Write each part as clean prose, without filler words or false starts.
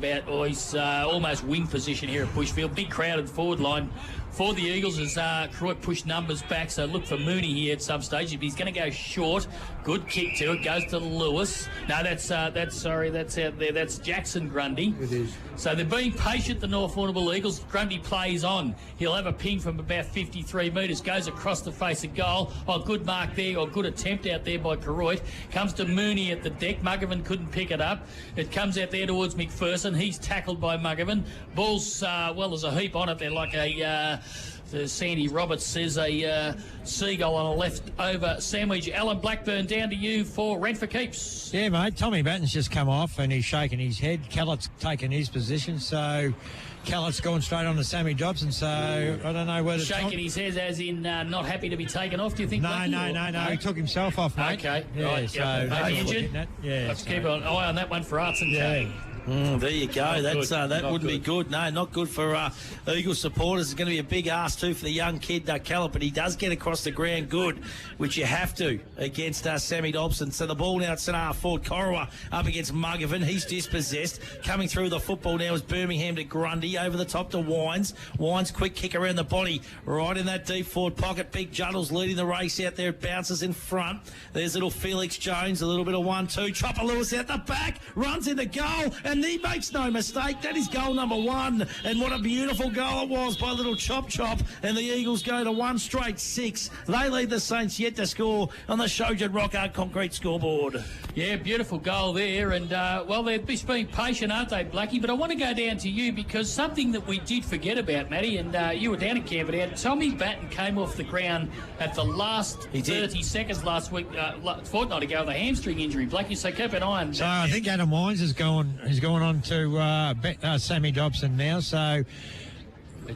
He's almost wing position here at Bushfield. Big crowded forward line for the Eagles as Koroit pushed numbers back, so look for Mooney here at some stage. If he's going to go short, good kick to it, goes to Lewis. No, that's out there. That's Jackson Grundy. It is. So they're being patient, the North Warrnambool Eagles. Grundy plays on. He'll have a ping from about 53 metres, goes across the face of goal. Oh, good mark there, or good attempt out there by Koroit. Comes to Mooney at the deck. Muggerman couldn't pick it up. It comes out there towards McPherson. He's tackled by Muggerman. Ball's, there's a heap on it. They're like Sandy Roberts says, a seagull on a left-over sandwich. Alan Blackburn, down to you for Rent for Keeps. Yeah, mate. Tommy Batten's just come off and he's shaking his head. Callett's taken his position, so Callett's gone straight on to Sammy Dobson, so I don't know whether... Shaking his head as in not happy to be taken off, do you think? No. He took himself off, mate. Okay, yeah, right. So Maybe injured? Yeah. Let's keep an eye on that one for Arts and Kane. There you go. That wouldn't be good. No, not good for Eagles supporters. It's going to be a big ask too for the young kid, Callum, but he does get across the ground good, which you have to against Sammy Dobson. So the ball now at centre half forward. Koroit up against Muggerman. He's dispossessed. Coming through the football now is Birmingham to Grundy. Over the top to Wines. Wines, quick kick around the body. Right in that deep forward pocket. Big Juddles leading the race out there. It bounces in front. There's little Felix Jones. A little bit of 1-2. Chopper Lewis out the back. Runs into goal. And he makes no mistake. That is goal number 1. And what a beautiful goal it was by little Chop. And the Eagles go to 1 straight 6. They lead the Saints yet to score on the Showjan Rockart concrete scoreboard. Yeah, beautiful goal there. And, they're just being patient, aren't they, Blackie? But I want to go down to you because something that we did forget about, Matty, and you were down at Camperdown. Tommy Batten came off the ground at the last 30 seconds last week, fortnight ago, with a hamstring injury, Blackie. So keep an eye on that. So I think Adam Wines is going on to Sammy Dobson now. So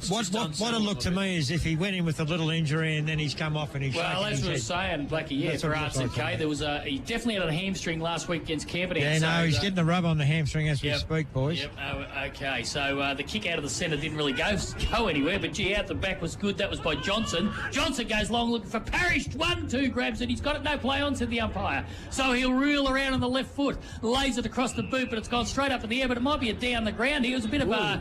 what it looked to me is if he went in with a little injury and then he's come off and he's well, that's what I was saying, Blackie. For Arts and K, he definitely had a hamstring last week against Camperdown. Yeah, no, he's getting the rub on the hamstring as we speak, boys. Yep. Okay. So the kick out of the centre didn't really go anywhere, but out the back was good. That was by Johnson. Johnson goes long looking for Parrish. 1-2 grabs it. He's got it. No play on, said the umpire. So he'll reel around on the left foot, lays it across the boot, but it's gone straight up in the air. But it might be a down the ground. Here was a bit of how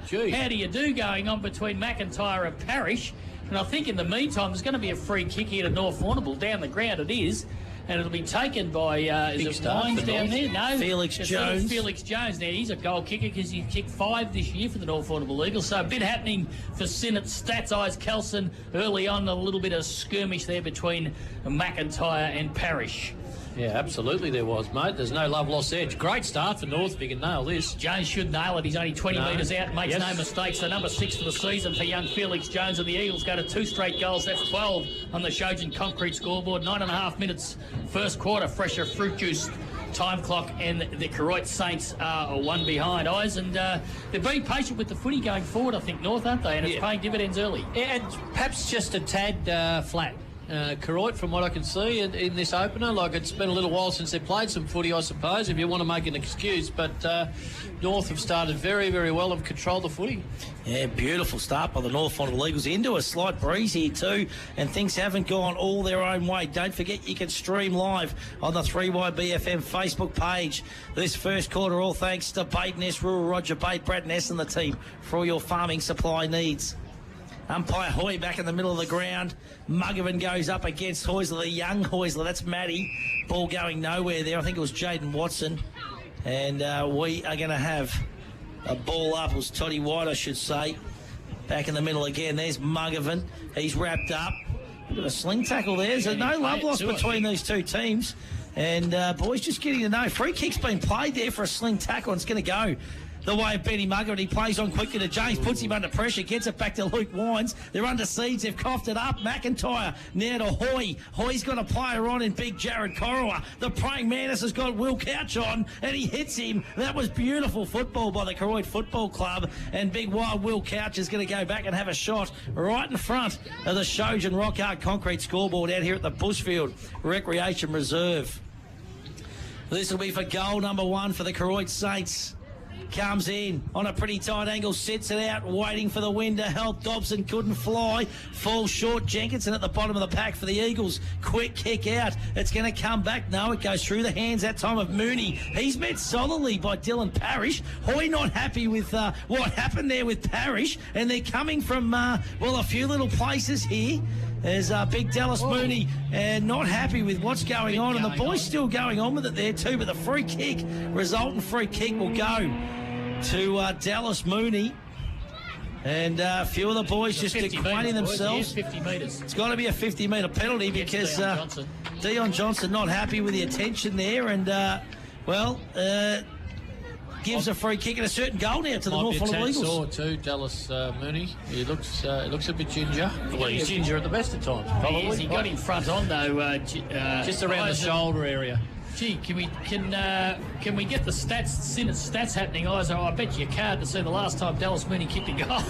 do you do going on between McIntyre and Parrish, and I think in the meantime there's going to be a free kick here to North Warrnambool. Down the ground it is, and it'll be taken by is it Wines down there? No, Felix Jones. Felix Jones. Now he's a goal kicker because he's kicked 5 this year for the North Warrnambool Eagles. So a bit happening for Sinnott. Stats eyes Kelson early on, a little bit of skirmish there between McIntyre and Parrish. Yeah, absolutely there was, mate. There's no love-lost edge. Great start for North if he can nail this. Jones should nail it. He's only 20 metres out, makes no mistakes. The number 6 for the season for young Felix Jones, and the Eagles go to 2 straight goals. That's 12 on the Showjan concrete scoreboard. 9.5 minutes first quarter. Fresher fruit juice time clock, and the Koroit Saints are 1 behind eyes, and they're being patient with the footy going forward, I think, North, aren't they? And it's paying dividends early. Yeah, and perhaps just a tad flat. Koroit, from what I can see in this opener, like it's been a little while since they played some footy, I suppose, if you want to make an excuse, but North have started very, very well and controlled the footy. Yeah, beautiful start by the North Warrnambool Eagles into a slight breeze here too, and things haven't gone all their own way. Don't forget you can stream live on the 3YBFM Facebook page. This first quarter, all thanks to Bait Ness Rural, Roger Bait, Brad Ness and the team for all your farming supply needs. Umpire Hoy back in the middle of the ground. Muggerman goes up against Hoysler, the young Hoysler. That's Matty. Ball going nowhere there. I think it was Jaden Watson. And we are going to have a ball up. It was Toddy White, I should say. Back in the middle again. There's Muggerman. He's wrapped up. Bit of a sling tackle there. There's no love lost between these two teams. And boys, just getting to know. Free kick's been played there for a sling tackle, and it's going to go the way of Benny Muggerman. He plays on quickly to James, puts him under pressure, gets it back to Luke Wines. They're under siege, they've coughed it up. McIntyre now to Hoy. Hoy's got a player on in big Jared Koroit. The praying mantis has got Will Couch on, and he hits him. That was beautiful football by the Koroit Football Club, and big wild Will Couch is going to go back and have a shot right in front of the Showjan Rockart concrete scoreboard out here at the Bushfield Recreation Reserve. This will be for goal number 1 for the Koroit Saints. comes in on a pretty tight angle, sits it out, waiting for the wind to help. Dobson couldn't fly, falls short. Jenkinson at the bottom of the pack for the Eagles. Quick kick out. It's going to come back. No, it goes through the hands that time of Mooney. He's met solidly by Dylan Parrish. Hoy not happy with what happened there with Parrish, and they're coming from, a few little places here. There's Big Dallas Mooney not happy with what's going on, and the boys still going on with it there too, but the free kick, resultant free kick will go to Dallas Mooney. And a few of the boys just acquainting themselves. 50 metres. It's got to be a 50-metre penalty because Dion Johnson not happy with the attention there, and, gives a free kick and a certain goal now to the Northland Eagles. Sore too, Dallas Mooney. He looks a bit ginger. Well, he's ginger at the best of times, probably. He got in front on though, just around the shoulder area. Gee, can we get the stats happening, Isa? I bet you can't to see the last time Dallas Mooney kicked a goal.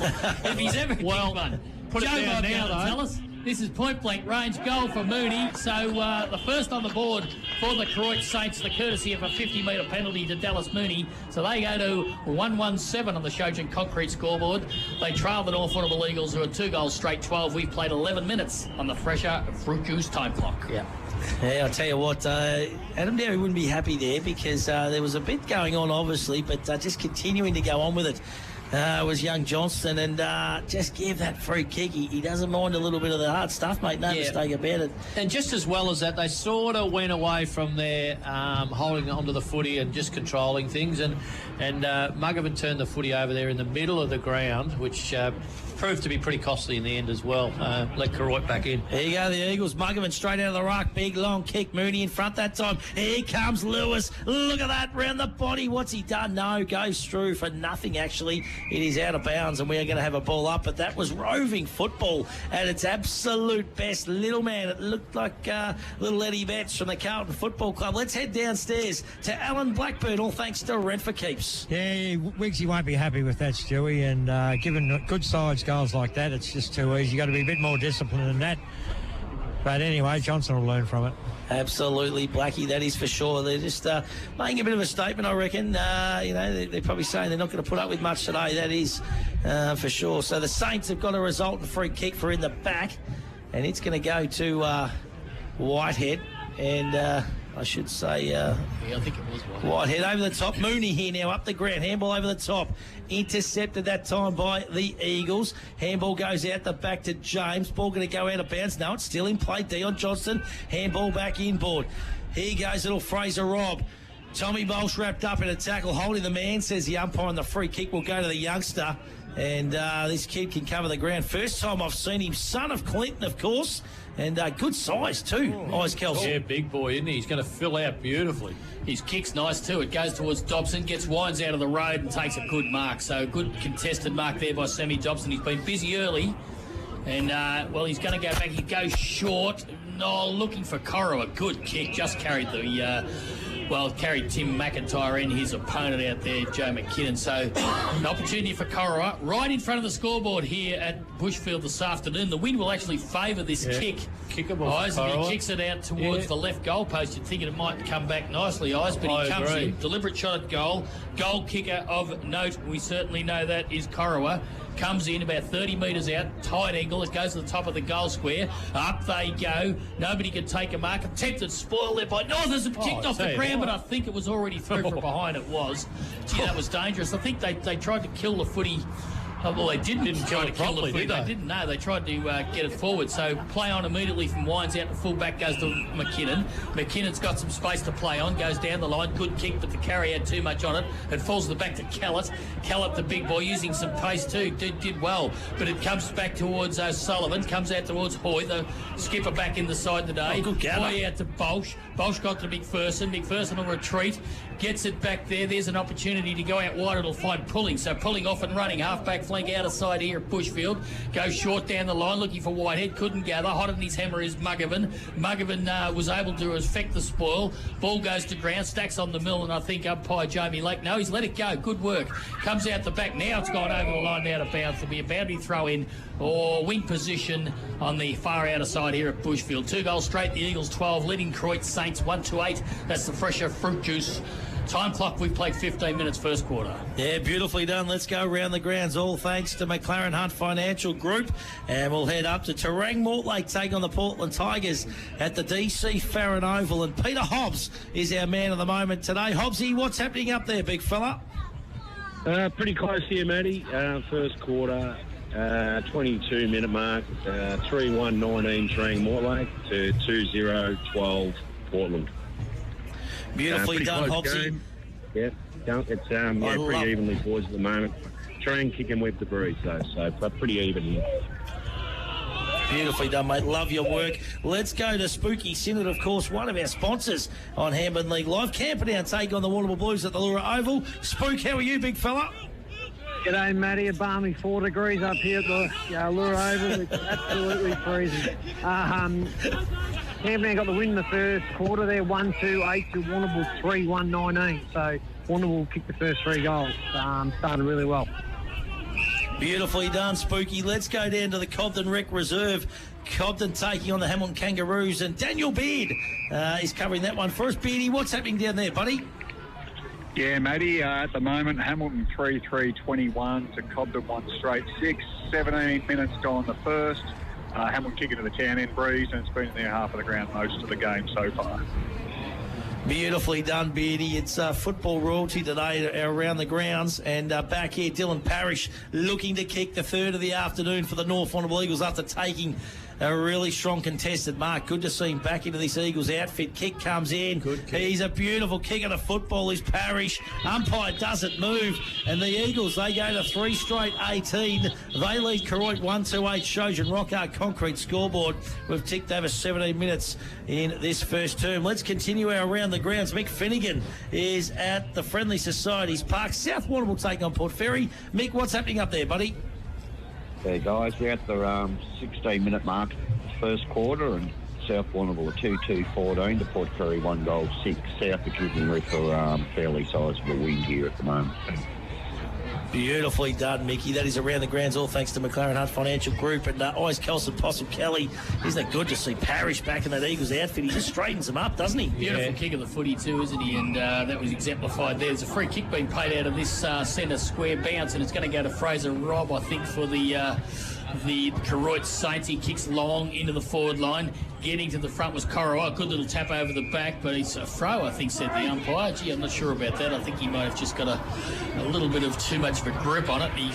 If he's ever kicked one. Put it down now, though. Tell us. This is point-blank range goal for Mooney. So the first on the board for the Koroit Saints, the courtesy of a 50-metre penalty to Dallas Mooney. So they go to 1-1-7 on the Shojin Concrete scoreboard. They trail the Warrnambool Eagles, who are 2 goals straight 12. We've played 11 minutes on the fresher fruit juice time clock. Yeah. Yeah, I'll tell you what, Adam Dowie wouldn't be happy there because there was a bit going on, obviously, but just continuing to go on with it. Was young Johnston, and just give that free kick. He doesn't mind a little bit of the hard stuff, mate. No mistake about it. And just as well as that, they sort of went away from their holding onto the footy and just controlling things. And Muggerman turned the footy over there in the middle of the ground, which proved to be pretty costly in the end as well. Let Koroit back in. There you go, the Eagles. Muggerman straight out of the ruck. Big, long kick. Mooney in front that time. Here comes Lewis. Look at that, round the body. What's he done? No, goes through for nothing, actually. It is out of bounds, and we are going to have a ball up. But that was roving football at its absolute best. Little man, it looked like little Eddie Betts from the Carlton Football Club. Let's head downstairs to Alan Blackburn, all thanks to Rent for Keeps. Yeah, Wiggsy won't be happy with that, Stewie, and given good sides goals like that, it's just too easy. You've got to be a bit more disciplined than that. But anyway, Johnson will learn from it. Absolutely, Blackie, that is for sure. They're just making a bit of a statement, I reckon. They're probably saying they're not going to put up with much today. That is for sure. So the Saints have got a resultant free kick for in the back, and it's going to go to Whitehead. And I should say... I think it was Whitehead over the top. Mooney here now, up the ground. Handball over the top. Intercepted that time by the Eagles. Handball goes out the back to James. Ball going to go out of bounds. No, it's still in play. Dion Johnston. Handball back inboard. Here goes little Fraser Robb. Tommy Bolsh wrapped up in a tackle. Holding the man, says the umpire, and the free kick will go to the youngster. And this kid can cover the ground. First time I've seen him. Son of Clinton, of course. And good size too, Ice Kelsey. Yeah, big boy, isn't he? He's going to fill out beautifully. His kick's nice too. It goes towards Dobson, gets Wines out of the road and takes a good mark. So good contested mark there by Sammy Dobson. He's been busy early. And, he's going to go back. He goes short. No, looking for Koroit. Good kick. Just carried carried Tim McIntyre in, his opponent out there, Joe McKinnon. So an opportunity for Koroit right in front of the scoreboard here at Bushfield this afternoon. The wind will actually favour this kick. Kickable. He kicks it out towards the left goalpost. You're thinking it might come back nicely, but he comes in. Deliberate shot at goal. Goal kicker of note. We certainly know that is Koroit. Comes in about 30 metres out, tight angle. It goes to the top of the goal square. Up they go. Nobody can take a mark. Attempted spoil there by Northers. Kicked off the ground, but I think it was already through from behind. It was. Gee, that was dangerous. I think they tried to kill the footy. Well, they didn't try to kill the footy. They didn't know. They tried to get it forward. So play on immediately from Wines out to full back goes to McKinnon. McKinnon's got some space to play on. Goes down the line. Good kick, but the carry had too much on it. It falls to the back to Callett. Callett, the big boy, using some pace too. Did well. But it comes back towards O'Sullivan. Comes out towards Hoy, the skipper back in the side today. Good gather. Hoy out to Bolsh. Bolsh got to McPherson. McPherson will retreat. Gets it back there. There's an opportunity to go out wide. It'll find Pulling. So Pulling off and running. Half-back flank out of side here at Bushfield. Goes short down the line looking for Whitehead. Couldn't gather. Hot on his hammer is Muggerman. Muggerman was able to effect the spoil. Ball goes to ground. Stacks on the mill, and I think umpire Jamie Lake. No, he's let it go. Good work. Comes out the back. Now it's gone over the line out of bounds. There'll be a boundary throw in or wing position on the far outer side here at Bushfield. 2 goals straight. The Eagles 12. Leading Koroit Saints 1-8. That's the fresher fruit juice Time clock, we've played 15 minutes first quarter. Yeah, beautifully done. Let's go around the grounds, all thanks to McLaren Hunt Financial Group. And we'll head up to Terang Mortlake, take on the Portland Tigers at the DC Farron Oval. And Peter Hobbs is our man of the moment today. Hobbsy, what's happening up there, big fella? Pretty close here, Matty. First quarter, 22-minute mark, 3-1-19 Terang Mortlake to 2-0-12 Portland. Beautifully done, Hobbsy. Yeah, it's pretty evenly poised at the moment. Terang kicking with the breeze, though, so pretty even here. Beautifully done, mate. Love your work. Let's go to Spooky Synod, of course, one of our sponsors on Handman League Live. Camperdown take on the Warrnambool Blues at the Lura Oval. Spook, how are you, big fella? G'day, Matty. A balmy 4 degrees up here at the Lura Oval. It's absolutely freezing. Camperdown got the win in the first quarter there, 1-2-8 to Warrnambool 3-1-19. So Warrnambool kicked the first 3 goals. Started really well. Beautifully done, Spooky. Let's go down to the Cobden Rec Reserve. Cobden taking on the Hamilton Kangaroos, and Daniel Beard is covering that one for us. Beardy, what's happening down there, buddy? Yeah, Matty, at the moment, Hamilton 3-3-21 to Cobden 1 straight 6. 17 minutes gone the first. Hamilton kicking to the town end breeze, and it's been in their half of the ground most of the game so far. Beautifully done, Beardy. It's football royalty today around the grounds. And back here, Dylan Parrish looking to kick the third of the afternoon for the North Warrnambool Eagles after taking a really strong contested mark. Good to see him back into this Eagles outfit. Kick comes in. Good kick. He's a beautiful kick of the football, is Parrish. Umpire doesn't move. And the Eagles, they go to 3 straight 18. They lead Koroit 1-2-8. Shojan Rockhart Concrete scoreboard. We've ticked over 17 minutes in this first term. Let's continue our around the grounds. Mick Finnegan is at the Friendly Societies Park. South Warrnambool taking on Port Fairy. Mick, what's happening up there, buddy? Yeah, guys, we're at the 16-minute mark first quarter, and South Warrnambool are 2-2-14 to Port Fairy 1-6. South are kicking for fairly sizable win here at the moment. Beautifully done, Mickey. That is around the grounds, all thanks to McLaren Hunt Financial Group. And Eyes Kelson, Possum Kelly. Isn't it good to see Parrish back in that Eagles outfit? He just straightens them up, doesn't he? Beautiful kick of the footy too, isn't he? And that was exemplified there. There's a free kick being played out of this centre square bounce, and it's going to go to Fraser Robb, I think, for the Koroit Saints. He kicks long into the forward line. Getting to the front was Koroit. Good little tap over the back, but it's a throw, I think, said the umpire. Gee, I'm not sure about that. I think he might have just got a little bit of too much of a grip on it. He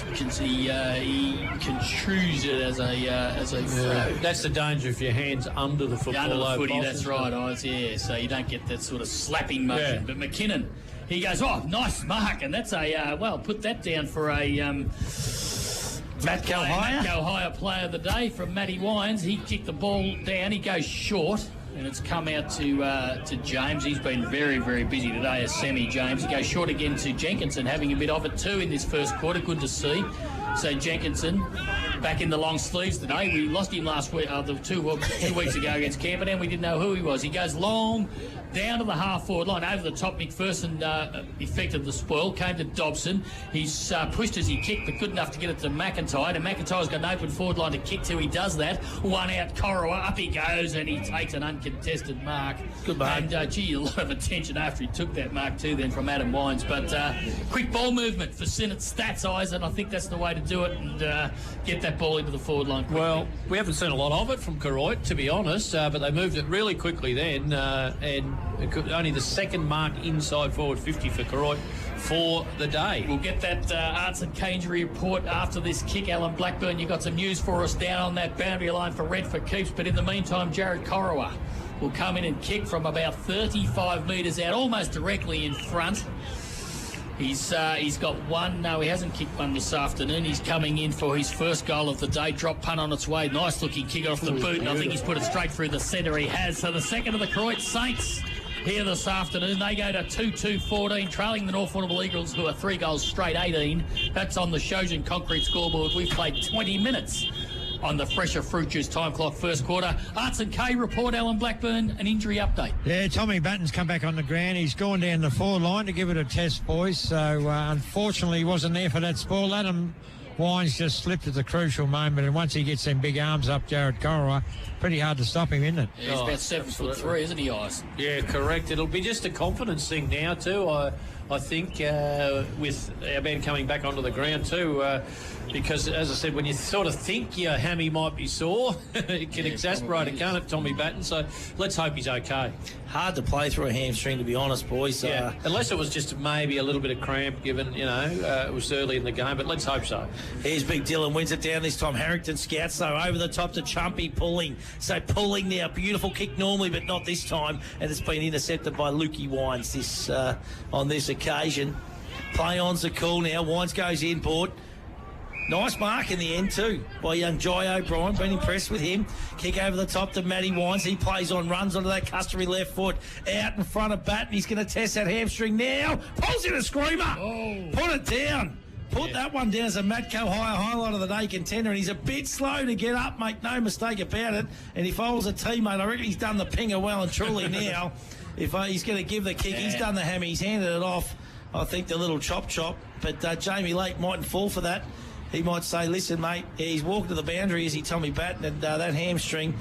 construes it as a throw. That's the danger if your hand's under the football. Under the footy, that's right, Oz, yeah. So you don't get that sort of slapping motion. Yeah. But McKinnon, he goes, oh, nice mark. And that's put that down for a... Matt Calhire, player of the day from Matty Wines. He kicked the ball down. He goes short, and it's come out to James. He's been very, very busy today as James. He goes short again to Jenkinson, having a bit of it too in this first quarter. Good to see. So Jenkinson back in the long sleeves today. We lost him last week, 2 weeks ago against Camperdown. We didn't know who he was. He goes long down to the half-forward line, over the top. McPherson effected the spoil, came to Dobson. He's pushed as he kicked, but good enough to get it to McIntyre. And McIntyre's got an open forward line to kick to. He does that. One out, Koroit. Up he goes, and he takes an uncontested mark. Good mark. And, a lot of attention after he took that mark too then from Adam Wines. But quick ball movement for Sinnott's stats, eyes, and I think that's the way to do it and get that ball into the forward line quickly. Well, we haven't seen a lot of it from Koroit, to be honest, but they moved it really quickly then, and only the second mark inside forward 50 for Koroit for the day. We'll get that Arts and Cangery report after this kick. Alan Blackburn, you got some news for us down on that boundary line for Red for keeps, but in the meantime, Jared Koroit will come in and kick from about 35 metres out, almost directly in front. He's got one. No, he hasn't kicked one this afternoon. He's coming in for his first goal of the day. Drop punt on its way. Nice looking kick off the boot, and I think he's put it straight through the centre. He has. So the second of the Koroit Saints here this afternoon. They go to 2-2-14, trailing the North Warrnambool Eagles, who are 3 goals straight 18. That's on the Shojan Concrete scoreboard. We've played 20 minutes on the Fresher Fruit Juice time clock first quarter. Arts and K report, Alan Blackburn, an injury update. Yeah, Tommy Button's come back on the ground. He's gone down the forward line to give it a test, boys. So, unfortunately, he wasn't there for that spoil. Adam Wines just slipped at the crucial moment, and once he gets them big arms up, Jared Koroit, pretty hard to stop him, isn't it? Yeah, he's about 7'3", isn't he, Ice? Yeah, correct. It'll be just a confidence thing now too. I think with our man coming back onto the ground too, because as I said, when you sort of think your hammy might be sore, it can exasperate it, can't it, Tommy Batten? So let's hope he's okay. Hard to play through a hamstring, to be honest, boys. Yeah, unless it was just maybe a little bit of cramp given, it was early in the game, but let's hope so. Here's Big Dylan, wins it down this time. Harrington scouts, though, over the top to Chumpy, pulling. So pulling now, beautiful kick normally, but not this time, and it's been intercepted by Lukey Wines on this occasion. Play-ons are cool now. Wines goes inboard. Nice mark in the end too by young Jai O'Brien. Been impressed with him. Kick over the top to Matty Wines. He plays on, runs onto that customary left foot. Out in front of Batten. He's going to test that hamstring now. Pulls in a screamer. Oh. Put it down. Put that one down as a Matco highlight of the day contender, and he's a bit slow to get up, make no mistake about it. And if I was a teammate, I reckon he's done the pinger well and truly now. If he's going to give the kick, he's done the hammy, he's handed it off. I think the little chop, but Jamie Lake mightn't fall for that. He might say, listen, mate, he's walking to the boundary, as he told me, Batten, and that hamstring,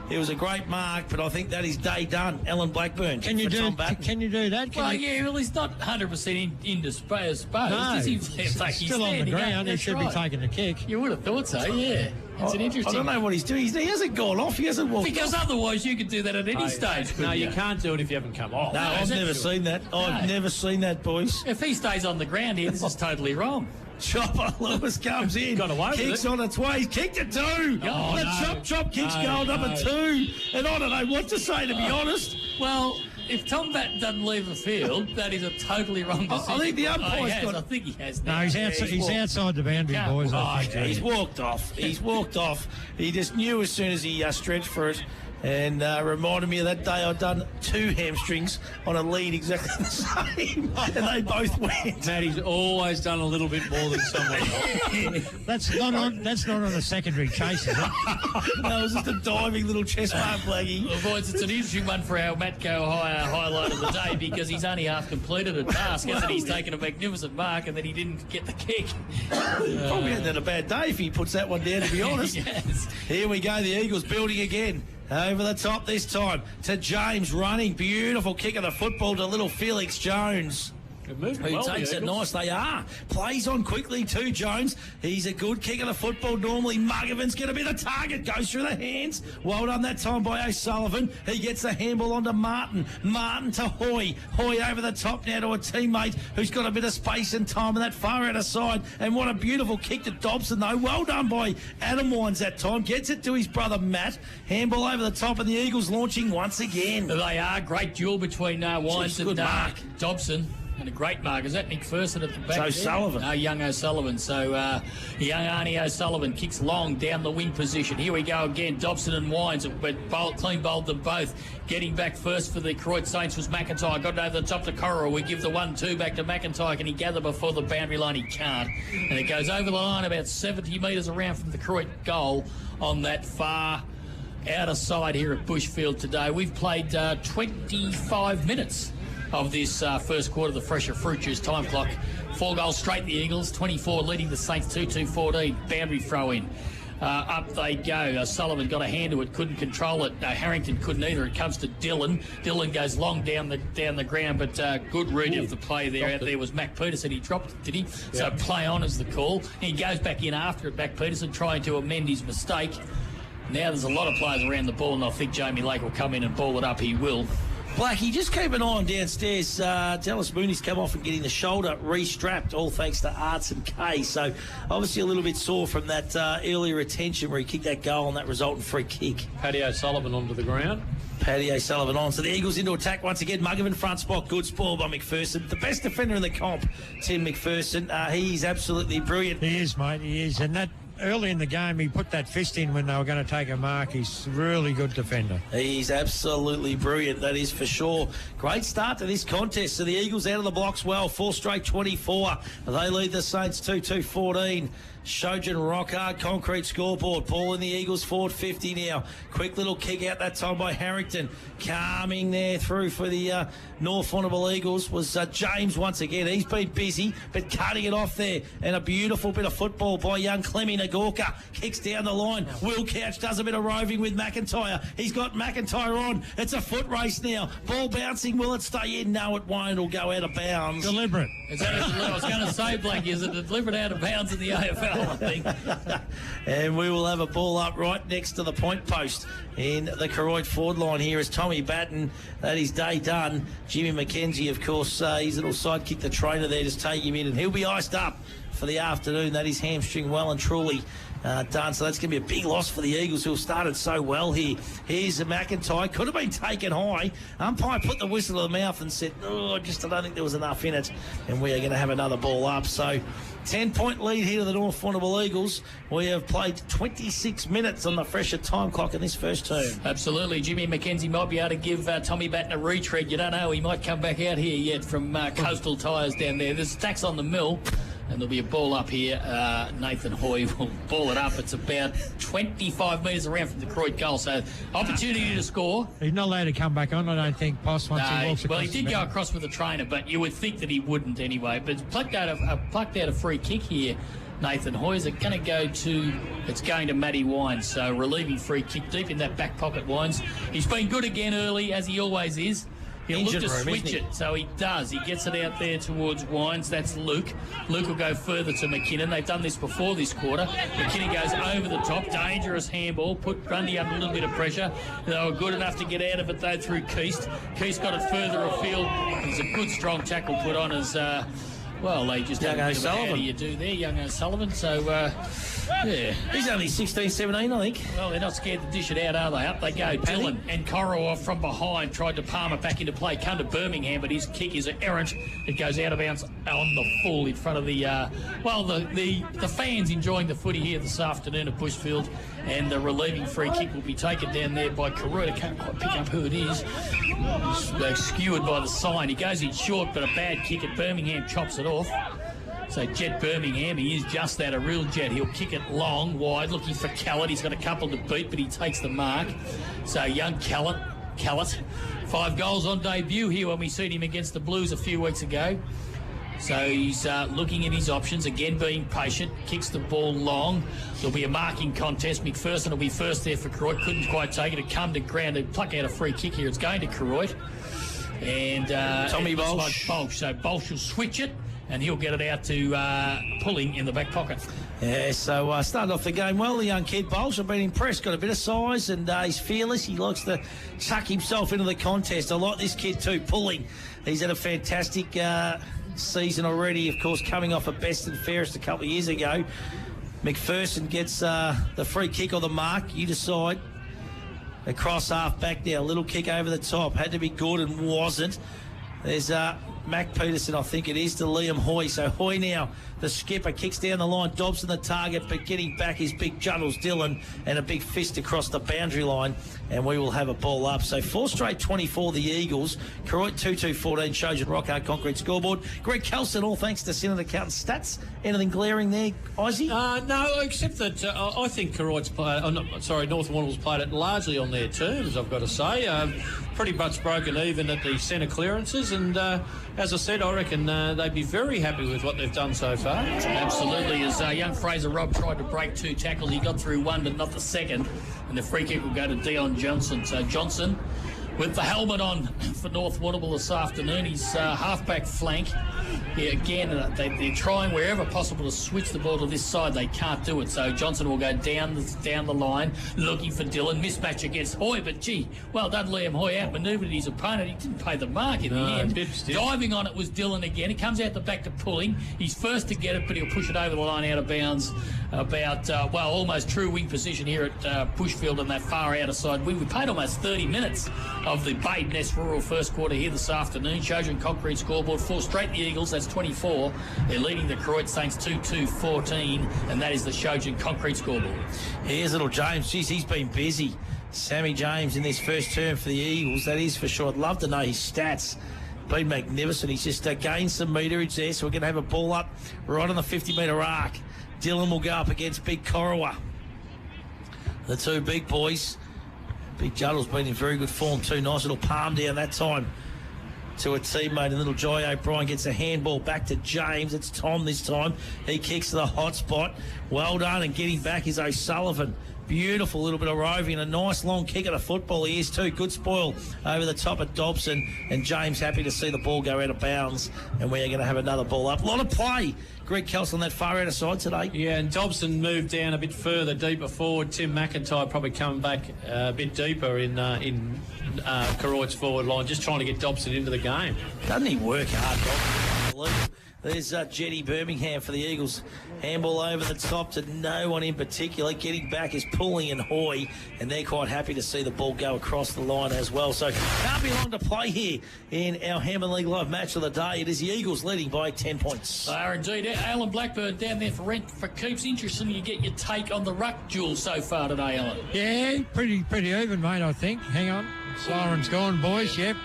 it was a great mark, but I think that is day done. Alan Blackburn. Can you do that? Well, he's not 100% indisposed. No, is he? He's still on the ground. He should be taking the kick. You would have thought so, yeah. It's an interesting... I don't know what he's doing. He hasn't gone off. He hasn't walked Because off. Otherwise you could do that at any stage. No, you can't do it if you haven't come off. No, I've never seen that. I've never seen that, boys. If he stays on the ground here, this is totally wrong. Chopper Lewis comes in. Got away with kicks it. on its way. He's kicked it too. Chop kicks goal number 2. And I don't know what to say, to be honest. Well, if Tom Batten doesn't leave the field, that is a totally wrong decision. I think the umpire's got... I think he has. No, he's outside the boundary, boys. I think. He's walked off. He just knew as soon as he stretched for it. And reminded me of that day I'd done 2 hamstrings on a lead exactly the same, and they both went. Matty's always done a little bit more than someone else. That's not on a secondary chase, is it? No, it was just a diving little chest mark, Blaggy. Well, boys, it's an interesting one for our Matco highlight of the day, because he's only half completed a task, and then he's taken a magnificent mark, and then he didn't get the kick. Probably had a bad day if he puts that one down, to be honest. Yes. Here we go, the Eagles building again. Over the top this time to James running. Beautiful kick of the football to little Felix Jones. Who takes it nice. They are. Plays on quickly too, Jones. He's a good kick of the football. Normally, Muggavan's going to be the target. Goes through the hands. Well done that time by O'Sullivan. He gets the handball onto Martin. Martin to Hoy. Hoy over the top now to a teammate who's got a bit of space and time on that far outer side. And what a beautiful kick to Dobson, though. Well done by Adam Wines that time. Gets it to his brother, Matt. Handball over the top, and the Eagles launching once again. They are. Great duel between Wines and Dobson. And a great mark. Is that Nick Ferguson at the back? It's O'Sullivan. No, young O'Sullivan. So young Arnie O'Sullivan kicks long down the wing position. Here we go again. Dobson and Wines, but clean bowled them both. Getting back first for the Koroit Saints was McIntyre. Got it over the top to Koroit. We give the 1-2 back to McIntyre. Can he gather before the boundary line? He can't. And it goes over the line about 70 metres around from the Koroit goal on that far outer side here at Bushfield today. We've played 25 minutes of this first quarter, the Fresher Fruit Juice time clock. 4 goals straight, the Eagles, 24 leading the Saints 2-2-14. Boundary throw in. Up they go. Sullivan got a hand to it, couldn't control it. Harrington couldn't either. It comes to Dylan. Dylan goes long down the ground, but good read of the play there. Out there was Mac Peterson. He dropped it, did he? Yeah. So play on is the call. He goes back in after it, Mac Peterson, trying to amend his mistake. Now there's a lot of players around the ball, and I think Jamie Lake will come in and ball it up. He will. Blackie, just keep an eye on downstairs. Dallas Mooney's come off and getting the shoulder re-strapped, all thanks to Arts and K. So obviously a little bit sore from that earlier retention where he kicked that goal and that resultant free kick. Paddy O'Sullivan onto the ground. Paddy O'Sullivan on. So the Eagles into attack once again. Muggavan front spot. Good spoil by McPherson. The best defender in the comp, Tim McPherson. He's absolutely brilliant. He is, mate. He is. And that early in the game, he put that fist in when they were going to take a mark. He's a really good defender. He's absolutely brilliant, that is for sure. Great start to this contest. So the Eagles out of the blocks well, 4 straight 24. They lead the Saints 2-2-14. Shojin Rockhard, concrete scoreboard. Ball in the Eagles forward 50 now. Quick little kick out that time by Harrington. Calming there through for the North Warrnambool Eagles was James once again. He's been busy, but cutting it off there. And a beautiful bit of football by young Clemmy Nagorka. Kicks down the line. Will Couch does a bit of roving with McIntyre. He's got McIntyre on. It's a foot race now. Ball bouncing. Will it stay in? No, it won't. It'll go out of bounds. Deliberate. I was going to say, Blake, is it delivered out of bounds in the AFL, I think. And we will have a ball up right next to the point post in the Koroit forward line here is Tommy Batten. That is day done. Jimmy McKenzie, of course, his little sidekick, the trainer there, just take him in, and he'll be iced up for the afternoon. That is hamstring well and truly done. So that's going to be a big loss for the Eagles, who have started so well here. Here's McIntyre. Could have been taken high. Umpire put the whistle to the mouth and said, I don't think there was enough in it. And we are going to have another ball up. So 10-point lead here to the North Warrnambool Eagles. We have played 26 minutes on the fresher time clock in this first term. Absolutely. Jimmy McKenzie might be able to give Tommy Batten a retread. You don't know. He might come back out here yet from Coastal Tyres down there. There's stacks on the mill. And there'll be a ball up here. Nathan Hoy will ball it up. It's about 25 metres around from the Koroit goal. So opportunity to score. He's not allowed to come back on, I don't think, Poss, once he walks across. Well, he did go across with the trainer, but you would think that he wouldn't anyway. But plucked out a free kick here. Nathan Hoy, is it going to go to... It's going to Matty Wines. So relieving free kick deep in that back pocket, Wines. He's been good again early, as he always is. He'll look to switch it, so he does. He gets it out there towards Wines. That's Luke. Luke will go further to McKinnon. They've done this before this quarter. McKinnon goes over the top. Dangerous handball. Put Grundy under a little bit of pressure. They were good enough to get out of it, though, through Keast. Keast got it further afield. There's a good, strong tackle put on as... well, they just Young had a bit of a O'Sullivan. how do you do there, young O'Sullivan. So, yeah. He's only 16, 17, I think. Well, they're not scared to dish it out, are they? Up they go. Dylan and Koroit from behind tried to palm it back into play. Come to Birmingham, but his kick is errant. It goes out of bounds on the full in front of the the fans enjoying the footy here this afternoon at Bushfield. And the relieving free kick will be taken down there by Koroit. I can't quite pick up who it is. He's skewered by the sign. He goes in short, but a bad kick at Birmingham chops it off. So Jet Birmingham, he is just that, a real jet. He'll kick it long, wide, looking for Callett. He's got a couple to beat, but he takes the mark. So young Callett, 5 goals on debut here when we seen him against the Blues a few weeks ago. So he's looking at his options, again being patient, kicks the ball long. There'll be a marking contest. McPherson will be first there for Koroit. Couldn't quite take it. It come to ground. They pluck out a free kick here. It's going to Koroit. And Tommy Bolsh. Like Bolsh. So Bolsh will switch it, and he'll get it out to Pulling in the back pocket. Yeah, so started off the game well, the young kid. Bolsh, I've been impressed. Got a bit of size, and he's fearless. He likes to chuck himself into the contest. I like this kid too, Pulling. He's had a fantastic season already, of course, coming off a best and fairest a couple of years ago. McPherson gets the free kick or the mark. You decide. Across half back now, little kick over the top. Had to be good and wasn't. There's Mac Peterson, I think it is, to Liam Hoy. So Hoy now, the skipper, kicks down the line. Dobson the target, but getting back is big Juddles Dillon and a big fist across the boundary line. And we will have a ball up. So 4 straight 24, the Eagles. Koroit 2-2-14, Shojin Rockhard, concrete scoreboard. Greg Kelson, all thanks to Senate Accountant Stats. Anything glaring there, Ozzy? No, except that I think Koroit's played, North Warrnambool's played it largely on their terms, I've got to say. Pretty much broken even at the centre clearances, and as I said, I reckon they'd be very happy with what they've done so far. Absolutely. As young Fraser Robb tried to break 2 tackles, he got through 1 but not the second, and the free kick will go to Dion Johnson. So Johnson with the helmet on for North Warrnambool this afternoon. He's half-back flank. Yeah, again, they're trying wherever possible to switch the ball to this side. They can't do it. So Johnson will go down the line, looking for Dillon. Mismatch against Hoy, but gee, well done, Liam Hoy. Outmanoeuvred his opponent. He didn't pay the mark in the end. Diving on it was Dillon again. He comes out the back to Pulling. He's first to get it, but he'll push it over the line out of bounds about, almost true wing position here at Bushfield on that far outer side wing. We played almost 30 minutes of the Badeness Rural first quarter here this afternoon. Shojan Concrete scoreboard, 4 straight the Eagles, that's 24. They're leading the Koroit Saints 2-2-14, and that is the Shojan Concrete scoreboard. Here's little James. Jeez, he's been busy. Sammy James in this first term for the Eagles, that is for sure. I'd love to know his stats. Been magnificent. He's just gained some meterage there, so we're going to have a ball up right on the 50-metre arc. Dylan will go up against Big Koroit. The two big boys. Big Juddle's been in very good form too. Nice little palm down that time to a teammate. And little Jai O'Brien gets a handball back to James. It's Tom this time. He kicks to the hot spot. Well done, and getting back is O'Sullivan. Beautiful little bit of roving, a nice long kick at a football he is too. Good spoil over the top of Dobson, and James happy to see the ball go out of bounds, and we are going to have another ball up. A lot of play. Greg Kelso on that far outer side today. Yeah, and Dobson moved down a bit further, deeper forward. Tim McIntyre probably coming back a bit deeper in Koroit's forward line, just trying to get Dobson into the game. Doesn't he work hard, Dobson? There's Jetty Birmingham for the Eagles. Handball over the top to no one in particular. Getting back is Pulling and Hoy, and they're quite happy to see the ball go across the line as well. So can't be long to play here in our Hammond League Live match of the day. It is the Eagles leading by 10 points. They are indeed. Alan Blackburn down there for rent for keeps. Interesting you get your take on the ruck duel so far today, Alan. Yeah, pretty even, mate, I think. Hang on. Siren's gone, boys. Yep.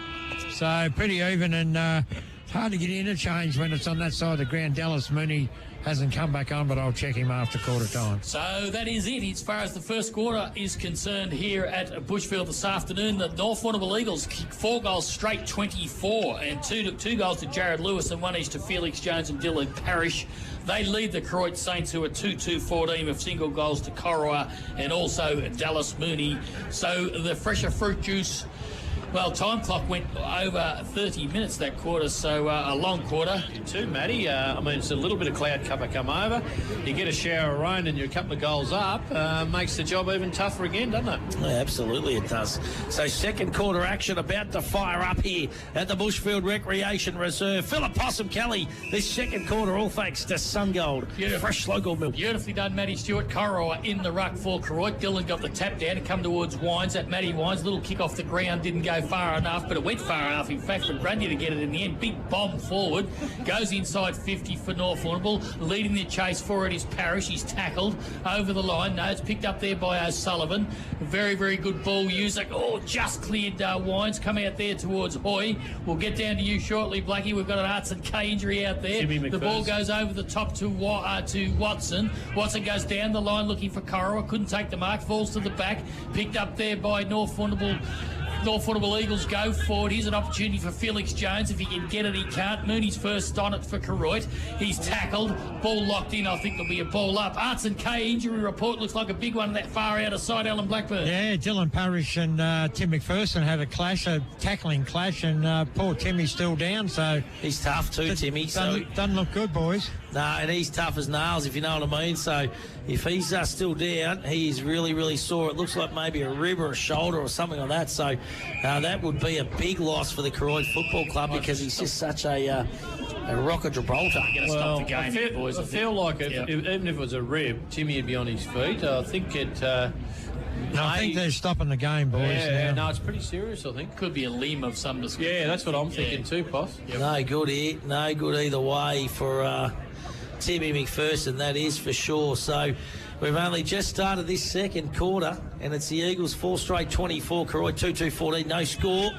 So pretty even, and it's hard to get interchange when it's on that side of the ground. Dallas Mooney hasn't come back on, but I'll check him after quarter time. So that is it as far as the first quarter is concerned here at Bushfield this afternoon. The North Warrnambool Eagles kick 4 goals straight, 24, and two goals to Jared Lewis and 1 each to Felix Jones and Dylan Parrish. They lead the Koroit Saints, who are 2-2-14 with single goals to Koroit and also Dallas Mooney. So the fresher fruit juice. Well, time clock went over 30 minutes that quarter, so a long quarter. Too, Matty. It's a little bit of cloud cover come over. You get a shower of rain and you're a couple of goals up. Makes the job even tougher again, doesn't it? Yeah, absolutely it does. So second quarter action about to fire up here at the Bushfield Recreation Reserve. Philip Possum Kelly, this second quarter, all thanks to SunGold. Fresh local milk. Beautifully done, Matty Stewart. Koroit in the ruck for Koroit. Dylan got the tap down to come towards Wines at Matty Wines. Little kick off the ground, didn't go far enough, but it went far enough, in fact, for Grundy to get it in the end. Big bomb forward, goes inside 50 for North Warrnambool. Leading the chase for it is Parrish. He's tackled over the line. No, it's picked up there by O'Sullivan. Very, very good ball user. Oh, just cleared Wines. Come out there towards Hoy. We'll get down to you shortly, Blackie. We've got an Arts and K injury out there. The ball goes over the top to Watson. Watson goes down the line looking for Koroit. Couldn't take the mark. Falls to the back. Picked up there by North Warrnambool. North Warrnambool Eagles go forward. Here's an opportunity for Felix Jones. If he can get it, he can't. Mooney's first on it for Koroit. He's tackled. Ball locked in. I think there'll be a ball up. Arts and K injury report looks like a big one that far outer side. Alan Blackburn. Yeah, Dylan Parrish and Tim McPherson had a clash, a tackling clash, and poor Timmy's still down. So he's tough too, Timmy. Doesn't look good, boys. No, and he's tough as nails, if you know what I mean. So if he's still down, he is really, really sore. It looks like maybe a rib or a shoulder or something like that. So that would be a big loss for the Koroit Football Club because he's just such a rock of Gibraltar. Stop the game, boys. I feel like even if it was a rib, Timmy would be on his feet. I think it... I think they're stopping the game, boys. Yeah, no, it's pretty serious, I think. Could be a limb of some description. Yeah, that's what I'm thinking too, Poss. Yep. No good either way for Timmy McPherson, that is for sure. So we've only just started this second quarter, and it's the Eagles 4 straight 24, Koroit 2-2-14, no score.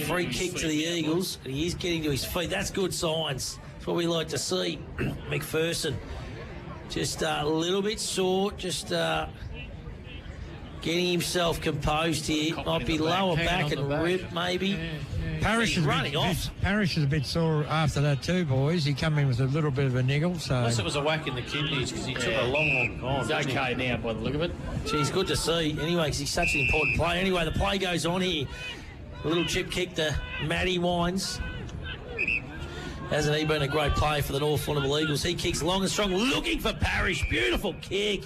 Free kick to the Eagles. He is getting to his feet. That's good signs. That's what we like to see. McPherson just a little bit sore, just getting himself composed here. Might be lower back and rib maybe. Parrish is running off. Parrish is a bit sore after that too, boys. He come in with a little bit of a niggle. So unless it was a whack in the kidneys because he took a long time. He's okay now by the look of it. Geez, good to see. Anyway, because he's such an important player. Anyway, the play goes on here. A little chip kick to Matty Wines. Hasn't he been a great player for the North Warrnambool Eagles? He kicks long and strong, looking for Parrish. Beautiful kick.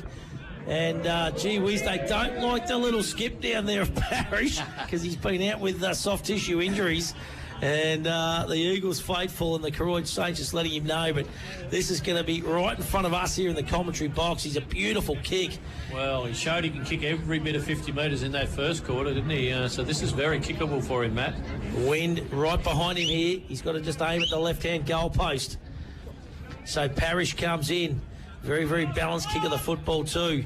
And, gee whiz, they don't like the little skip down there of Parrish because he's been out with soft tissue injuries. And the Eagles faithful and the Koroit Saints just letting him know. But this is going to be right in front of us here in the commentary box. He's a beautiful kick. Well, he showed he can kick every bit of 50 metres in that first quarter, didn't he? So this is very kickable for him, Matt. Wind right behind him here. He's got to just aim at the left-hand goal post. So Parrish comes in. Very, very balanced kick of the football too.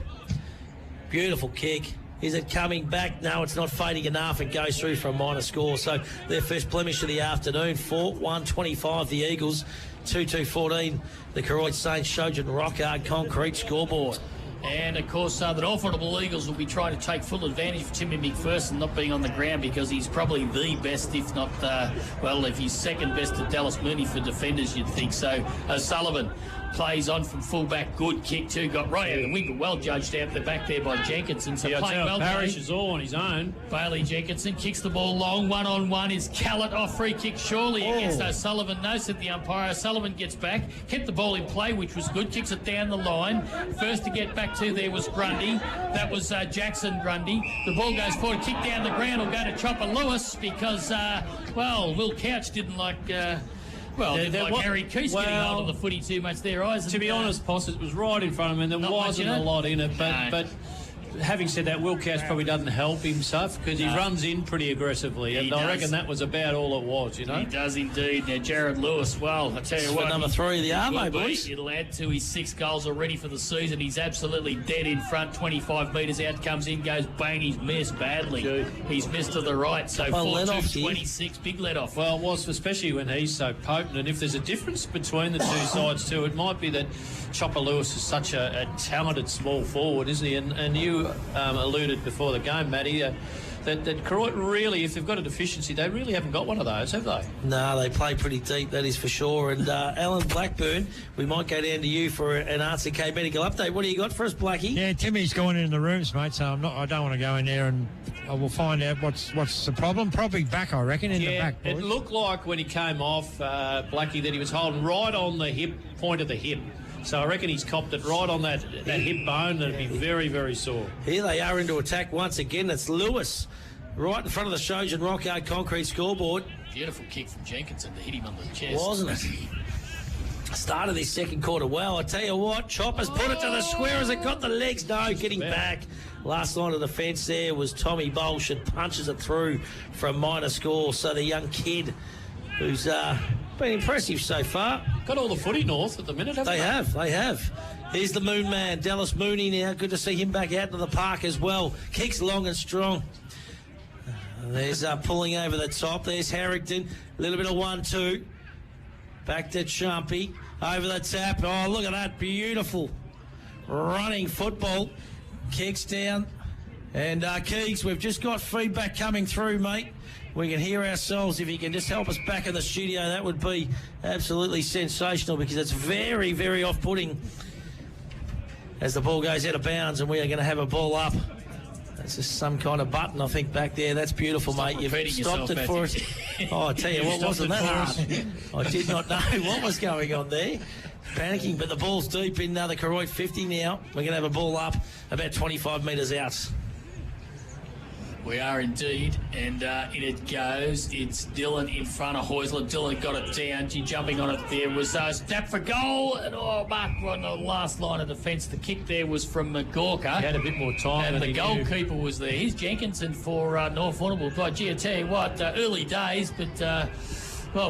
Beautiful kick. Is it coming back? No, it's not fading enough. It goes through for a minor score. So their first blemish of the afternoon. 4-1-25 the Eagles. 2-2-14 the Koroit Saints. Shojan Rockhard concrete scoreboard. And, of course, the North Warrnambool Eagles will be trying to take full advantage of Timmy McPherson not being on the ground because he's probably the best, if not, if he's second best to Dallas Mooney for defenders, you'd think. So O'Sullivan plays on from fullback. Good kick, too. Got right out of the wing, but well judged out the back there by Jenkinson. So playing well. Parrish is all on his own. Bailey Jenkinson kicks the ball long. 1-on-1 is Callett off free kick surely against O'Sullivan. No, said the umpire. O'Sullivan gets back. Kept the ball in play, which was good. Kicks it down the line. First to get back to there was Grundy. That was Jackson Grundy. The ball goes forward. Kick down the ground. Will go to Chopper Lewis because, Will Couch didn't like... Harry Keese getting hold of the footy too much there, Isaac. To be honest, Poss, it was right in front of him and there wasn't a lot in it. But having said that, Will Cass probably doesn't help himself because he runs in pretty aggressively. And I reckon that was about all it was, you know. He does indeed. Now, Jared Lewis, well, I tell you what. Number 3 of the Armo, boys. It'll add to his 6 goals already for the season. He's absolutely dead in front. 25 metres out, comes in, goes bang. He's missed badly. He's missed to the right. So 4-2-26, big let off. Well, it was, especially when he's so potent. And if there's a difference between the two sides too, it might be that Chopper Lewis is such a talented small forward, isn't he? And you alluded before the game, Matty, that Koroit really, if they've got a deficiency, they really haven't got one of those, have they? No, they play pretty deep, that is for sure. And Alan Blackburn, we might go down to you for an RCK medical update. What do you got for us, Blackie? Yeah, Timmy's gone in the rooms, mate, so I don't want to go in there and I will find out what's the problem. Probably back, I reckon, in the back, boys. It looked like when he came off, Blackie, that he was holding right on the hip, point of the hip. So I reckon he's copped it right on that hip bone. That'd be very, very sore. Here they are into attack once again. It's Lewis right in front of the Shojan Rockhard concrete scoreboard. Beautiful kick from Jenkinson to hit him on the chest. Wasn't it? Started this second quarter well. I tell you what, Chopper's put it to the square. Has it got the legs? No, getting back. Last line of the fence there was Tommy Bolsh and punches it through for a minor score. So the young kid who's been impressive so far. Got all the footy north at the minute, haven't they? They have. Here's the Moon Man, Dallas Mooney now. Good to see him back out to the park as well. Kicks long and strong. There's pulling over the top. There's Harrington. A little bit of 1-2. Back to Chumpy. Over the tap. Oh, look at that. Beautiful running football. Kicks down. And Keegs, we've just got feedback coming through, mate. We can hear ourselves. If you can just help us back in the studio, that would be absolutely sensational because it's very, very off-putting as the ball goes out of bounds and we are going to have a ball up. That's just some kind of button, I think, back there. That's beautiful, mate. You've stopped it for us. Oh, I tell you what, wasn't that hard? I did not know what was going on there. Panicking, but the ball's deep in the Koroit 50 now. We're going to have a ball up about 25 metres out. We are indeed, and in it goes. It's Dylan in front of Heusler. Dylan got it down. Jumping on it there was snap for goal. And Mark on the last line of defence. The kick there was from McGawker. He had a bit more time. And the goalkeeper was there. Here's Jenkinson for North Warrnambool. But gee, I tell you what, early days, but...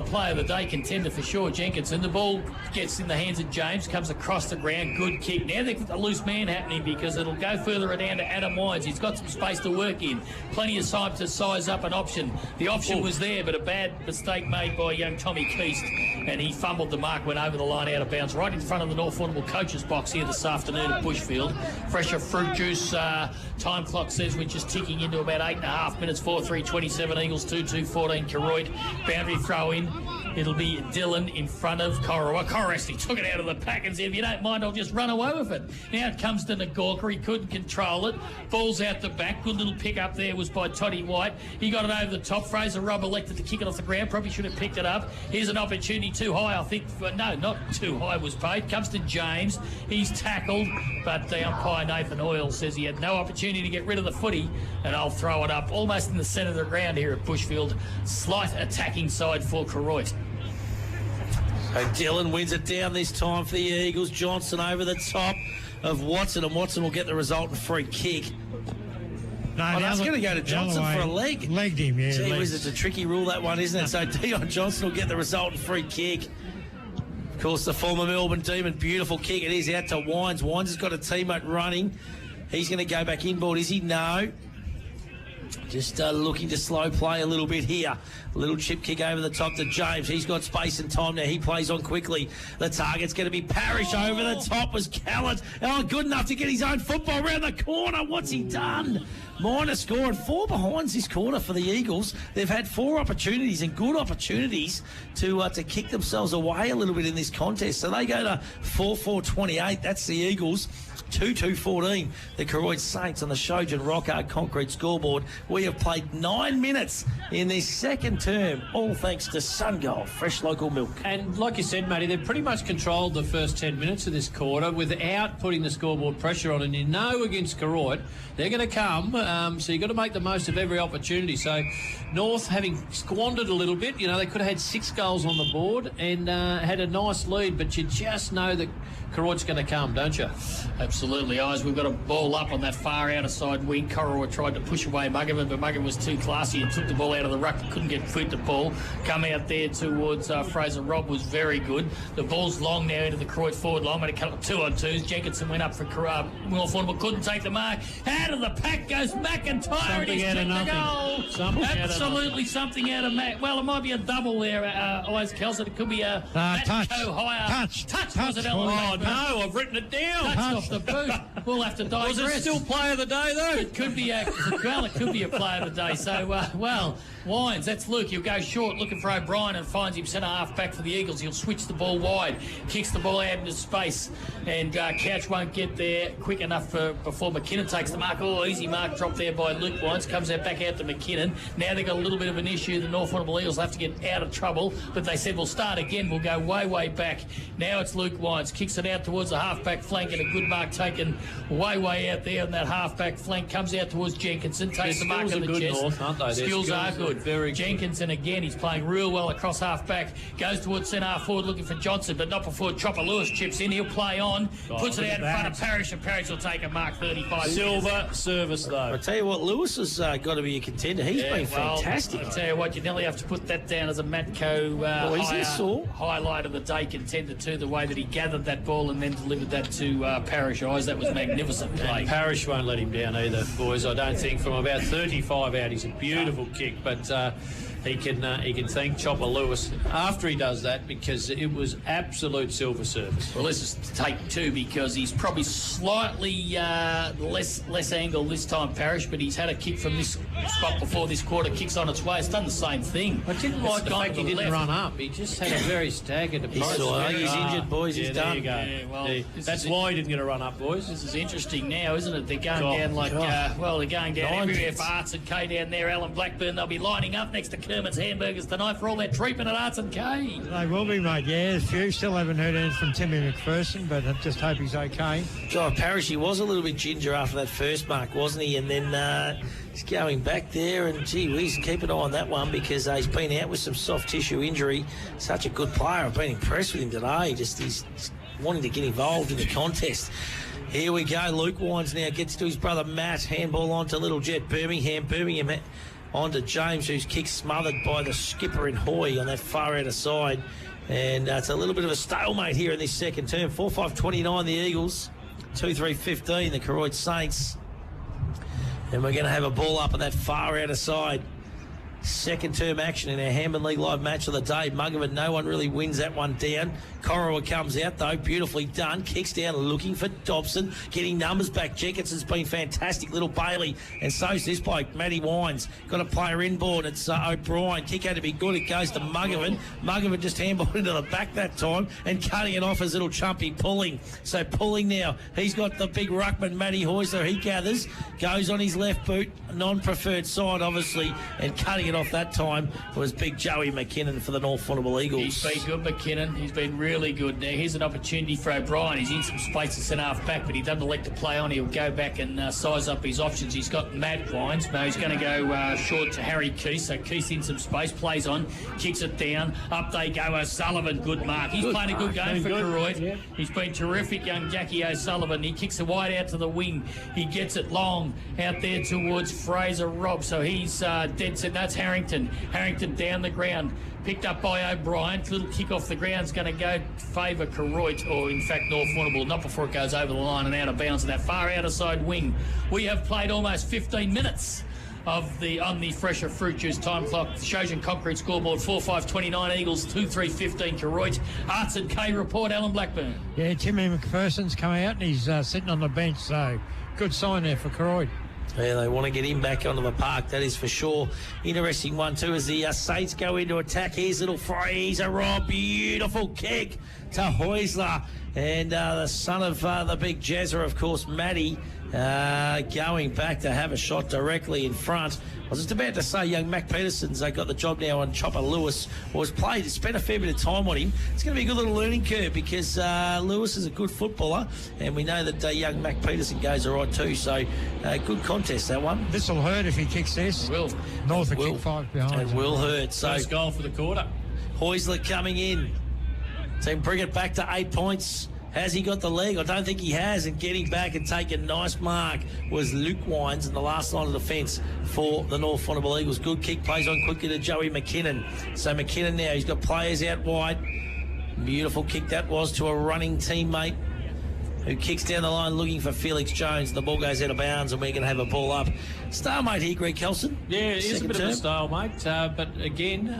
player of the day contender for sure, Jenkinson. The ball gets in the hands of James, comes across the ground, good kick. Now they've got the loose man happening because it'll go further down to Adam Wines. He's got some space to work in. Plenty of time to size up an option. The option was there, but a bad mistake made by young Tommy Keast, and he fumbled the mark, went over the line out of bounds, right in front of the North Warrnambool coaches box here this afternoon at Bushfield. Fresher fruit juice. Time clock says we're just ticking into about 8.5 minutes. 4-3-27 Eagles, 2-2-14 Koroit. Boundary throw in. It'll be Dylan in front of Koroit. Koroit, he took it out of the pack and said, if you don't mind, I'll just run away with it. Now it comes to Nagorka. He couldn't control it. Ball's out the back. Good little pick up there was by Toddy White. He got it over the top. Fraser Robb elected to kick it off the ground. Probably should have picked it up. Here's an opportunity too high, I think. No, not too high was paid. Comes to James. He's tackled, but the umpire, Nathan Oil, says he had no opportunity to get rid of the footy, and I'll throw it up almost in the centre of the ground here at Bushfield. Slight attacking side for Koroit. So Dylan wins it down this time for the Eagles. Johnson over the top of Watson, and Watson will get the resultant free kick. No, that's going to go to Johnson for a leg. Legged him, yeah. Gee whiz, it's a tricky rule, that one, isn't it? So Dion Johnson will get the resultant free kick. Of course, the former Melbourne Demon, beautiful kick. It is out to Wines. Wines has got a teammate running. He's going to go back inboard, is he? No. Just looking to slow play a little bit here. A little chip kick over the top to James. He's got space and time now. He plays on quickly. The target's going to be Parrish. Over the top was Callett. Oh, good enough to get his own football around the corner. What's he done? Minor score and 4 behinds this quarter for the Eagles. They've had 4 opportunities and good opportunities to kick themselves away a little bit in this contest. So they go to 4-4-28. That's the Eagles. 2-2-14, the Koroit Saints on the Shojan Rockhard Concrete scoreboard. We have played 9 minutes in this second term, all thanks to SunGold, fresh local milk. And like you said, Matty, they've pretty much controlled the first 10 minutes of this quarter without putting the scoreboard pressure on. And you know against Koroit, they're going to come, so you've got to make the most of every opportunity. So North, having squandered a little bit, you know, they could have had 6 goals on the board and had a nice lead, but you just know that Koroit's going to come, don't you? Absolutely, Eyes. We've got a ball up on that far outer side wing. Koroit tried to push away Muggerman, but Muggerman was too classy and took the ball out of the ruck. Couldn't get feet to ball. Come out there towards Fraser Robb was very good. The ball's long now into the Koroit forward line. Made a couple of 2-on-2s. Jenkinson went up for Warrnambool, couldn't take the mark. Out of the pack goes McIntyre. Something out of nothing. Absolutely something out of Mac. Well, it might be a double there, Eyes Kelson. It could be a touch. Touch was it, Ellen? Oh, no, I've written it down. Touched off the boot. We'll have to digress. Was it still player of the day, though? It could be a player of the day. So, Wines, that's Luke. He'll go short looking for O'Brien and finds him centre half back for the Eagles. He'll switch the ball wide, kicks the ball out into space, and Couch won't get there quick enough before McKinnon takes the mark. Oh, easy mark drop there by Luke Wines. Comes out back out to McKinnon. Now they've got a little bit of an issue. The North Warrnambool Eagles will have to get out of trouble, but they said we'll start again. We'll go way, way back. Now it's Luke Wines. Kicks it out towards the half-back flank, and a good mark taken way, way out there on that half-back flank. Comes out towards Jenkinson. Takes the mark on the chest. North, aren't they? Skills are good. Very good. Jenkinson again, he's playing real well across half-back. Goes towards centre half forward looking for Johnson, but not before Chopper Lewis chips in. He'll play on. Puts it out in front of Parrish, and Parrish will take a mark 35. Silver service, though. I tell you what, Lewis has got to be a contender. He's been fantastic. I tell you what, you nearly have to put that down as a Matco highlight of the day contender too, the way that he gathered that ball and then delivered that to Parrish. Eyes, that was magnificent play. And Parrish won't let him down either, boys. I don't think from about 35 out. He's a beautiful kick, but he can thank Chopper Lewis after he does that, because it was absolute silver service. Well, let's just take 2 because he's probably slightly less angle this time, Parrish, but he's had a kick from this spot before this quarter. Kicks on its way. It's done the same thing. I didn't like the fact he didn't run up. He just had a very staggered approach. He's injured, boys. He's done. There you go. That's why he didn't get a run up, boys. This is interesting now, isn't it? They're going down like, they're going down everywhere for Arts and K down there. Alan Blackburn, they'll be lining up next to Kermit's Hamburgers tonight for all that treatment at Arts and K. They will be, mate, yeah. There's few. Still haven't heard anything from Timmy McPherson, but I just hope he's okay. God, Parrish, he was a little bit ginger after that first mark, wasn't he? And then he's going back there, and gee whiz, keep an eye on that one, because he's been out with some soft tissue injury. Such a good player. I've been impressed with him today. He's wanting to get involved in the contest. Here we go. Luke Wines now gets to his brother Matt. Handball on to Little Jet Birmingham. Birmingham on to James, whose kick smothered by the skipper in Hoy on that far outer side. And it's a little bit of a stalemate here in this second term. 4-5-29 the Eagles. 2-3-15 the Koroit Saints. And we're going to have a ball up on that far outer side. Second term action in our Hammond League Live match of the day. Muggerman, no one really wins that one down. Koroit comes out, though, beautifully done. Kicks down, looking for Dobson, getting numbers back. Jenkinson's been fantastic, little Bailey, and so's this bloke, Matty Wines. Got a player inboard. It's O'Brien. Kick had to be good. It goes to Muggerman. Muggerman just handballed into the back that time and cutting it off as little Chumpy pulling. So pulling now. He's got the big ruckman, Matty Hoisler. He gathers, goes on his left boot, non-preferred side, obviously, and cutting it off that time was big Joey McKinnon for the North Warrnambool Eagles. He's been good, McKinnon. He's been really good. Now, here's an opportunity for O'Brien. He's in some space at centre-half back, but he doesn't elect to play on. He'll go back and size up his options. He's got Matt Wines. Now, he's going to go short to Harry Keith. So Keith's in some space, plays on, kicks it down. Up they go, O'Sullivan. Good mark. He's playing a good game for Koroit. Yeah. He's been terrific, young Jackie O'Sullivan. He kicks it wide out to the wing. He gets it long out there towards Fraser Robb. So he's dead set. That's Harrington. Harrington down the ground. Picked up by O'Brien. Little kick off the ground's going to go favour Koroit, or in fact North Warrnambool, not before it goes over the line and out of bounds on that far outer side wing. We have played almost 15 minutes on the Fresher Fruit Juice time clock. Shojan Concrete scoreboard 4-5-29 Eagles, 2-3-15 Koroit. Arts and K report, Alan Blackburn. Yeah, Timmy McPherson's come out and he's sitting on the bench, so good sign there for Koroit. Yeah, they want to get him back onto the park, that is for sure. Interesting one too as the Saints go into attack. Here's little Fraser Robb, beautiful kick to Hoisler. And the son of the big Jazzer, of course, Matty, going back to have a shot directly in front. I was just about to say young Mac Peterson's got the job now on Chopper Lewis. Spent a fair bit of time on him. It's going to be a good little learning curve because Lewis is a good footballer, and we know that young Mac Peterson goes all right too. So good contest, that one. This will hurt if he kicks this. It will. North will kick 5 behind. It will hurt. So first goal for the quarter. Hoisler coming in to bring it back to 8 points. Has he got the leg? I don't think he has. And getting back and taking a nice mark was Luke Wines in the last line of defence for the North Warrnambool Eagles. Good kick, plays on quickly to Joey McKinnon. So McKinnon now, he's got players out wide. Beautiful kick that was to a running teammate who kicks down the line looking for Felix Jones. The ball goes out of bounds and we're going to have a ball up. Stalemate here, Greg Kelson. Yeah, it is a bit of a stalemate. But again,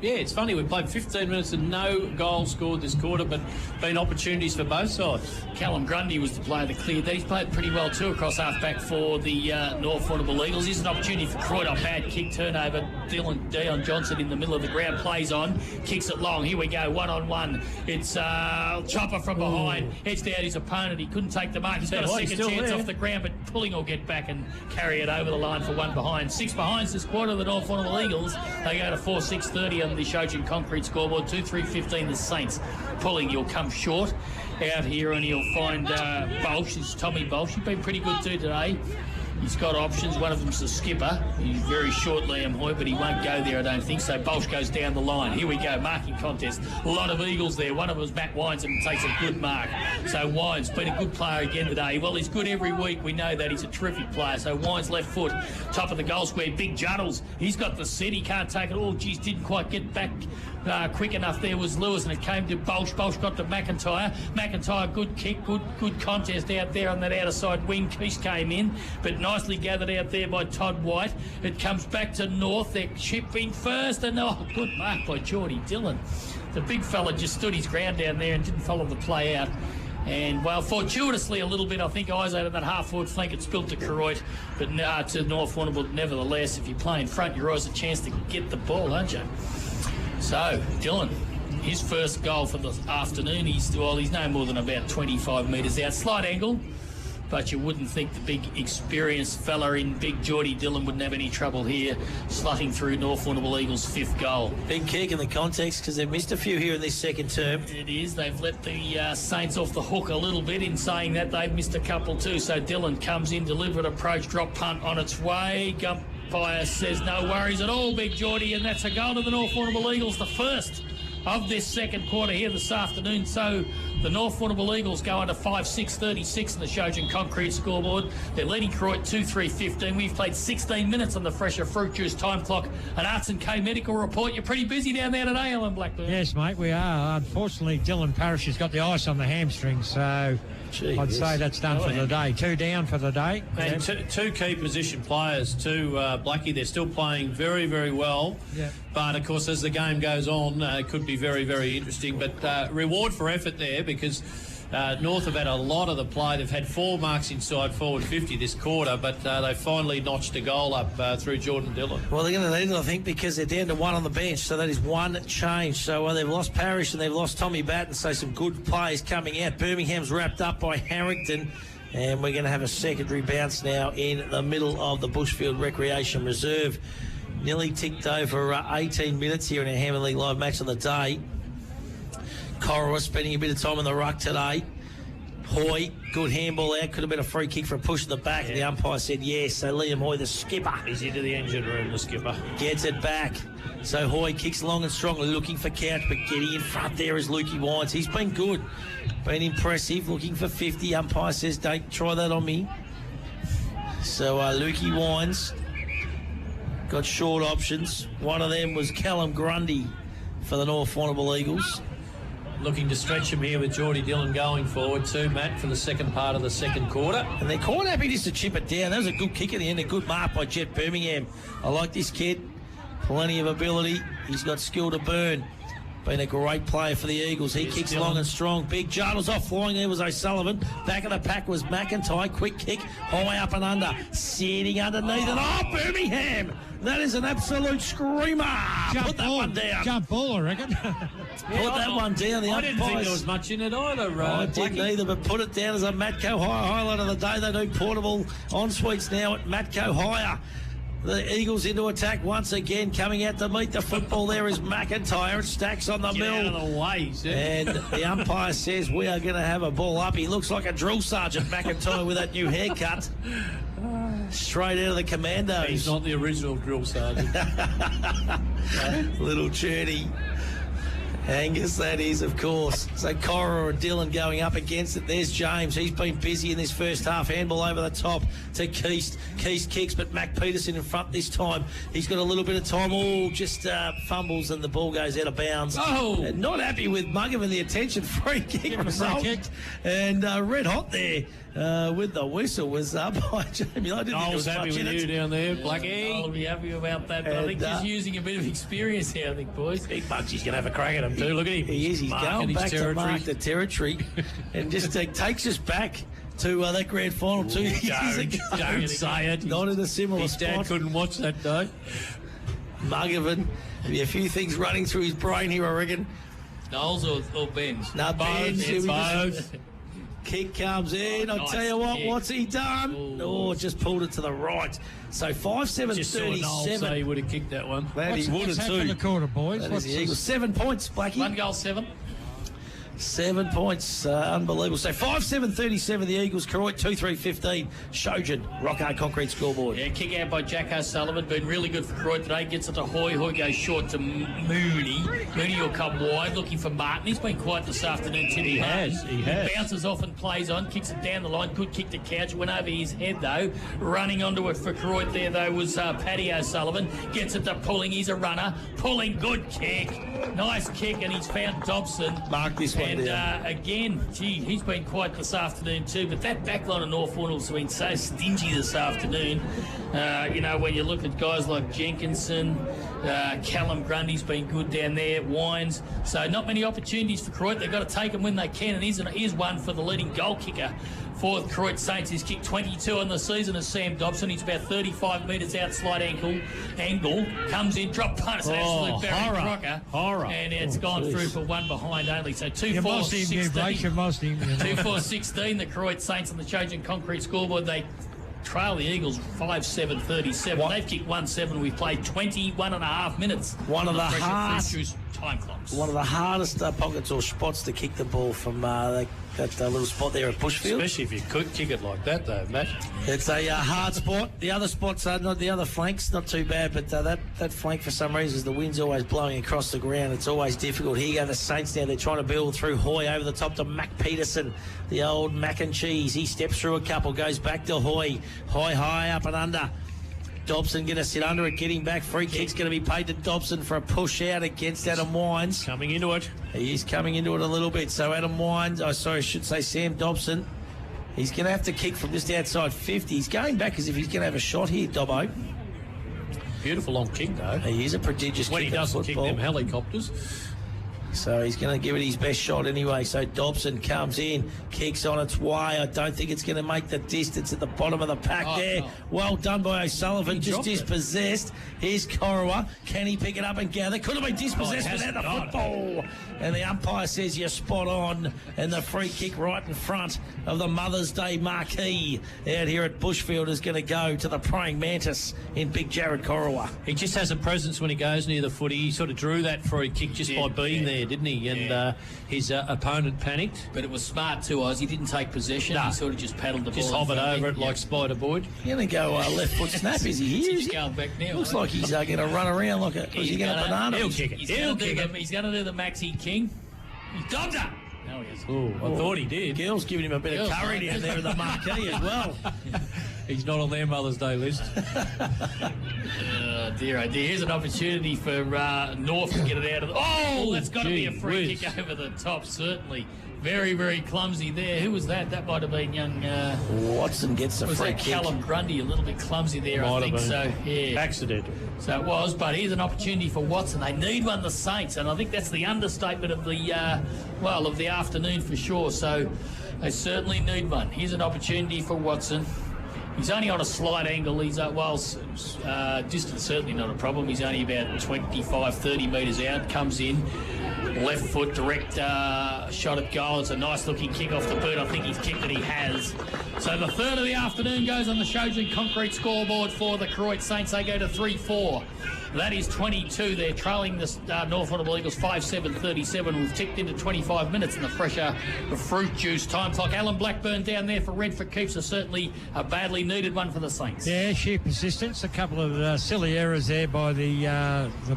it's funny. We played 15 minutes and no goal scored this quarter, but been opportunities for both sides. Callum Grundy was the player that cleared that. He's played pretty well too across half-back for the North Warrnambool Eagles. Here's an opportunity for Koroit. A bad kick turnover. Dion Johnson in the middle of the ground plays on, kicks it long. Here we go, one-on-one. It's Chopper from behind. Heads down his opponent. He couldn't take the mark. He's got a second chance off the ground, but Pulling will get back and carry it over the line for one behind. 6 behinds this quarter, the North Warrnambool Eagles. They go to 4-6-30 on the Shojan Concrete scoreboard. 2-3-15 the Saints. Pulling, you'll come short out here and he'll find Bolsh. It's Tommy Bolsh. He's been pretty good too today. He's got options. One of them's the skipper. He's very short, Liam Hoy, but he won't go there, I don't think. So Bolsh goes down the line. Here we go, marking contest. A lot of Eagles there. One of them is Matt Wines and takes a good mark. So Wines been a good player again today. Well, he's good every week. We know that. He's a terrific player. So Wines left foot, top of the goal square. Big Juddles. He's got the set. He can't take it. Oh, geez, didn't quite get back quick enough. There was Lewis, and it came to Bolsh. Bolsh got to McIntyre. McIntyre, good kick, good contest out there on that outer side wing. Keith came in, but nicely gathered out there by Todd White. It comes back to North. They're chipping first, and good mark by Geordie Dillon. The big fella just stood his ground down there and didn't follow the play out. And, well, fortuitously a little bit, I think eyes out of that half-forward flank. It spilled to Koroit, but to North Warrnambool. Nevertheless, if you play in front, you're always a chance to get the ball, aren't you? So, Dillon, his first goal for the afternoon. He's no more than about 25 metres out. Slight angle, but you wouldn't think the big experienced fella in big Geordie Dillon wouldn't have any trouble here slotting through North Warrnambool Eagles' 5th goal. Big kick in the context because they've missed a few here in this second term. It is. They've let the Saints off the hook a little bit in saying that. They've missed a couple too. So Dillon comes in, deliberate approach, drop punt on its way. Umpire says no worries at all, big Geordie, and that's a goal to the North Warrnambool Eagles, the first of this second quarter here this afternoon. So the North Warrnambool Eagles go under 5-6-36 in the Shojan Concrete scoreboard. They're leading Koroit 2-3-15. We've played 16 minutes on the Fresher Fruit Juice time clock. An Arts and K medical report. You're pretty busy down there today, Alan Blackburn. Yes, mate, we are. Unfortunately, Dylan Parrish has got the ice on the hamstring, so I'd say that's done for the day. 2 down for the day. And two key position players too, Blackie. They're still playing very, very well. Yeah. But, of course, as the game goes on, it could be very, very interesting. But reward for effort there, because North have had a lot of the play. They've had 4 marks inside forward 50 this quarter, but they finally notched a goal up through Jordan Dillon. Well, they're going to need it, I think, because they're down to 1 on the bench, so that is 1 change. So they've lost Parrish and they've lost Tommy Batten, so some good players coming out. Birmingham's wrapped up by Harrington, and we're going to have a secondary bounce now in the middle of the Bushfield Recreation Reserve. Nearly ticked over 18 minutes here in our Hammer League live match of the day. Koroit spending a bit of time in the ruck today. Hoy, good handball out. Could have been a free kick for a push in the back. The umpire said yes. So Liam Hoy, the skipper, He's into the engine room, the skipper. gets it back. So Hoy kicks long and strong, looking for Couch, but getting in front there is Lukey Wines. He's been good, been impressive, looking for 50. Umpire says, don't try that on me. So Lukey Wines got short options. One of them was Callum Grundy for the North Warrnambool Eagles. Looking to stretch him here with Geordie Dillon going forward too, Matt, for the second part of the second quarter. And they're quite happy just to chip it down. That was a good kick at the end, a good mark by Jet Birmingham. I like this kid. Plenty of ability. He's got skill to burn. Been a great player for the Eagles. He kicks Dillon. long and strong. Big Jardel's off flying. There was O'Sullivan. Back of the pack was McIntyre. Quick kick. High up and under. Sitting underneath it. Oh, Birmingham! That is an absolute screamer. Put that one down. Jump ball, I reckon. Put that one down. The I didn't think umpires- there was much in it either. I didn't either, but put it down as a Matco Hire highlight of the day. They do portable en-suites now at Matco Hire. The Eagles into attack once again. Coming out to meet the football there is McIntyre. It stacks on the Get out mill. of the way, And the umpire says we are going to have a ball up. He looks like a drill sergeant, McIntyre, with that new haircut. Straight out of the Commandos. He's not the original drill sergeant. Little Churdy. Angus, that is, of course. So Cora and Dillon going up against it. There's James. He's been busy in this first half. Handball over the top to Keast. Keast kicks, but Mac Peterson in front this time. He's got a little bit of time. Oh, just fumbles and the ball goes out of bounds. Oh! Not happy with Muggerman, the attention. Free kick result. kick. And red hot there with the whistle was by Jamie. I didn't think I there was happy much with in you it. down there, Blackie. I'll be happy about that, but I think And, he's using a bit of experience here, I think, boys. Big Bugsy's going to have a crack at him too. Look at him. He is. He's Marking going his back to territory. mark the territory and just takes us back to that grand final 2 years ago. Don't say it. Not in a similar His dad spot. couldn't watch that day. Muggerman. There'll be a few things running through his brain here, I reckon. Knowles or Benz? No, Benz. It's Both. Kick comes in. I'll Nice tell you what, kick. what's he done? Ooh. Oh, just pulled it to the right. So 5-7-37. Just saw Knowles say he would have kicked that one. That is What's that for the quarter, boys? That is What's the Eagles. 7 points, Blackie. 1 goal, 7. 7 points, unbelievable. So 5-7-37 the Eagles, Koroit 2-3-15, Shojin, Rockhard Concrete scoreboard. Yeah, kick out by Jack O'Sullivan. Been really good for Koroit today. Gets it to Hoy. Hoy goes short to Mooney. Mooney will come wide, looking for Martin. He's been quiet this afternoon, Timmy. He has. Bounces off and plays on, kicks it down the line. Good kick to Couch. Went over his head, though. Running onto it for Koroit there, though, was Paddy O'Sullivan. Gets it to Pulling. He's a runner. Pulling, good kick. Nice kick, and he's found Dobson. Mark this one And down. again, gee, he's been quiet this afternoon too. But that back line of North Warrnambool's been so stingy this afternoon. When you look at guys like Jenkinson, Callum Grundy's been good down there, Wines. So not many opportunities for Koroit. They've got to take them when they can. And here's one for the leading goal kicker for the Koroit Saints. He's kicked 22 on the season as Sam Dobson. He's about 35 metres out, slight angle, comes in, drop punt. It's an absolute Barry Crocker. Horror. And it's gone through for one behind only. So 2-4-16. You must him, Blake. You must him. 2-4-16, the Koroit Saints on the Trojan Concrete scoreboard. They trail the Eagles 5-7-37. What? They've kicked 1-7. We've played 21 and a half minutes. One of the Pressure hardest- through time clocks. One of the hardest pockets or spots to kick the ball from that little spot there at Bushfield. Especially if you could kick it like that, though, Matt. It's a hard spot. The other spots are not the other flanks, not too bad, but that flank for some reason, the wind's always blowing across the ground. It's always difficult. Here go the Saints now. They're trying to build through Hoy over the top to Mac Peterson, the old mac and cheese. He steps through a couple, goes back to Hoy. Hoy high up and under. Dobson going to sit under it, getting back. Free kick's going to be paid to Dobson for a push out against Adam Wines. Coming into it. He is coming into it a little bit. So Adam Wines, I should say Sam Dobson. He's going to have to kick from just outside 50. He's going back as if he's going to have a shot here, Dobbo. beautiful long kick, though. He is a prodigious When he kicker of doesn't kick football. them helicopters. So he's going to give it his best shot anyway. So Dobson comes in, kicks on its way. I don't think it's going to make the distance at the bottom of the pack there. No. Well done by O'Sullivan. He Just dropped it. dispossessed. Here's Koroit. Can he pick it up and gather? Could have been dispossessed has without the not. football. And the umpire says you're spot on. And the free kick right in front of the Mother's Day marquee out here at Bushfield is going to go to the praying mantis in Big Jared Koroit. He just has a presence when he goes near the footy. He sort of drew that free kick just by being there, didn't he? And his opponent panicked. But it was smart too, Oz. He didn't take possession. No. He sort of just paddled the Just ball. hovered over it like Spider Boyd. He's going to go left foot snap, is he? Here, is He's he? going back now. Looks like he's going to run around like a... Is he going to banana? He'll kick it. He's He'll going to kick do it. the, he's going to do the Maxi King. He's dobbed it. No, he hasn't. Ooh, I thought he did. Girls giving him a bit of Girls, curry down there in the marquee as well. He's not on their Mother's Day list. Oh, dear, oh, dear. Here's an opportunity for North to get it out of the... Oh, that's got to be a Gee free whiz. kick over the top, certainly. Very, very clumsy there. Who was that? That might have been young... Watson gets the was free that kick. Callum Grundy? A little bit clumsy there, I Might think have so. been. Yeah. Accidental. So it was, but here's an opportunity for Watson. They need one, the Saints, and I think that's the understatement of the, of the afternoon for sure. So they certainly need one. Here's an opportunity for Watson. He's only on a slight angle. He's, distance certainly not a problem. He's only about 25, 30 metres out. Comes in, left foot, direct shot at goal. It's a nice looking kick off the boot. I think he's kicked it, he has. So the third of the afternoon goes on the Shojin Concrete scoreboard for the Koroit Saints. They go to 3-4. That is 22. They're trailing the North Warrnambool Eagles 5-7-37. We've ticked into 25 minutes in the fresher fruit juice time clock. Alan Blackburn down there for Redford keeps us certainly a badly needed one for the Saints. Yeah, sheer persistence. A couple of silly errors there by the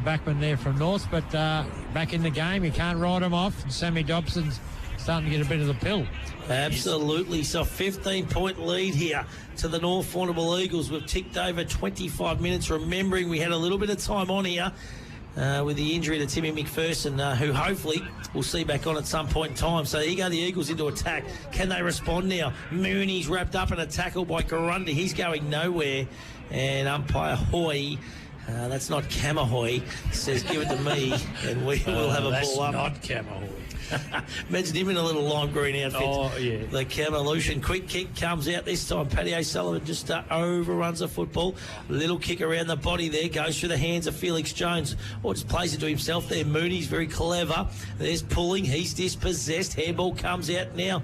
backman there from North, but back in the game, you can't write them off. And Sammy Dobson's starting to get a bit of the pill. Absolutely. So 15-point lead here to the North Warrnambool Eagles. We've ticked over 25 minutes, remembering we had a little bit of time on here with the injury to Timmy McPherson, who hopefully we'll see back on at some point in time. So here go the Eagles into attack. Can they respond now? Mooney's wrapped up in a tackle by Grundy. He's going nowhere. And umpire Hoy, that's not Kamahoy, says give it to me and we will have a ball up. That's not Camahoy. Imagine him in a little lime green outfit. Oh, yeah. The Camelution. Quick kick comes out this time. Paddy O'Sullivan just overruns the football. Little kick around the body there. Goes through the hands of Felix Jones. Or just plays it to himself there. Mooney's very clever. There's pulling. He's dispossessed. Handball comes out now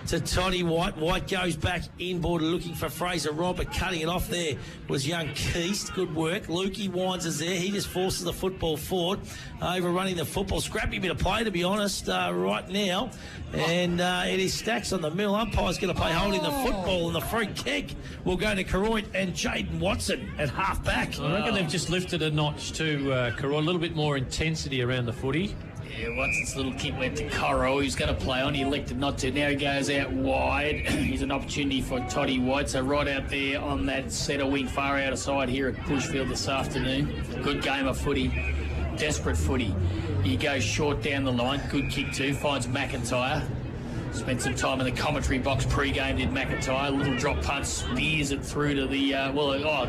to Toddy White. White goes back inboard looking for Fraser Robb, but cutting it off there was young Keast. Good work. Lukey Wines is there. He just forces the football forward, overrunning the football. Scrappy bit of play, to be honest, right now. And it is Stacks on the mill. Umpire's going to play holding the football, and the free kick will go to Koroit and Jaden Watson at half back. I reckon they've just lifted a notch to Koroit, a little bit more intensity around the footy. Yeah, Watson's little kick went to Koroit. He's going to play on. He elected not to. Now he goes out wide. He's an opportunity for Toddy White. So right out there on that centre wing, far out of side here at Bushfield this afternoon. Good game of footy. Desperate footy. He goes short down the line. Good kick too. Finds McIntyre. Spent some time in the commentary box pre-game, did McIntyre. Little drop punt, spears it through to the...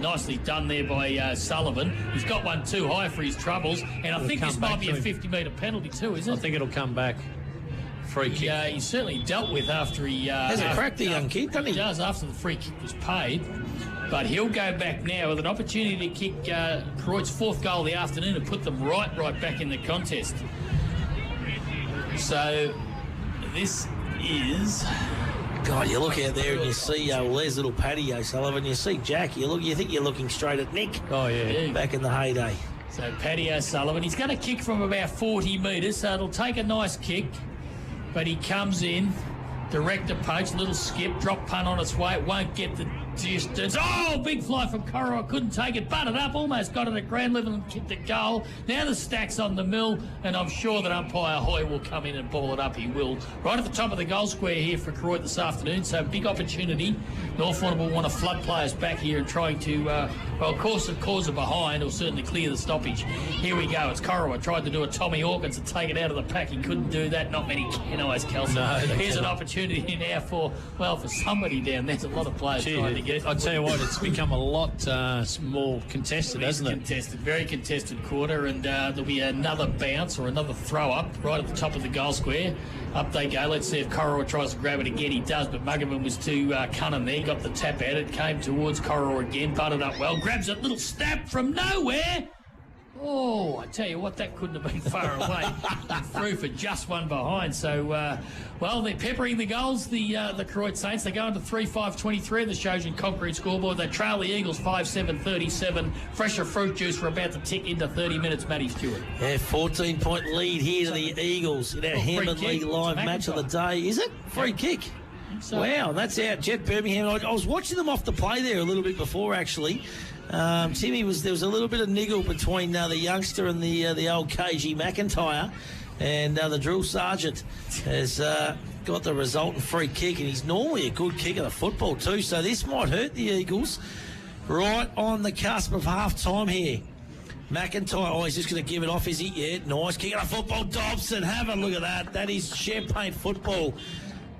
nicely done there by Sullivan. He's got one too high for his troubles. And I think this might be a 50-metre penalty too, isn't it? I think it'll come back. Free kick. He certainly dealt with after he... Has a crack, the young kid, doesn't he? He does, after the free kick was paid. But he'll go back now with an opportunity to kick Koroit's fourth goal of the afternoon and put them right back in the contest. So this is... God, you look out there and you see Les little Paddy O'Sullivan. You see Jack. You think you're looking straight at Nick. Oh, yeah. Back in the heyday. So Paddy O'Sullivan, he's going to kick from about 40 metres, so it'll take a nice kick. But he comes in, direct approach, little skip, drop punt on its way. It won't get the distance. Oh, big fly from Koroit. Couldn't take it. Butted up. Almost got it at ground level and kicked the goal. Now the Stack's on the mill, and I'm sure that umpire Hoy will come in and ball it up. He will. Right at the top of the goal square here for Koroit this afternoon. So big opportunity. North Warrnambool want to flood players back here and trying to, of course, cause a behind or certainly clear the stoppage. Here we go. It's Koroit. Tried to do a Tommy Hawkins and take it out of the pack. He couldn't do that. Not many can eyes, Kelson. No, Here's an opportunity opportunity now for somebody down there's a lot of players trying to get. I tell you what, it's become a lot more contested, hasn't it? Contested, very contested quarter, and there'll be another bounce or another throw up right at the top of the goal square. Up they go. Let's see if Koroit tries to grab it again. He does, but Muggerman was too cunning there. Got the tap at it, came towards Koroit again, butted up well, grabs it, little snap from nowhere. Oh, I tell you what, that couldn't have been far away. Through for just one behind. So, they're peppering the goals, the Koroit Saints. They go into 3-5-23 of the Shoshin Concrete scoreboard. They trail the Eagles 5-7-37. Fresher fruit juice. We're about to tick into 30 minutes, Matty Stewart. Yeah, 14-point lead here to the Eagles in our Hammond League live match of the day. Is it? Free kick. So, wow, that's out. Jet Birmingham. I was watching them off the play there a little bit before, actually. Timmy, there was a little bit of niggle between the youngster and the old KG McIntyre, and the drill sergeant has got the resultant free kick, and he's normally a good kicker of football too, so this might hurt the Eagles right on the cusp of half-time here. McIntyre, he's just going to give it off, is he? Yeah, nice kick of football. Dobson, have a look at that. That is champagne football.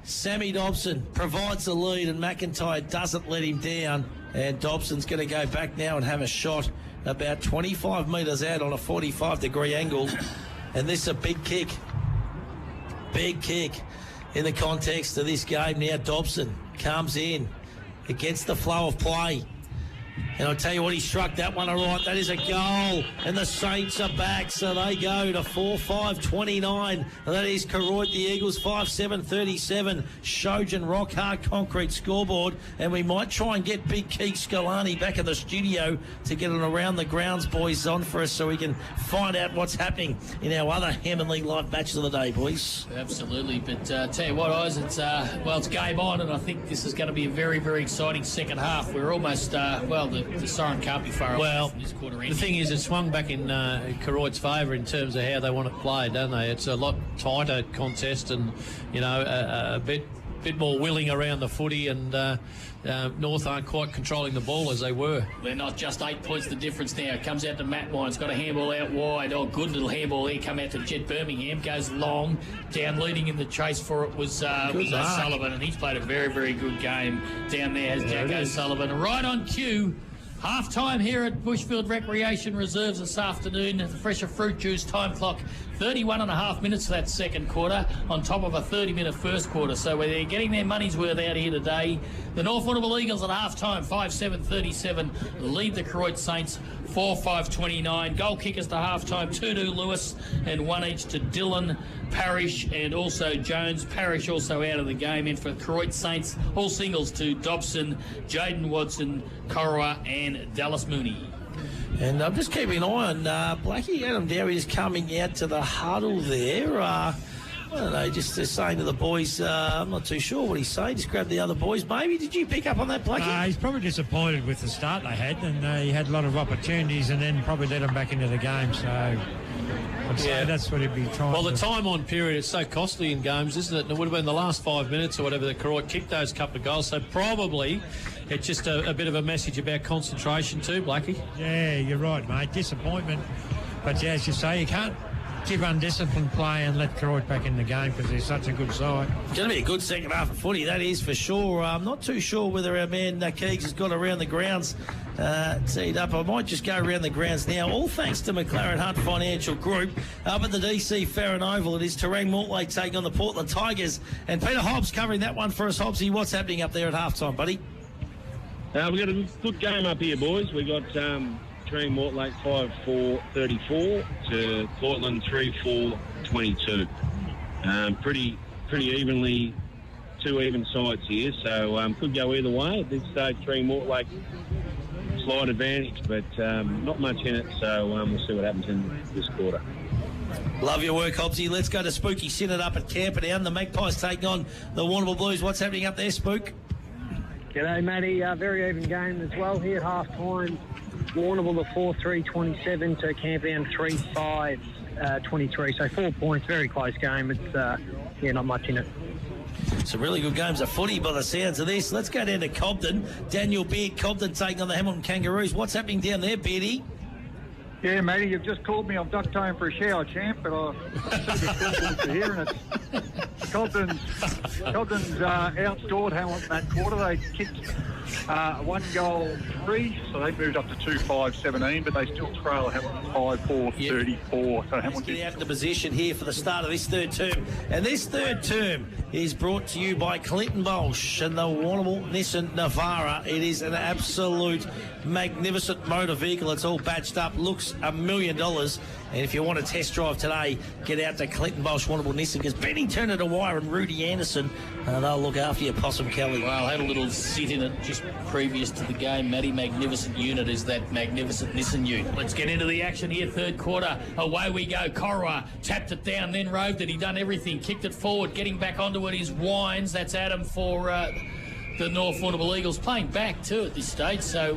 Sammy Dobson provides the lead, and McIntyre doesn't let him down. And Dobson's going to go back now and have a shot about 25 metres out on a 45-degree angle. And this is a big kick. Big kick in the context of this game. Now Dobson comes in against the flow of play. And I'll tell you what, he struck that one all right. That is a goal. And the Saints are back, so they go to 4-5-29. And that is Koroit, the Eagles, 5-7-37. Shojin Rock Hard Concrete scoreboard. And we might try and get Big Keith Scolani back in the studio to get an Around the Grounds boys on for us so we can find out what's happening in our other Hammond League live matches of the day, boys. Absolutely. But tell you what, Oz, it's game on, and I think this is going to be a very, very exciting second half. We're almost, the siren can't be far away from this quarter ending. The thing is, it swung back in Koroit's favour in terms of how they want it played, don't they? It's a lot tighter contest, and a bit more willing around the footy, and North aren't quite controlling the ball as they were. They're not. Just 8 points the difference now. It comes out to Matt Lyons, got a handball out wide. Oh, good little handball there. Come out to Jet Birmingham, goes long. Down leading in the chase for it was O'Sullivan, and he's played a very, very good game down there as Jack O'Sullivan. Right on cue. Half-time here at Bushfield Recreation Reserves this afternoon. The Fresher Fruit Juice time clock, 31 and a half minutes for that second quarter on top of a 30-minute first quarter. So they're getting their money's worth out here today. The North Warrnambool Eagles at half-time, 5-7-37, lead the Koroit Saints 4-5-29. Goal kickers to half-time, 2-2 Lewis and 1 each to Dylan, Parrish and also Jones. Parrish also out of the game. And for Koroit Saints, all singles to Dobson, Jaden Watson, Koroit and Dallas Mooney. And I'm just keeping an eye on Blackie. Adam Dowie is coming out to the huddle there. I don't know, just saying to the boys, I'm not too sure what he's saying. Just grab the other boys, maybe. Did you pick up on that, Blackie? He's probably disappointed with the start they had, and he had a lot of opportunities and then probably let them back into the game. So I'd say that's what he'd be trying to... Well, the time on period is so costly in games, isn't it? And it would have been the last 5 minutes or whatever that Koroit kicked those couple of goals. So probably it's just a bit of a message about concentration too, Blackie. Yeah, you're right, mate. Disappointment. But yeah, as you say, you can't give undisciplined play and let Koroit back in the game because they're such a good side. It's going to be a good second half of footy, that is for sure. I'm not too sure whether our man Keegs has got around the grounds teed up. I might just go around the grounds now, all thanks to McLaren Hunt Financial Group. Up at the DC Farron Oval, it is Terang Mortlake taking on the Portland Tigers. And Peter Hobbs covering that one for us. Hobbsy, what's happening up there at halftime, buddy? We've got a good game up here, boys. We got Terang Mortlake 5-4-34 to Portland 3-4-22. Pretty evenly, two even sides here, so could go either way. At this stage, Terang Mortlake slight advantage, but not much in it, so we'll see what happens in this quarter. Love your work, Hobbsy. Let's go to Spooky Synod up at Camperdown. The Magpies taking on the Warrnambool Blues. What's happening up there, Spook? G'day, Matty. Very even game as well here at half-time. Warrnambool the 4-3-27 to Camperdown 3-5-23. So 4 points, very close game. It's, not much in it. Some really good games of footy by the sounds of this. Let's go down to Cobden. Daniel Beard, Cobden taking on the Hamilton Kangaroos. What's happening down there, Beardy? Yeah, matey, you've just called me. I've ducked home for a shower, champ, but I see the questions to hear, and it's Cobden's outscored Hamilton that quarter. They kicked 1-goal-3, so they moved up to 2-5-17, but they still trail Hamilton 5-4-34. So Let's Hamilton get out into position here for the start of this third term. And this third term is brought to you by Clinton Bolsch and the Warrnambool Nissan Navara. It is an absolute magnificent motor vehicle. It's all badged up, looks $1 million. And if you want a test drive today, get out to Clinton Bolsch Warrnambool Nissan, because Benny Turner Dwyer and Rudy Anderson, they'll look after you, Possum Kelly. Well, I had a little sit in it just previous to the game. Matty, magnificent unit is that magnificent Nissan ute. Let's get into the action here, third quarter. Away we go. Koroit tapped it down, then roved it. He done everything, kicked it forward, getting back onto it is Wines. That's Adam for the North Warrnambool Eagles, playing back too at this stage, so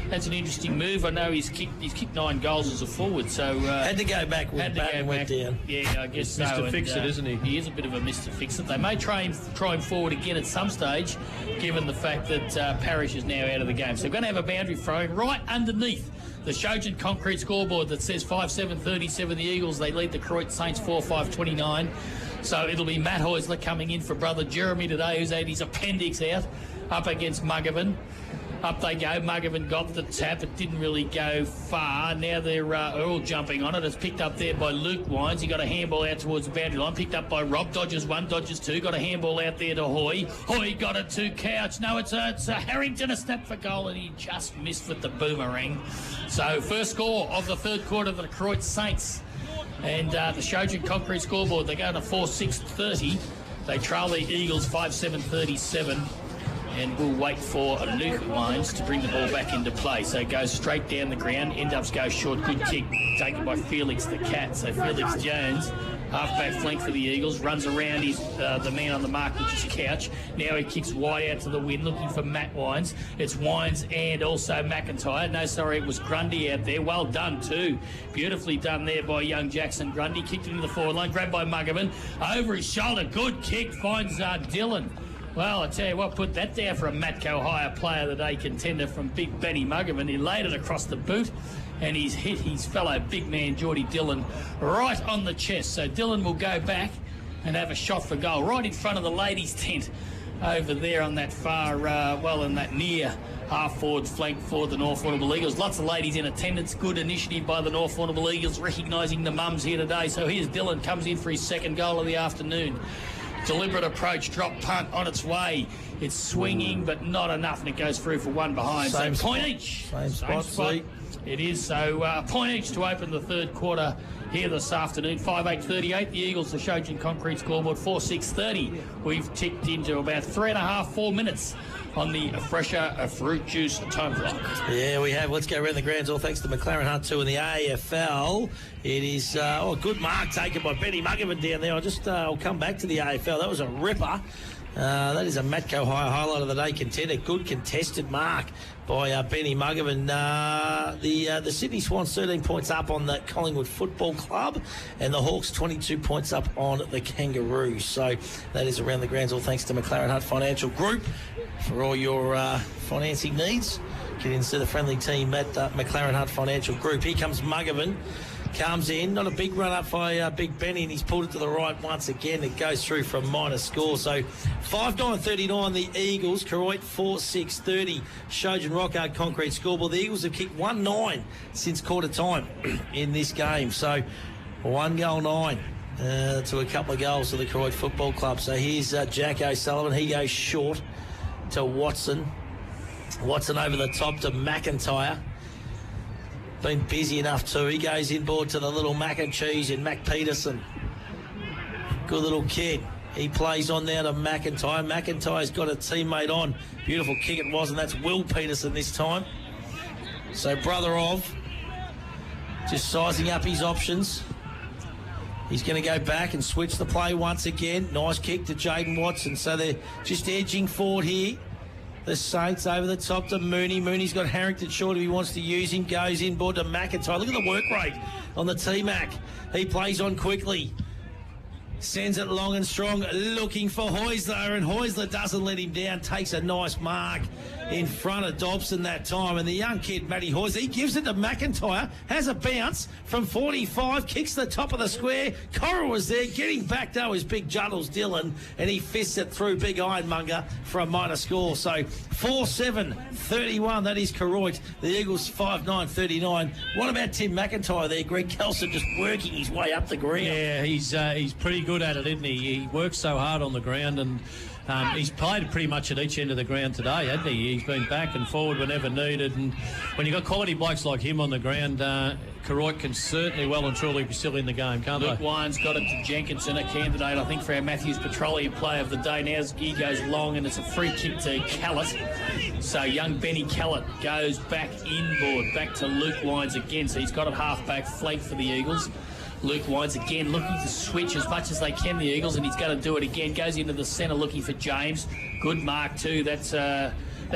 that's an interesting move. I know he's kicked 9 goals as a forward, so had to go back with bat and went down. Yeah, I guess so. Mr. Fix-It, isn't he? He is a bit of a Mr. Fix-It. They may try him forward again at some stage, given the fact that Parrish is now out of the game. So we're going to have a boundary throwing right underneath the Shojan concrete scoreboard that says 5-7-37. The Eagles, they lead the Koroit Saints 4-5-29. So it'll be Matt Heusler coming in for brother Jeremy today, who's had his appendix out, up against Muggerman. Up they go. Muggerman got the tap. It didn't really go far. Now they're all jumping on it. It's picked up there by Luke Wines. He got a handball out towards the boundary line. Picked up by Rob. Dodges 1, dodges 2. Got a handball out there to Hoy. Hoy got it to Couch. No, it's Harrington, a snap for goal, and he just missed with the boomerang. So first score of the third quarter of the Koroit Saints. And the Shojan concrete scoreboard, they go to 4-6-30. They trail the Eagles 5-7-37. And we'll wait for Luke Wines to bring the ball back into play. So it goes straight down the ground. End-ups go short. Good kick taken by Felix the Cat. So Felix Jones, half-back flank for the Eagles, runs around his the man on the mark, which is Couch. Now he kicks wide out to the wind, looking for Matt Wines. It's Wines and also McIntyre. No, sorry, it was Grundy out there. Well done too. Beautifully done there by young Jackson Grundy. Kicked it into the forward line. Grabbed by Muggerman. Over his shoulder. Good kick. Finds Dylan. Well, I tell you what, put that down for a Matco Hire Player of the Day contender from Big Benny Muggerman. He laid it across the boot, and he's hit his fellow big man, Geordie Dillon, right on the chest. So Dillon will go back and have a shot for goal right in front of the ladies' tent over there on that far, in that near half-forward flank for the North Warrnambool Eagles. Lots of ladies in attendance. Good initiative by the North Warrnambool Eagles, recognising the mums here today. So here's Dillon, comes in for his second goal of the afternoon. Deliberate approach, drop punt on its way. It's swinging, but not enough, and it goes through for one behind. Same so point spot. each. Same spot. It is. So point each to open the third quarter here this afternoon. 5-8-38. The Eagles, the Shojan concrete scoreboard, 4-6-30. We've ticked into about 3.5, 4 minutes on the fresher fruit juice time clock. Yeah, we have. Let's go around the grounds, all thanks to McLaren Hunt 2 in the AFL. It is a good mark taken by Benny Muggerman down there. I'll come back to the AFL. That was a ripper. That is a Matco Hire highlight of the day contender. Good contested mark by Benny Muggerman. The Sydney Swans 13 points up on the Collingwood Football Club, and the Hawks 22 points up on the Kangaroos. So that is around the grounds, all thanks to McLaren Hunt Financial Group for all your financing needs. Get into the friendly team at McLaren Hunt Financial Group. Here comes Muggerman. Comes in, not a big run up by Big Benny, and he's pulled it to the right once again. It goes through for a minor score. So 5-9-39 the Eagles, Koroit 4-6-30. Shojan Rockhard concrete scoreboard. The Eagles have kicked 1-9 since quarter time in this game. So 1-9 to a couple of goals to the Koroit Football Club. So here's Jack O'Sullivan. He goes short to Watson. Watson over the top to McIntyre. Been busy enough too. He goes inboard to the little mac and cheese in Mac Peterson. Good little kid. He plays on now to McIntyre. McIntyre's got a teammate on. Beautiful kick it was, and that's Will Peterson this time. So brother of, just sizing up his options. He's going to go back and switch the play once again. Nice kick to Jaden Watson. So they're just edging forward here. The Saints over the top to Mooney. Mooney's got Harrington short if he wants to use him. Goes inboard to McIntyre. Look at the work rate on the T-Mac. He plays on quickly. Sends it long and strong, looking for Heusler, and Heusler doesn't let him down, takes a nice mark in front of Dobson that time. And the young kid, Matty Heusler, he gives it to McIntyre, has a bounce from 45, kicks the top of the square. Koroit was there, getting back though is big Juddles Dylan, and he fists it through Big Ironmonger for a minor score. So 4-7-31, that is Koroit. The Eagles 5-9-39. What about Tim McIntyre there? Greg Kelson just working his way up the ground. Yeah, he's pretty good at it, isn't he? He works so hard on the ground, and he's played pretty much at each end of the ground today, hasn't he? He's been back and forward whenever needed, and when you've got quality blokes like him on the ground, Koroit can certainly well and truly be still in the game, can't Luke they? Wyon's got it to Jenkinson, a candidate, I think, for our Matthews Petroleum Player of the Day. Now he goes long, and it's a free kick to Callett. So young Benny Callett goes back inboard, back to Luke Wyons again. So he's got it half-back flank for the Eagles. Luke Wyons again looking to switch as much as they can, the Eagles, and he's going to do it again. Goes into the centre looking for James. Good mark too. That's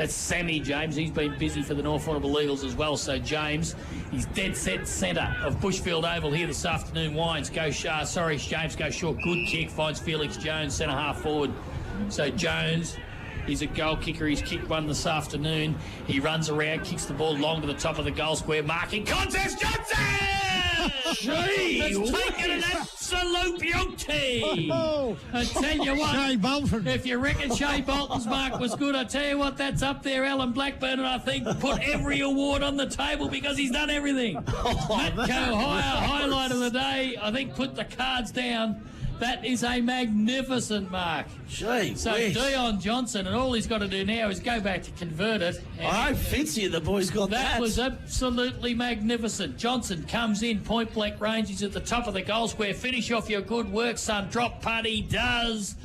Sammy James. He's been busy for the North Warrnambool Eagles as well. So James, he's dead set centre of Bushfield Oval here this afternoon. Wyons James goes short. Good kick, finds Felix Jones, centre half forward. So Jones, he's a goal kicker. He's kicked one this afternoon. He runs around, kicks the ball long to the top of the goal square. Marking contest, Johnson! It's taken an absolute beauty. I tell you what, Shea Bolton. if you reckon Shea Bolton's mark was good, I tell you what, that's up there. Alan Blackburn, and I think put every award on the table because he's done everything. Matco highlight of the day, I think put the cards down. That is a magnificent mark. Gee So whiz. Dion Johnson, and all he's got to do now is go back to convert it. I hope Fitzy and the boys got that. That was absolutely magnificent. Johnson comes in, point blank range. He's at the top of the goal square. Finish off your good work, son. Drop putt, he does.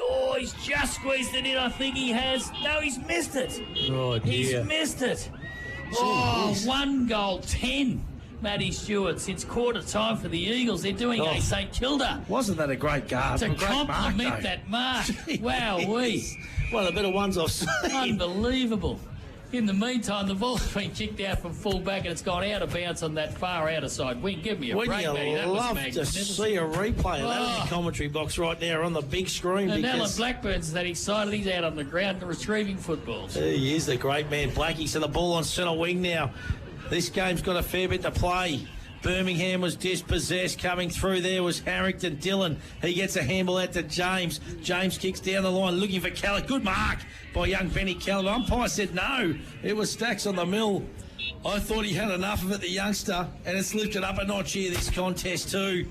Oh, he's just squeezed it in. I think he has. No, he's missed it. Oh, He's dear. missed it. Oh, 1 goal, 10. Matty Stewart, since quarter time for the Eagles. They're doing a St Kilda Wasn't that a great guard? to A great mark, compliment though. that mark. Gee Wowee. whiz. One of the better ones I've seen. Unbelievable. In the meantime, the ball's been kicked out from full back, and it's gone out of bounds on that far outer side wing. Give me a Wouldn't break, you Matty. That was love to magnificent. see a replay of that in Oh. the commentary box right now on the big screen? And Alan because Blackburn's that excited. He's out on the ground retrieving footballs. he is the great man, Blackie. So the ball on centre wing now. This game's got a fair bit to play. Birmingham was dispossessed. Coming through there was Harrington Dillon. He gets a handball out to James. James kicks down the line looking for Callett. Good mark by young Benny Callett. Umpire said no. It was Stacks on the mill. I thought he had enough of it, the youngster, and it's lifted up a notch here, this contest too.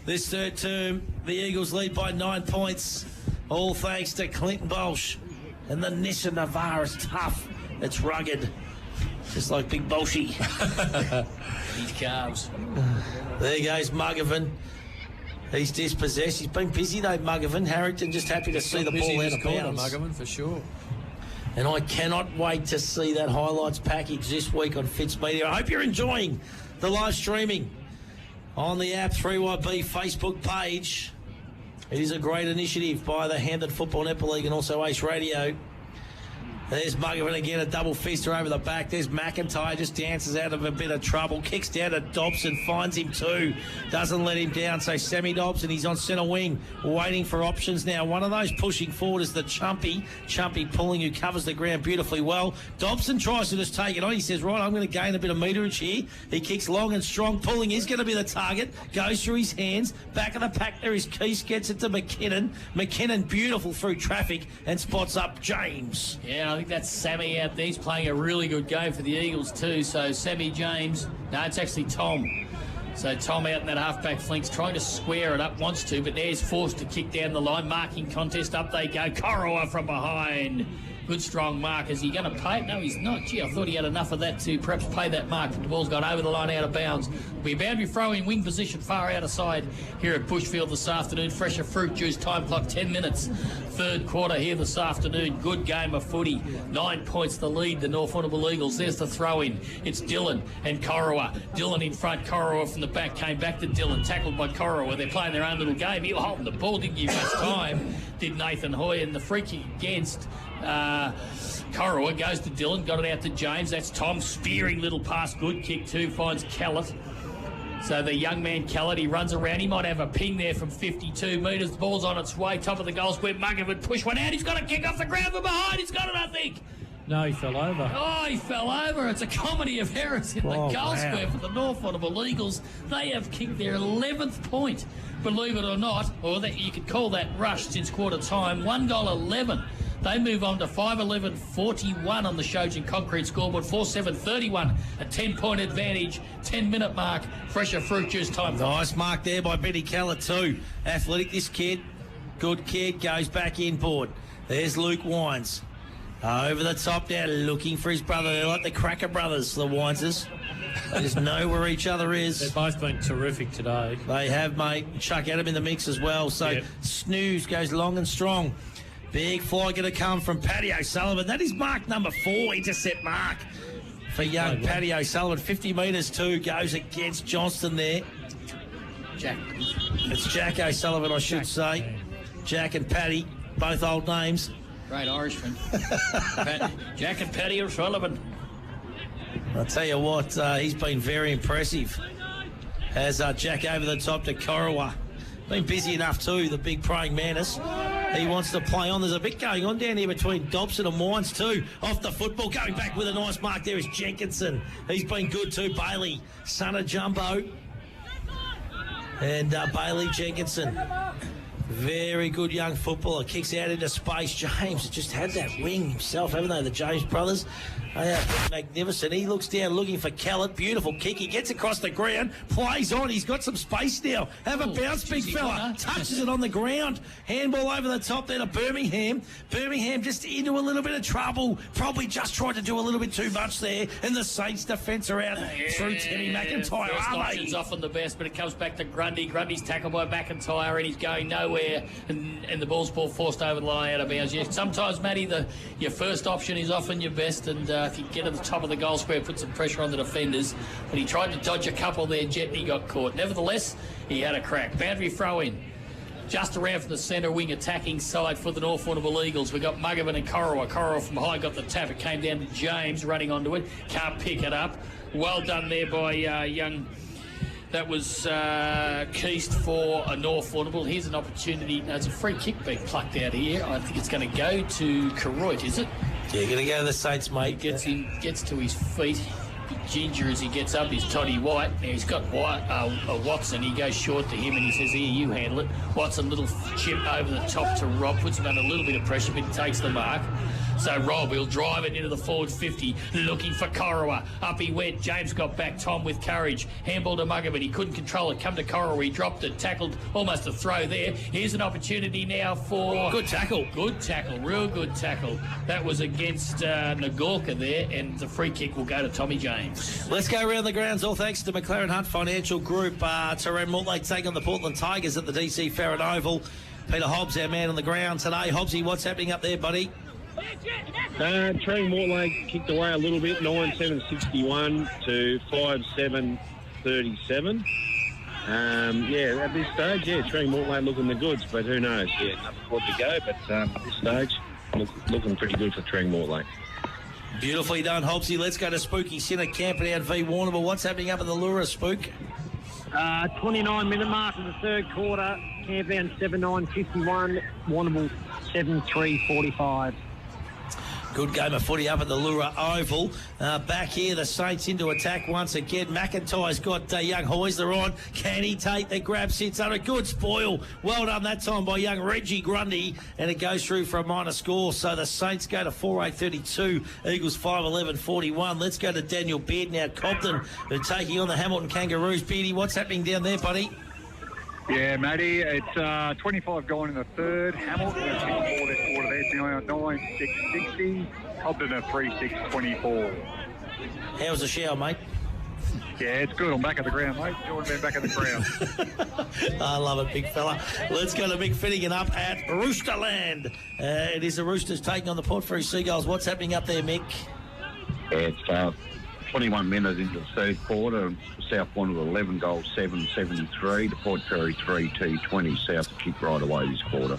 This third term, the Eagles lead by 9 points. All thanks to Clinton Bolsh. And the Nissan Navara is tough. It's rugged. Just like Big Bolshy. These calves. There goes Muggervan. He's dispossessed. He's been busy though, Muggervan. Harrington just happy to see the ball out of bounds. Muggerman, for sure. And I cannot wait to see that highlights package this week on Fitz Media. I hope you're enjoying the live streaming on the app 3YB Facebook page. It is a great initiative by the Hampton Football Netball League and also Ace Radio. There's Muggervan again, a double fister over the back. There's McIntyre, just dances out of a bit of trouble. Kicks down to Dobson, finds him too. Doesn't let him down. So Sammy Dobson, he's on centre wing, waiting for options now. One of those pushing forward is the Chumpy. Chumpy pulling, who covers the ground beautifully well. Dobson tries to just take it on. He says, right, I'm going to gain a bit of meterage here. He kicks long and strong. Pulling is going to be the target. Goes through his hands. Back of the pack there is Keese. Gets it to McKinnon. McKinnon beautiful through traffic and spots up James. Yeah, I think that's Sammy out there. He's playing a really good game for the Eagles too. So Sammy James, no, it's actually Tom. So Tom out in that half-back flanks, trying to square it up, wants to, but there's forced to kick down the line. Marking contest, up they go. Koroit from behind. Good strong mark. Is he going to pay it? No, he's not. Gee, I thought he had enough of that to perhaps pay that mark, but the ball's gone over the line out of bounds. We're bound to be throwing wing position far out of side here at Bushfield this afternoon. Fresher fruit juice, time clock 10 minutes. Third quarter here this afternoon. Good game of footy. 9 points the lead, the North Warrnambool Eagles. There's the throw-in. It's Dillon and Koroit. Dillon in front, Koroit from the back. Came back to Dillon, tackled by Koroit. They're playing their own little game. He was holding the ball, didn't give much time. Did Nathan Hoy, and the free kick against Koroit goes to Dillon, got it out to James. That's Tom, spearing little pass, good kick too, finds Callett. So the young man, Khaled, he runs around. He might have a ping there from 52 metres. The ball's on its way. Top of the goal square. Mugger would push one out. He's got a kick off the ground from behind. He's got it, I think. No, he fell over. Oh, he fell over. It's a comedy of errors in the goal square for the North Warrnambool Eagles. They have kicked their 11th point, believe it or not, or that you could call that rush since quarter time. 1 goal 11. They move on to 5-11-41 on the Shojin Concrete scoreboard. 4-7-31, a 10-point advantage. 10-minute mark. Fresher fruit juice time. Nice mark there by Benny Keller too. Athletic, this kid. Good kid, goes back inboard. There's Luke Wines. Over the top now, looking for his brother. They're like the Cracker brothers, the Wineses. They just know where each other is. They've both been terrific today. They have, mate. Chuck Adam in the mix as well. So Yep. Snooze goes long and strong. Big fly going to come from Paddy O'Sullivan. That is mark number 4, intercept mark for young Paddy O'Sullivan. 50 metres too, goes against Johnston there. Jack. It's Jack O'Sullivan, I should say. Jack and Paddy, both old names. Great Irishman. Jack and Paddy O'Sullivan. I'll tell you what, he's been very impressive. As Jack over the top to Koroit. Been busy enough too, the big praying mantis. He wants to play on. There's a bit going on down here between Dobson and Wines too. Off the football, going back with a nice mark there is Jenkinson. He's been good too. Bailey, son of Jumbo. And Bailey Jenkinson. Very good young footballer. Kicks out into space. James just had that wing himself, haven't they? The James brothers. They are magnificent. He looks down looking for Khaled. Beautiful kick. He gets across the ground. Plays on. He's got some space now. Have a bounce, big fella. Touches it on the ground. Handball over the top there to Birmingham. Birmingham just into a little bit of trouble. Probably just tried to do a little bit too much there. And the Saints defence are out through Teddy McIntyre. First option's often the best, but it comes back to Grundy. Grundy's tackled by McIntyre and he's going nowhere. And the ball's forced over the line out of bounds. Yeah, sometimes, Matty, your first option is often your best, and if you get to the top of the goal square, put some pressure on the defenders. But he tried to dodge a couple there, Jet, and he got caught. Nevertheless, he had a crack. Boundary throw in. Just around from the centre wing attacking side for the North Warrnambool Eagles. We've got Muggerman and Koroit. Koroit from high got the tap. It came down to James running onto it. Can't pick it up. Well done there by young... That was Keast for a North Warrnambool. Here's an opportunity. There's a free kick being plucked out here. I think it's going to go to Koroit, is it? Yeah, going to go to the Saints, mate. Gets to his feet. Ginger as he gets up is Toddy White. Now he's got Watson. He goes short to him and he says, here, you handle it. Watson, little chip over the top to Rob. Puts him under a little bit of pressure, but he takes the mark. So Rob, he'll drive it into the forward 50, looking for Koroit. Up he went. James got back. Tom with courage. Handball to Mugger, but he couldn't control it. Come to Koroit. He dropped it. Tackled. Almost a throw there. Here's an opportunity now for... Good tackle. Good tackle. Real good tackle. That was against Nagorka there, and the free kick will go to Tommy James. Let's go around the grounds. All thanks to McLaren Hunt Financial Group. Terran Mortlake take on the Portland Tigers at the DC Farron Oval. Peter Hobbs, our man on the ground today. Hobbsy, what's happening up there, buddy? Trent Mortlake kicked away a little bit, 9-7-61 to 5-7-37. At this stage, Trent Mortlake looking the goods, but who knows? Yeah, another quarter to go, but at this stage, looking pretty good for Trent Mortlake. Beautifully done, Hobbsy. Let's go to Spooky Centre, Camperdown v Warrnambool. What's happening up in the Lura, Spook? 29-minute mark in the third quarter. Camperdown 7-9-51. Warrnambool 7-3-45. Good game of footy up at the Lura Oval. Back here, the Saints into attack once again. McIntyre's got young Heusler on. Can he take the grab? Sits under. Good spoil. Well done that time by young Reggie Grundy. And it goes through for a minor score. So the Saints go to 4-8-32. Eagles 5-11-41. Let's go to Daniel Beard now. Cobden, they're taking on the Hamilton Kangaroos. Beardy, what's happening down there, buddy? Yeah, Matty, it's 25 gone in the third. Hamilton has kicked the ball this quarter there, now 9-6-60. Cobden at 3-6-24. How's the shower, mate? Yeah, it's good. I'm back at the ground, mate. Jordan been back at the ground. I love it, big fella. Let's go to Mick Finnegan up at Roosterland. It is the Roosters taking on the Port Fairy Seagulls. What's happening up there, Mick? It's 21 minutes into the third quarter. South Warrnambool 11 goals, 7-73. The Port Fairy 3-2-20. South kick right away this quarter.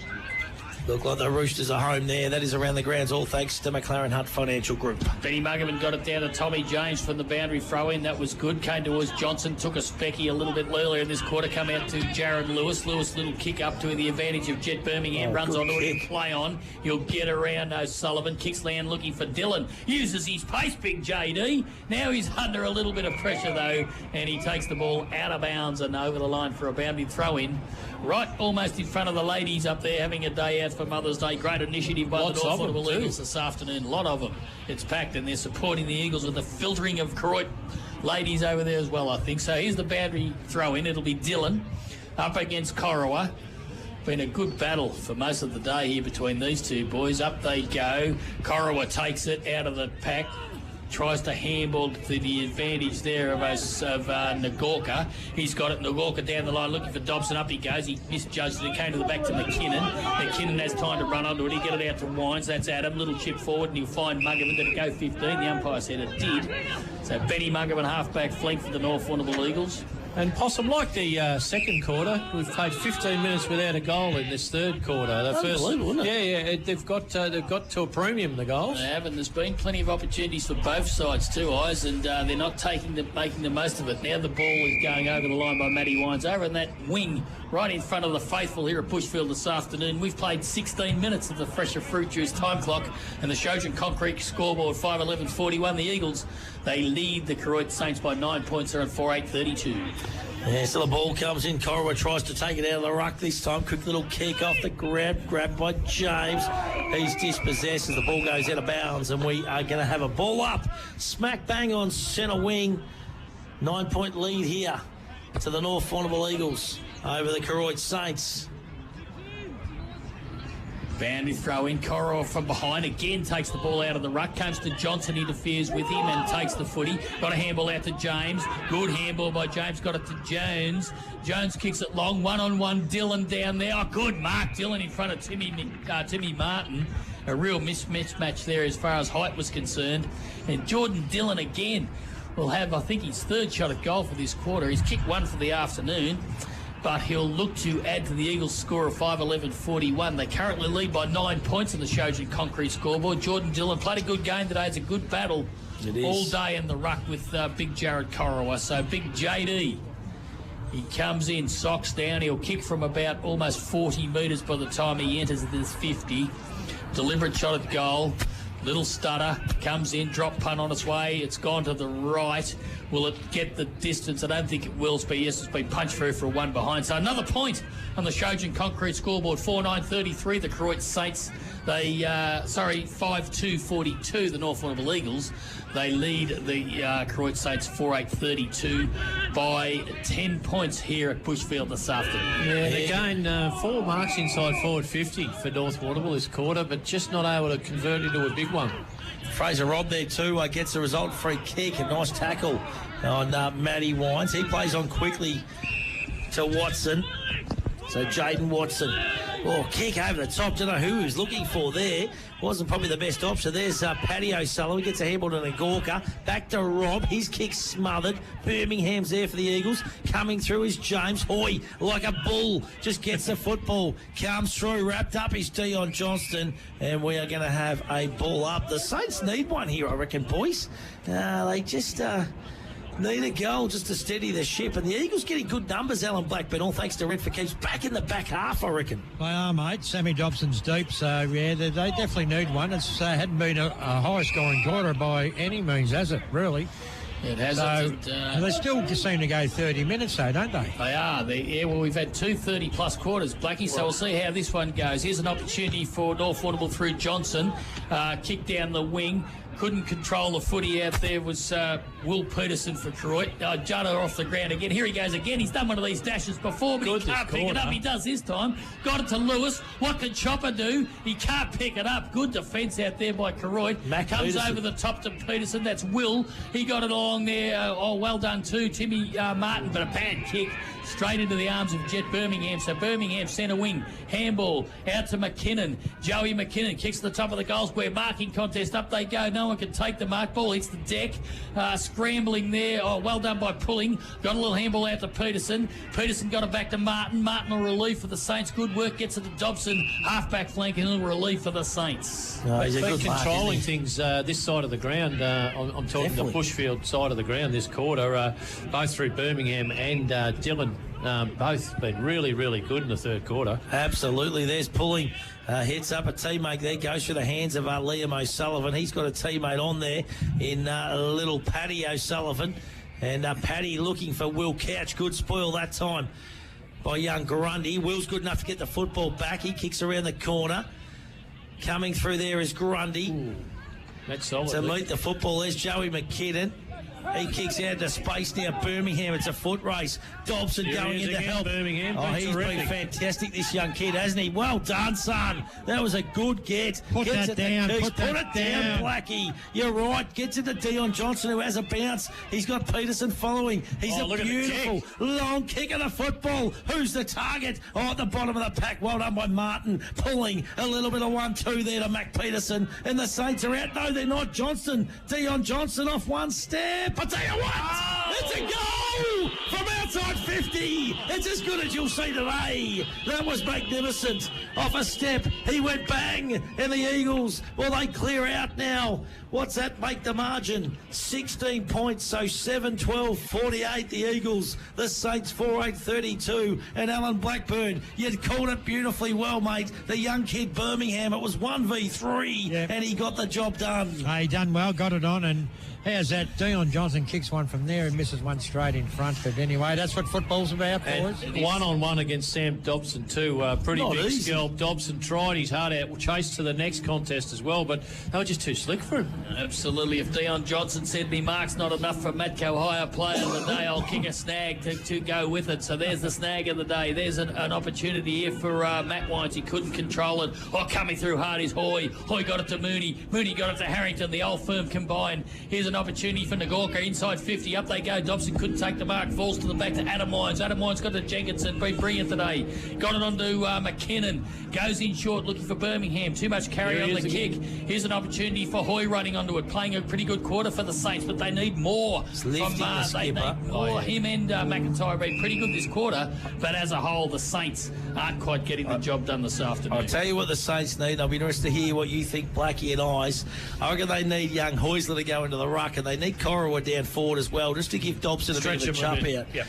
Look like the Roosters are home there. That is around the grounds, all thanks to McLaren Hunt Financial Group. Benny Muggerman got it down to Tommy James from the boundary throw-in. That was good. Came towards Johnson. Took a specky a little bit earlier in this quarter. Come out to Jared Lewis. Lewis, little kick up to the advantage of Jet Birmingham. Runs onto it and play on. He'll get around O'Sullivan. Kicks land looking for Dillon. Uses his pace, big JD. Now he's under a little bit of pressure, though, and he takes the ball out of bounds and over the line for a boundary throw-in. Right almost in front of the ladies up there having a day out for Mother's Day. Great initiative by the North Warrnambool Eagles this afternoon. A lot of them. It's packed and they're supporting the Eagles with the filtering of Koroit ladies over there as well, I think. So here's the boundary throw-in. It'll be Dillon up against Koroit. Been a good battle for most of the day here between these two boys. Up they go. Koroit takes it out of the pack. Tries to handball to the advantage there of Nagorka. He's got it. Nagorka down the line looking for Dobson. Up he goes. He misjudged it. It came to the back to McKinnon. McKinnon has time to run onto it. He get it out to Wines. That's Adam. Little chip forward and he'll find Muggerman. Did it go 15? The umpire said it did. So Benny Muggerman halfback flank for the North Warrnambool Eagles. And Possum, like the second quarter, we've played 15 minutes without a goal in this third quarter. The Unbelievable, isn't it? Yeah, they've got to a premium, the goals. They have, and there's been plenty of opportunities for both sides too, Eyes, and they're not making the most of it. Now the ball is going over the line by Matty Wines, over in that wing, right in front of the faithful here at Bushfield this afternoon. We've played 16 minutes of the Fresher Fruit Juice time clock, and the Shojan Concrete scoreboard 5-11-41. The Eagles, they lead the Koroit Saints by 9 points. They're at 4-8-32. Yeah, so the ball comes in. Koroit tries to take it out of the ruck this time. Quick little kick off the grab by James. He's dispossessed as the ball goes out of bounds, and we are going to have a ball up. Smack bang on centre wing. 9-point lead here to the North Warrnambool Eagles over the Koroit Saints. Boundary throw in. Koroit from behind again takes the ball out of the ruck. Comes to Johnson, interferes with him and takes the footy. Got a handball out to James. Good handball by James. Got it to Jones. Jones kicks it long. 1-on-1. Dillon down there. Oh, good mark. Dillon in front of Timmy Martin. A real mismatch there as far as height was concerned. And Jordan Dillon again will have, I think, his third shot at goal for this quarter. He's kicked one for the afternoon, but he'll look to add to the Eagles' score of 5-11-41. They currently lead by 9 points in the Shojan Concrete scoreboard. Jordan Dillon played a good game today. It's a good battle all day in the ruck with big Jared Koroit. So big JD, he comes in, socks down. He'll kick from about almost 40 metres by the time he enters this 50. Deliberate shot at goal. Little stutter, comes in, drop punt on its way. It's gone to the right. Will it get the distance? I don't think it will. But yes, it's been punched through for a one behind. So another point on the Shojan Concrete scoreboard. 4-9-33. The Koroit Saints, 5-2-42. The North Warrnambool Eagles, they lead the Koroit Saints 4-8-32 by 10 points here at Bushfield this afternoon. Yeah, they gained 4 marks inside forward 50 for North Warrnambool this quarter, but just not able to convert into a big one. Fraser Robb there too gets the result. Free kick, a nice tackle on Matty Wines. He plays on quickly to Watson. So Jaden Watson. Oh, kick over the top. Don't know who he was looking for there. Wasn't probably the best option. There's Paddy O'Sullivan. Gets a handball to Nagorka. Back to Rob. His kick smothered. Birmingham's there for the Eagles. Coming through is James Hoy, like a bull. Just gets the football. Comes through. Wrapped up is Dion Johnston. And we are going to have a ball up. The Saints need one here, I reckon, boys. They just... need a goal just to steady the ship. And the Eagles getting good numbers, Alan Blackburn, all thanks to Redford Keeps back in the back half, I reckon. They are, mate. Sammy Dobson's deep, so, yeah, they definitely need one. It's hadn't been a high-scoring quarter by any means, has it, really? It hasn't. So, they still seem to go 30 minutes, though, don't they? They are. Well, we've had 2 30-plus quarters, Blackie, so we'll see how this one goes. Here's an opportunity for North Warrnambool through Johnson. Kick down the wing. Couldn't control the footy out there was Will Peterson for Koroit. Judder off the ground again. Here he goes again. He's done one of these dashes before, but he can't pick it up. He does this time. Got it to Lewis. What can Chopper do? He can't pick it up. Good defence out there by Koroit. Comes Peterson over the top to Peterson. That's Will. He got it along there. Well done too, Timmy Martin, but a bad kick. straight into the arms of Jet Birmingham. So Birmingham centre wing, handball out to McKinnon. Joey McKinnon kicks to the top of the goal square. Marking contest, up they go. No one can take the mark. Ball hits the deck. Scrambling there. Oh, well done by Pulling. Got a little handball out to Peterson. Peterson got it back to Martin. Martin a relief for the Saints. Good work. Gets it to Dobson. Half-back flank and a little relief for the Saints. He's a But good mark, controlling isn't he? things this side of the ground. I'm talking Definitely. the Bushfield side of the ground this quarter. Both through Birmingham and Dillon. Both been really, really good in the third quarter. Absolutely. There's Pulling. Hits up a teammate there. Goes through the hands of Liam O'Sullivan. He's got a teammate on there in little Paddy O'Sullivan. And Paddy looking for Will Couch. Good spoil that time by young Grundy. Will's good enough to get the football back. He kicks around the corner. Coming through there is Grundy. Ooh, that's solid. To meet the football, there's Joey McKinnon. He kicks out into space now. Birmingham, it's a foot race. Dobson Here going he is in to again, help. Birmingham. Oh, Been he's been terrific. fantastic, this young kid, hasn't he? Well done, son. That was a good get. Put Gets that it to down, Keith. put that it down, down. Blackie. You're right. Gets it to Dion Johnson, who has a bounce. He's got Peterson following. He's Oh, a look at the beautiful long kick of the football. Who's the target? Oh, at the bottom of the pack. Well done by Martin. Pulling a little bit of 1-2 there to Mac Peterson. And the Saints are out. No, they're not. Dion Johnson off one step. I tell you what. It's a goal from outside 50. It's as good as you'll see today. That was magnificent. Off a step, he went bang, and the Eagles, well, they clear out now. What's that make the margin? 16 points, so 7-12, 48 the Eagles. The Saints 4-8, 32. And Alan Blackburn, you'd called it beautifully well, mate. The young kid Birmingham, it was 1v3, Yep. and he got the job done. He done well, got it on, and how's that? Dion Johnson kicks one from there and misses one straight in front. But anyway, that's what football's about, boys. And one-on-one against Sam Dobson too. Pretty Not big easy. scalp. Dobson tried his heart out, chased to the next contest as well, but they were just too slick for him. Absolutely. If Dion Johnson said me mark's not enough for Matco Higher player of the day, I'll kick a snag to go with it. So there's the snag of the day. There's an opportunity here for Matt Wines. He couldn't control it. Oh, coming through hard is Hoy. Hoy got it to Mooney. Mooney got it to Harrington. The old firm combined. Here's an opportunity for Nagorka inside 50. Up they go. Dobson couldn't take the mark. Falls to the back to Adam Wines. Adam Wines got to Jenkinson. Been brilliant today. Got it onto McKinnon. Goes in short looking for Birmingham. Too much carry Here on he the is kick. Here's an opportunity for Hoy running onto it. Playing a pretty good quarter for the Saints, but they need more from lifting the they skipper. need more. Him and McIntyre have been pretty good this quarter, but as a whole, the Saints aren't quite getting the job done this afternoon. I'll tell you what the Saints need. I'll be interested to hear what you think, Blackie and Eyes. I reckon they need young Heusler to go into the ruck, and they need Koroit down forward as well, just to give Dobson a bit of a him chop bit. out. Yeah.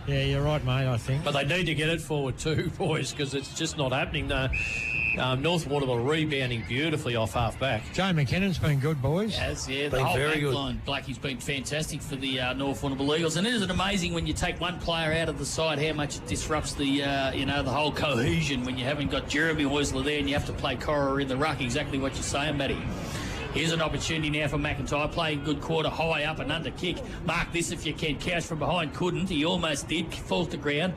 Yeah, you're right, mate, I think. But they need to get it forward too, boys, because it's just not happening. North Warrnambool rebounding beautifully off half-back. Joe McKinnon's been good, boys. Yes, yeah, the Been whole very back good. line. Blackie's been fantastic for the North Warrnambool Eagles, and isn't it amazing when you take one player out of the side how much it disrupts the the whole cohesion when you haven't got Jeremy Heusler there and you have to play Cora in the ruck. Exactly what you're saying, Matty. Here's an opportunity now for McIntyre, playing good quarter, high up and under kick. Mark this if you can. Couch from behind, couldn't. He almost did. Falls to ground.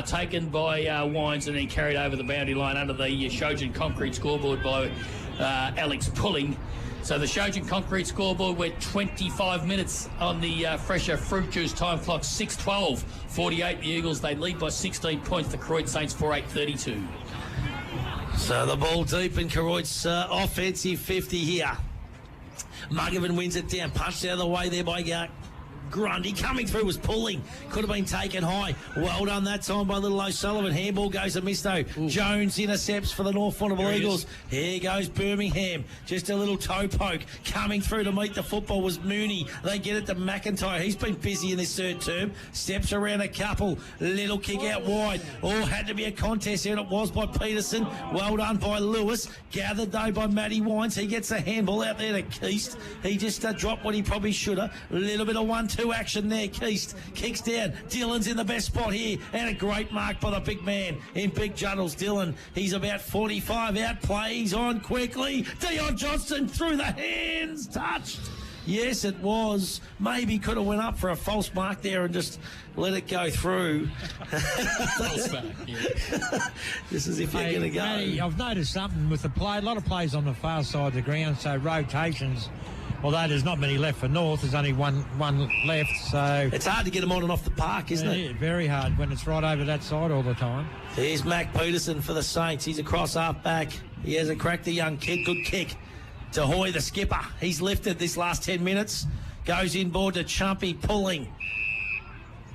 Taken by Wines and then carried over the boundary line under the Shojan Concrete scoreboard by Alex Pulling. So the Shojan Concrete scoreboard, we're 25 minutes on the Fresher Fruit Juice time clock, 6:12, 48 the Eagles. They lead by 16 points. The Koroit Saints 4-8, 32. So the ball deep in Koroit's offensive 50 here. Muggerman wins it down, punched out of the way there by Grundy. Coming through was Pulling. Could have been taken high. Well done that time by little O'Sullivan. Handball goes to Misto. Jones intercepts for the North Warrnambool Eagles. Here goes Birmingham. Just a little toe poke. Coming through to meet the football was Mooney. They get it to McIntyre. He's been busy in this third term. Steps around a couple. Little kick out wide. Oh, had to be a contest, and it was by Peterson. Well done by Lewis. Gathered though by Matty Wines. He gets the handball out there to Keast. He just dropped what he probably should have. A little bit of 1-2 action there. Keast kicks down. Dillon's in the best spot here, and a great mark by the big man in Big Juddles. Dillon, he's about 45 out play. He's on quickly. Dion Johnson through the hands. Touched. Yes, it was. Maybe could have went up for a false mark there and just let it go through. False back, yeah. Just as if you're going to go. Matty, I've noticed something with the play. A lot of plays on the far side of the ground, so rotations although there's not many left for North, there's only one left, so... It's hard to get them on and off the park, isn't it? Yeah, very hard when it's right over that side all the time. Here's Mac Peterson for the Saints. He's across half back. He hasn't cracked the young kid. Good kick to Hoy, the skipper. He's lifted this last 10 minutes. Goes inboard to Chumpy, pulling.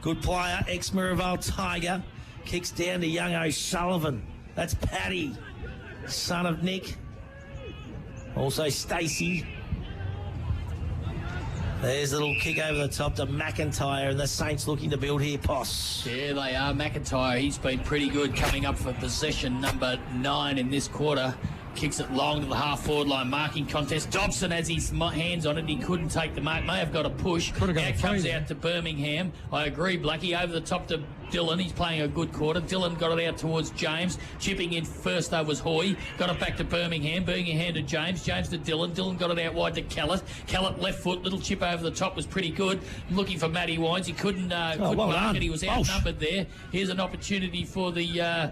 Good player, ex-Miraval Tiger. Kicks down to young O'Sullivan. That's Paddy, son of Nick. Also Stacey. There's a little kick over the top to McIntyre, and the Saints looking to build here, Poss. Yeah, they are. McIntyre, he's been pretty good coming up for possession number 9 in this quarter. Kicks it long to the half-forward line marking contest. Dobson has his hands on it. He couldn't take the mark. May have got a push. Now comes out to Birmingham. I agree, Blackie. Over the top to Dylan. He's playing a good quarter. Dylan got it out towards James. Chipping in first, though, was Hoy. Got it back to Birmingham. Birmingham to James. James to Dylan. Dylan got it out wide to Callett. Callett left foot. Little chip over the top was pretty good. Looking for Matty Wines. He couldn't mark it. He was outnumbered there. Here's an opportunity for the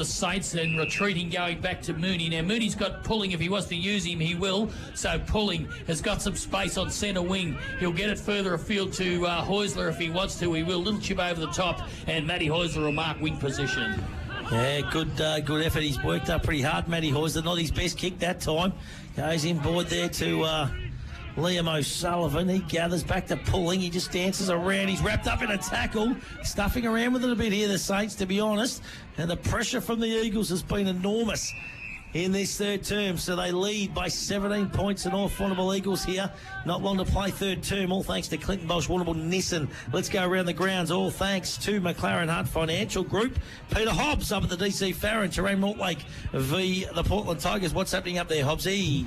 Saints, and retreating going back to Mooney. Now, Mooney's got Pulling. If he wants to use him, he will. So Pulling has got some space on centre wing. He'll get it further afield to Heusler if he wants to. He will. Little chip over the top, and Matty Heusler will mark wing position. Yeah, good effort. He's worked up pretty hard, Matty Heusler. Not his best kick that time. Goes inboard there to Liam O'Sullivan. He gathers back to Pulling. He just dances around. He's wrapped up in a tackle. Stuffing around with it a bit here, the Saints, to be honest. And the pressure from the Eagles has been enormous in this third term, so they lead by 17 points. The North Warrnambool Eagles here. Not long to play third term, all thanks to Clinton Bosch, Warrnambool Nissan. Let's go around the grounds, all thanks to McLaren Hunt Financial Group. Peter Hobbs up at the DC Farron, Terrain Mortlake v the Portland Tigers. What's happening up there, Hobbsy?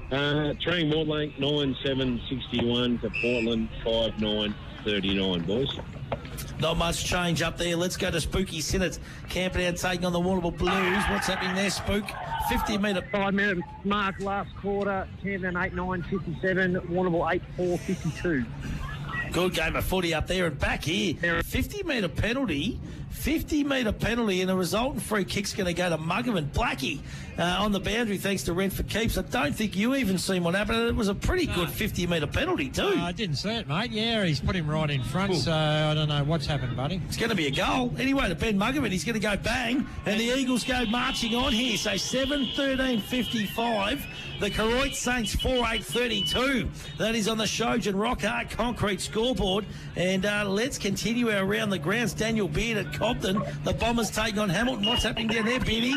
Terrain Mortlake 9-7-61 to Portland 5-9-39, boys. Not much change up there. Let's go to Spooky Sinnott. Camperdown taking on the Warrnambool Blues. What's happening there, Spook? 50-metre. 5-minute mark last quarter. Camperdown 8-9-57. Warrnambool 8-4-52. Good game of footy up there and back here. 50-metre penalty. 50-metre penalty, and the resultant free kick's going to go to Muggerman. Blackie on the boundary thanks to Rent for Keeps. I don't think you even seen what happened. It was a pretty good 50-metre penalty too. I didn't see it, mate. Yeah, he's put him right in front, so I don't know what's happened, buddy. It's going to be a goal. Anyway, to Ben Muggerman, he's going to go bang, and the Eagles go marching on here. So 7-13-55. The Koroit Saints 4-8-32. That is on the Shojan Rock Hard Concrete scoreboard. And let's continue our round the grounds. Daniel Beard at Cobden. The Bombers taking on Hamilton. What's happening down there, Beardy?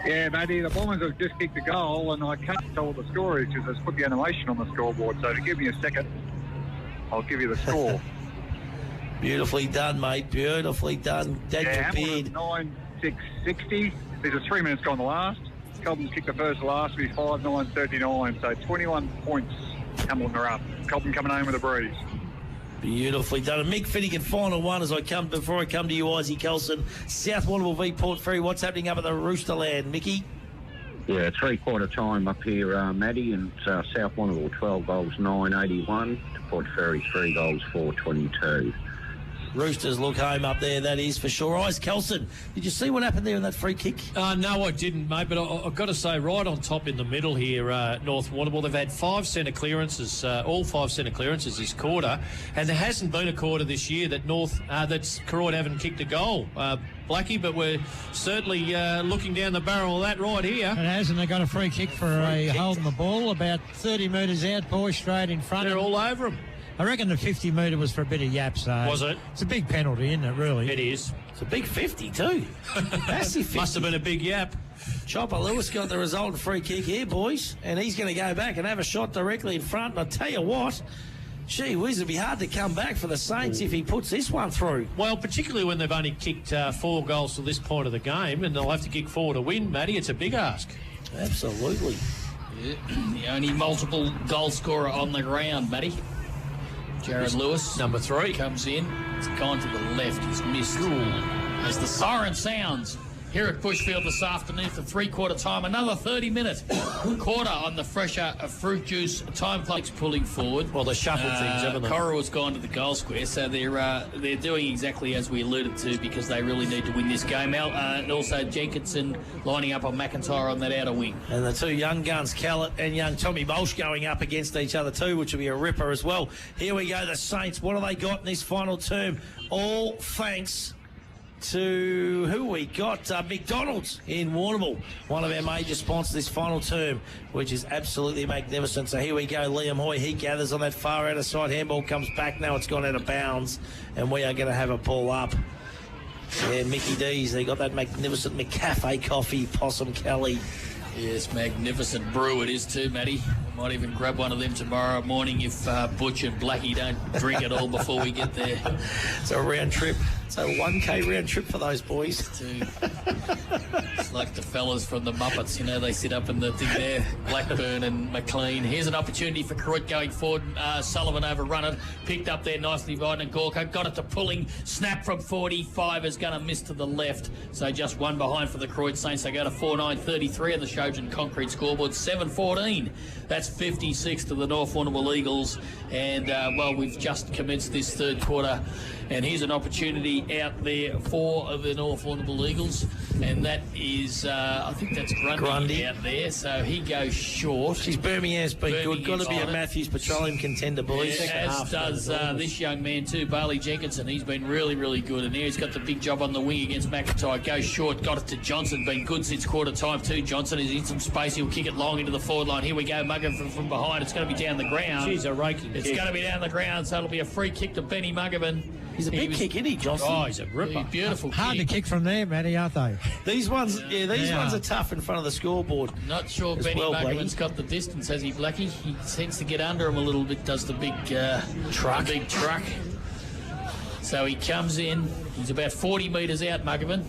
Yeah, matey, the Bombers have just kicked a goal, and I can't tell what the score is because it's put the animation on the scoreboard. So to give me a second, I'll give you the score. Beautifully done, mate. Beautifully done. Daniel Beard. 9-6-60. There's a 3 minutes gone the last. Cobden's kicked the first last. It'll be 5-9-39. So 21 points. Hamilton are up. Cobden coming home with a breeze. Beautifully done. And Mick Finnegan, final one before I come to you, Isaac Kelson. South Warrnambool v Port Fairy. What's happening up at the Roosterland, Mickey? Yeah, three-quarter time up here, Matty, and South Warrnambool 12 goals, 9-81. To Port Fairy 3 goals, 4-22. Roosters look home up there, that is for sure. Isaac Kelson, did you see what happened there in that free kick? No, I didn't, mate, but I've got to say, right on top in the middle here, North Warrnambool, they've had 5 centre clearances, all 5 centre clearances this quarter, and there hasn't been a quarter this year that that's Koroit haven't kicked a goal, Blackie, but we're certainly looking down the barrel of that right here. It has, and they got a free kick for holding the ball about 30 metres out, boys, straight in front. They're all over them. I reckon the 50-metre was for a bit of yap, so... Was it? It's a big penalty, isn't it, really? It is. It's a big 50 too. Massive 50. Must have been a big yap. Chopper Lewis got the resultant free kick here, boys, and he's going to go back and have a shot directly in front. And I tell you what, gee whiz, it'd be hard to come back for the Saints if he puts this one through. Well, particularly when they've only kicked 4 goals to this point of the game, and they'll have to kick 4 to win, Matty. It's a big ask. Absolutely. Yeah, the only multiple goal scorer on the ground, Matty. Jared Lewis, number 3, comes in. It's gone to the left. He's missed. As the siren sounds, here at Bushfield this afternoon for three-quarter time. Another 30-minute quarter on the fresher fruit juice time clock's pulling forward. Well, they shuffled things, haven't they? Koroit's gone to the goal square, so they're doing exactly as we alluded to because they really need to win this game out. And also Jenkinson lining up on McIntyre on that outer wing. And the two young guns, Callett and young Tommy Bolsh, going up against each other too, which will be a ripper as well. Here we go, the Saints. What have they got in this final term? All thanks to who we got, McDonald's in Warrnambool, one of our major sponsors this final term, which is absolutely magnificent. So here we go, Liam Hoy, he gathers on that far outer side, handball comes back, now it's gone out of bounds, and we are going to have a ball up. Yeah, Mickey D's, they got that magnificent McCafe coffee, Possum Kelly. Yes, magnificent brew it is too, Matty. Might even grab one of them tomorrow morning if Butch and Blackie don't drink it all before we get there. It's a round trip. It's a 1K round trip for those boys. It's like the fellas from the Muppets, you know, they sit up in the thing there, Blackburn and McLean. Here's an opportunity for Koroit going forward. Sullivan overrun it, picked up there nicely by Ngorka, got it to pulling, snap from 45 is going to miss to the left. So just one behind for the Koroit Saints. They go to 4.9.33 on the Shojan Concrete scoreboard, 7.14. That's 56 to the North Warrnambool Eagles. And, well, we've just commenced this third quarter. And here's an opportunity out there for the North Warrnambool Eagles. And that is, I think that's Grundy out there. So he goes short. Birmingham's been good. Got to be a Matthews Petroleum contender, boys. Yeah, as does this young man too, Bailey Jenkinson. He's been really, really good. And here he's got the big job on the wing against McIntyre. Goes short, got it to Johnson. Been good since quarter time too. Johnson is in some space. He'll kick it long into the forward line. Here we go, Muggerman from behind. It's going to be down the ground. She's a raking It's kick. going to be down the ground, so it'll be a free kick to Benny Muggerman. He's a big kick, isn't he, Johnson? Oh, he's a ripper. Beautiful Hard kick. to kick from there, Matty, aren't they? These ones, ones are tough in front of the scoreboard. Not sure Benny Muggerman's got the distance, has he, Blackie? He tends to get under him a little bit, does the big truck. The big truck. So he comes in. He's about 40 metres out, Muggerman.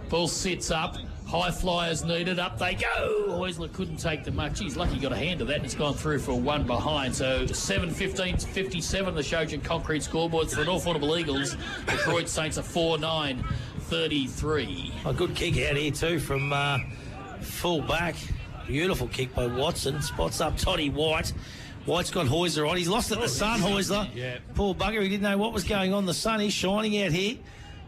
Ball sits up. High flyers needed. Up they go. Heusler couldn't take the mark. Geez, lucky got a hand of that, and it's gone through for one behind. So 7:15 to 57, the Shojan Concrete scoreboard for the North Warrnambool Eagles. The Koroit Saints are 4.9.33. A good kick out here too from full back. Beautiful kick by Watson. Spots up Toddy White. White's got Heusler on. He's lost at the sun, Heusler. Yeah. Poor bugger, he didn't know what was going on. The sun is shining out here.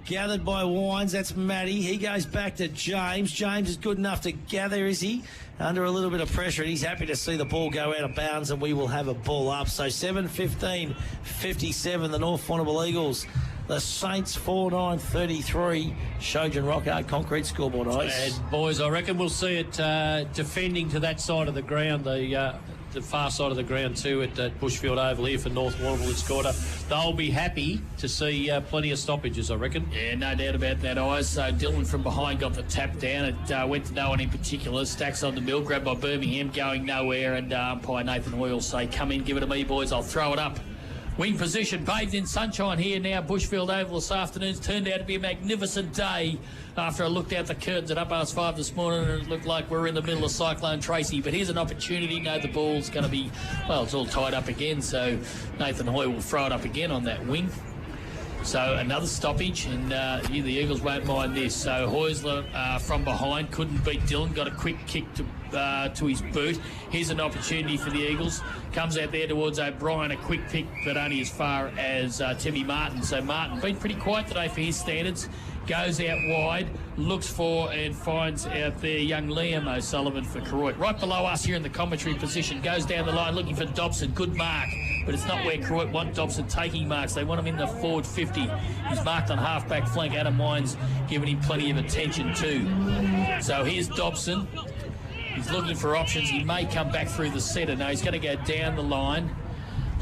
Gathered by Wines, that's Matty. He goes back to James. James is good enough to gather, is he? Under a little bit of pressure, and he's happy to see the ball go out of bounds, and we will have a ball up. So 7:15.57, the North Warrnambool Eagles. The Saints 4.9.33. Shojan Rockhard Concrete scoreboard, Ice. And boys, I reckon we'll see it defending to that side of the ground, the far side of the ground too at Bushfield Oval here for North Warrnambool this quarter. They'll be happy to see plenty of stoppages, I reckon. Yeah, no doubt about that, Eyes. So Dylan from behind got the tap down. It went to no one in particular. Stacks on the mill, grabbed by Birmingham, going nowhere. And umpire Nathan Hoy will say, come in, give it to me, boys. I'll throw it up. Wing position, bathed in sunshine here now. Bushfield Oval this afternoon. It's turned out to be a magnificent day after I looked out the curtains at 5:30 this morning and it looked like we're in the middle of Cyclone Tracy. But here's an opportunity. No, the ball's going to be, well, it's all tied up again. So Nathan Hoy will throw it up again on that wing. So another stoppage, and the Eagles won't mind this. So Heusler from behind couldn't beat Dylan, got a quick kick to his boot. Here's an opportunity for the Eagles. Comes out there towards O'Brien, a quick pick, but only as far as Timmy Martin. So Martin been pretty quiet today for his standards. Goes out wide, looks for and finds out there young Liam O'Sullivan for Koroit. Right below us here in the commentary position. Goes down the line looking for Dobson. Good mark. But it's not where Koroit want Dobson taking marks. They want him in the forward 50. He's marked on half-back flank. Adam Wines giving him plenty of attention too. So here's Dobson. He's looking for options. He may come back through the centre. No, he's going to go down the line.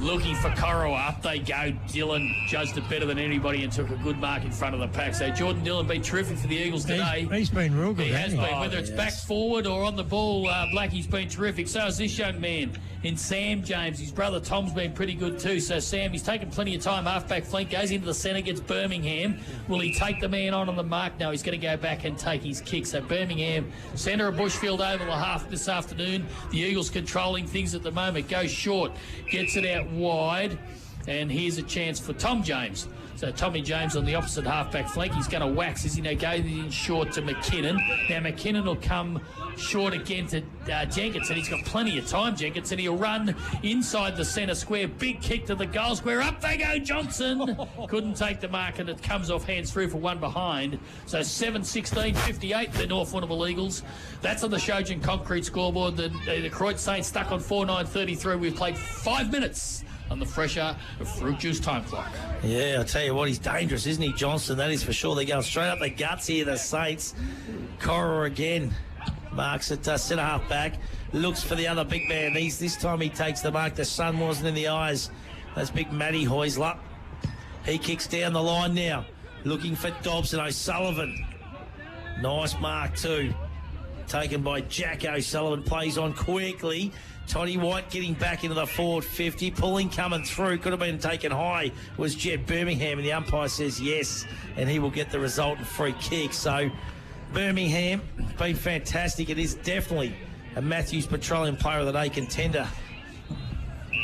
Looking for Koroit. Up they go. Dylan judged it better than anybody and took a good mark in front of the pack. So Jordan Dillon been terrific for the Eagles today. He's been real good. He has been. Whether it's back forward or on the ball, Blackie's been terrific. So is this young man. And Sam James, his brother Tom's been pretty good too. So Sam, he's taken plenty of time. Half-back flank, goes into the centre, gets Birmingham. Will he take the man on the mark? No, he's going to go back and take his kick. So Birmingham, centre of Bushfield Oval half this afternoon. The Eagles controlling things at the moment. Goes short, gets it out wide. And here's a chance for Tom James. So So Tommy James on the opposite half-back flank. He's going to wax as he now goes in short to McKinnon. Now McKinnon will come short again to Jenkinson. He's got plenty of time, Jenkinson. He'll run inside the centre square. Big kick to the goal square. Up they go, Johnson. Couldn't take the mark, and it comes off hands through for one behind. So 7-16-58, the North Warrnambool Eagles. That's on the Shojin Concrete scoreboard. The Koroit Saints stuck on 4-9-33. We've played 5 minutes on the fresher fruit juice time clock. Yeah, I'll tell you what, he's dangerous, isn't he, Johnson? That is for sure. They're going straight up the guts here, the Saints. Koroit again marks it, centre half back. Looks for the other big man. This time he takes the mark. The sun wasn't in the eyes. That's big Matty Heusler. He kicks down the line now. Looking for Dobson. O'Sullivan. Nice mark too. Taken by Jack O'Sullivan. Plays on quickly. Toddy White getting back into the forward 50. Pulling coming through. Could have been taken high. Was Jet Birmingham, and the umpire says yes. And he will get the resultant free kick. So Birmingham been fantastic. It is definitely a Matthews Petroleum Player of the Day contender.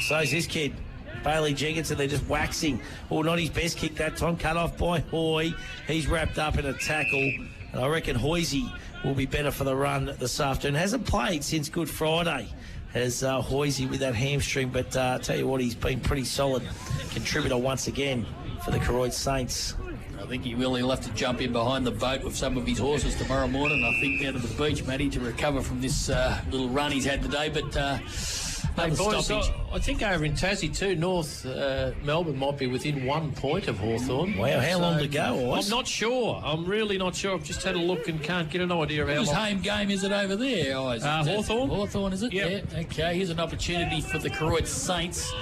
So's this kid, Bailey Jenkinson. They're just waxing. Well, not his best kick that time. Cut off by Hoy. He's wrapped up in a tackle. And I reckon Hoysey will be better for the run this afternoon. Hasn't played since Good Friday, has Hoysey, with that hamstring. But I tell you what, he's been pretty solid contributor once again for the Koroit Saints. I think he will. He'll have to jump in behind the boat with some of his horses tomorrow morning, I think, down to the beach, Matty, to recover from this little run he's had today. But hey, boys, I think over in Tassie too, North Melbourne might be within 1 point of Hawthorn. Wow, how long to go, Oz? I'm not sure. I'm really not sure. I've just had a look and can't get an idea of how Whose long. home game is it over there, Oz? Hawthorn. Hawthorn, is it? Yep. Yeah. Okay, here's an opportunity for the Koroit Saints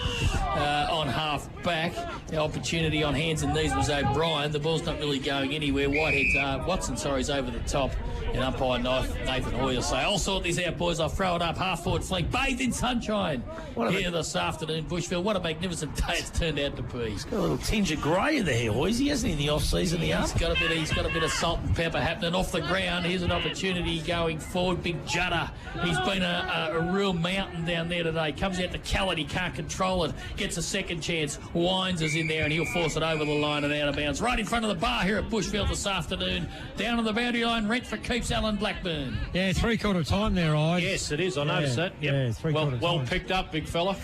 on half-back. The opportunity on hands and knees was O'Brien. The ball's not really going anywhere. Watson, is over the top. And umpire Nathan Hoy will say, I'll sort this out, boys. I'll throw it up. Half-forward flank. Bathed in sunshine here this afternoon, Bushville. What a magnificent day it's turned out to be. He's got a little tinge of grey in the hair, Hoysey, hasn't he, in the off-season? He's got a bit of salt and pepper happening off the ground. Here's an opportunity going forward. Big Judder. He's been a real mountain down there today. Comes out to Callett. He can't control it. Gets a second chance. Wines is in there, and he'll force it over the line and out of bounds. Right in front of the bar here at Bushville this afternoon. Down on the boundary line, rent for keeps Alan Blackburn. Yeah, three-quarter time there, Ide. Yes, it is. I noticed that. Yep. Yeah, three-quarter time. Well picked up, big fella.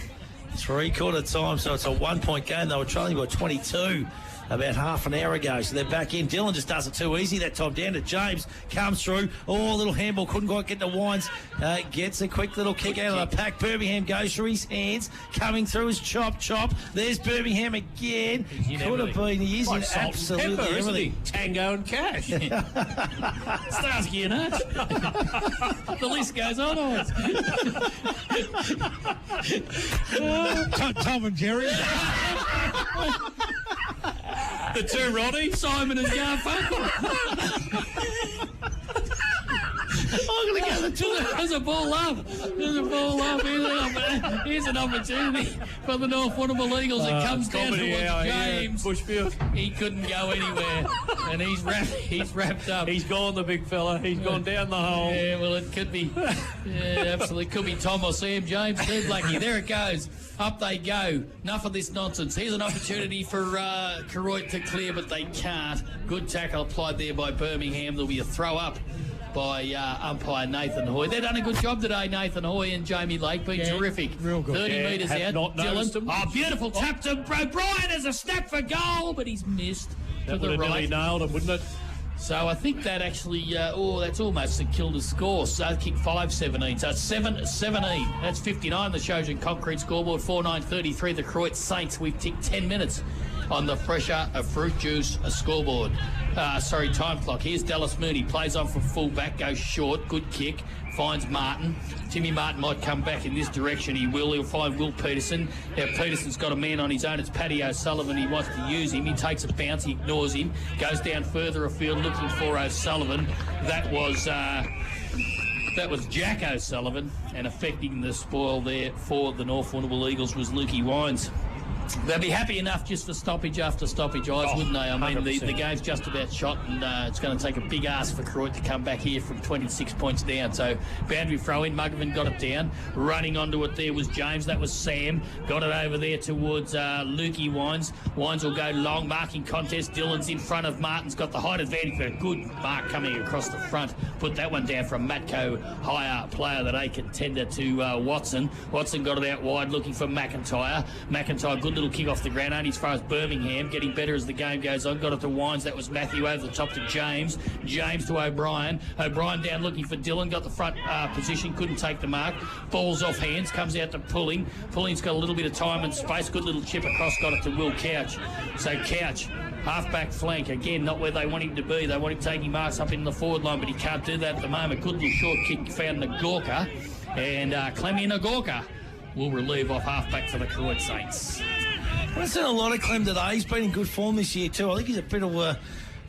Three-quarter time, so it's a 1 point game. They were trailing by 22 about half an hour ago, so they're back in. Dylan just does it too easy that time. Down to James, comes through. Oh, little handball, couldn't quite get the Wines. Gets a quick little kick out of the pack. Birmingham goes through his hands, coming through his chop. There's Birmingham again. Could have been. He is in absolutely pepper, everything. Tango and Cash. Starsky and Hutch. The list goes on. Tom and Jerry. The two Roddy, Simon and Garfunkel. I'm going to go the two. There's a ball up. Here's an opportunity for the North Warrnambool Eagles. It comes down towards James. Bushfield. He couldn't go anywhere, and he's wrapped up. He's gone, the big fella. He's gone down the hole. Yeah, well, it could be. Yeah, absolutely. Could be Tom or Sam James too, Blackie. There it goes. Up they go. Enough of this nonsense. Here's an opportunity for Koroit to clear, but they can't. Good tackle applied there by Birmingham. There'll be a throw up by umpire Nathan Hoy. They've done a good job today, Nathan Hoy and Jamie Lake. Been terrific. Real good. 30 metres out. Not Dylan. Oh, beautiful tap to O'Brien as a snap for goal, but he's missed to the right. Nearly nailed him, wouldn't it? So I think that actually, that's almost a killed a score. So kick 5-17. So it's 7-17. That's 59. The Shojin Concrete scoreboard 4-9-33. The Koroit Saints. We've ticked 10 minutes on the fresher of fruit juice scoreboard. Time clock. Here's Dallas Mooney. Plays on from full back. Goes short. Good kick. Finds Martin. Timmy Martin might come back in this direction. He will. He'll find Will Peterson. Now Peterson's got a man on his own. It's Paddy O'Sullivan. He wants to use him. He takes a bounce. He ignores him. Goes down further afield looking for O'Sullivan. That was Jack O'Sullivan, and affecting the spoil there for the North Warrnambool Eagles was Lukey Wines. They'll be happy enough just for stoppage after stoppage, wouldn't they? I mean, the game's just about shot, and it's going to take a big ask for Koroit to come back here from 26 points down. So, boundary throw in. Muggerman got it down. Running onto it there was James. That was Sam. Got it over there towards Lukey Wines. Wines will go long. Marking contest. Dylan's in front of Martin's got the height advantage, but a good mark coming across the front. Put that one down from Matco, higher player that A contender to Watson. Watson got it out wide looking for McIntyre. McIntyre, good little kick off the ground, only as far as Birmingham, getting better as the game goes on. Got it to Wines, that was Matthew over the top to James. James to O'Brien. O'Brien down looking for Dylan, got the front position, couldn't take the mark. Ball's off hands, comes out to Pulling. Pulling's got a little bit of time and space, good little chip across, got it to Will Couch. So Couch, half-back flank, again, not where they want him to be. They want him taking marks up in the forward line, but he can't do that at the moment. Good little short kick, found Nagorka, and Clemmy Nagorka will relieve off half-back for the Koroit Saints. I've seen a lot of Clem today. He's been in good form this year too. I think he's a bit of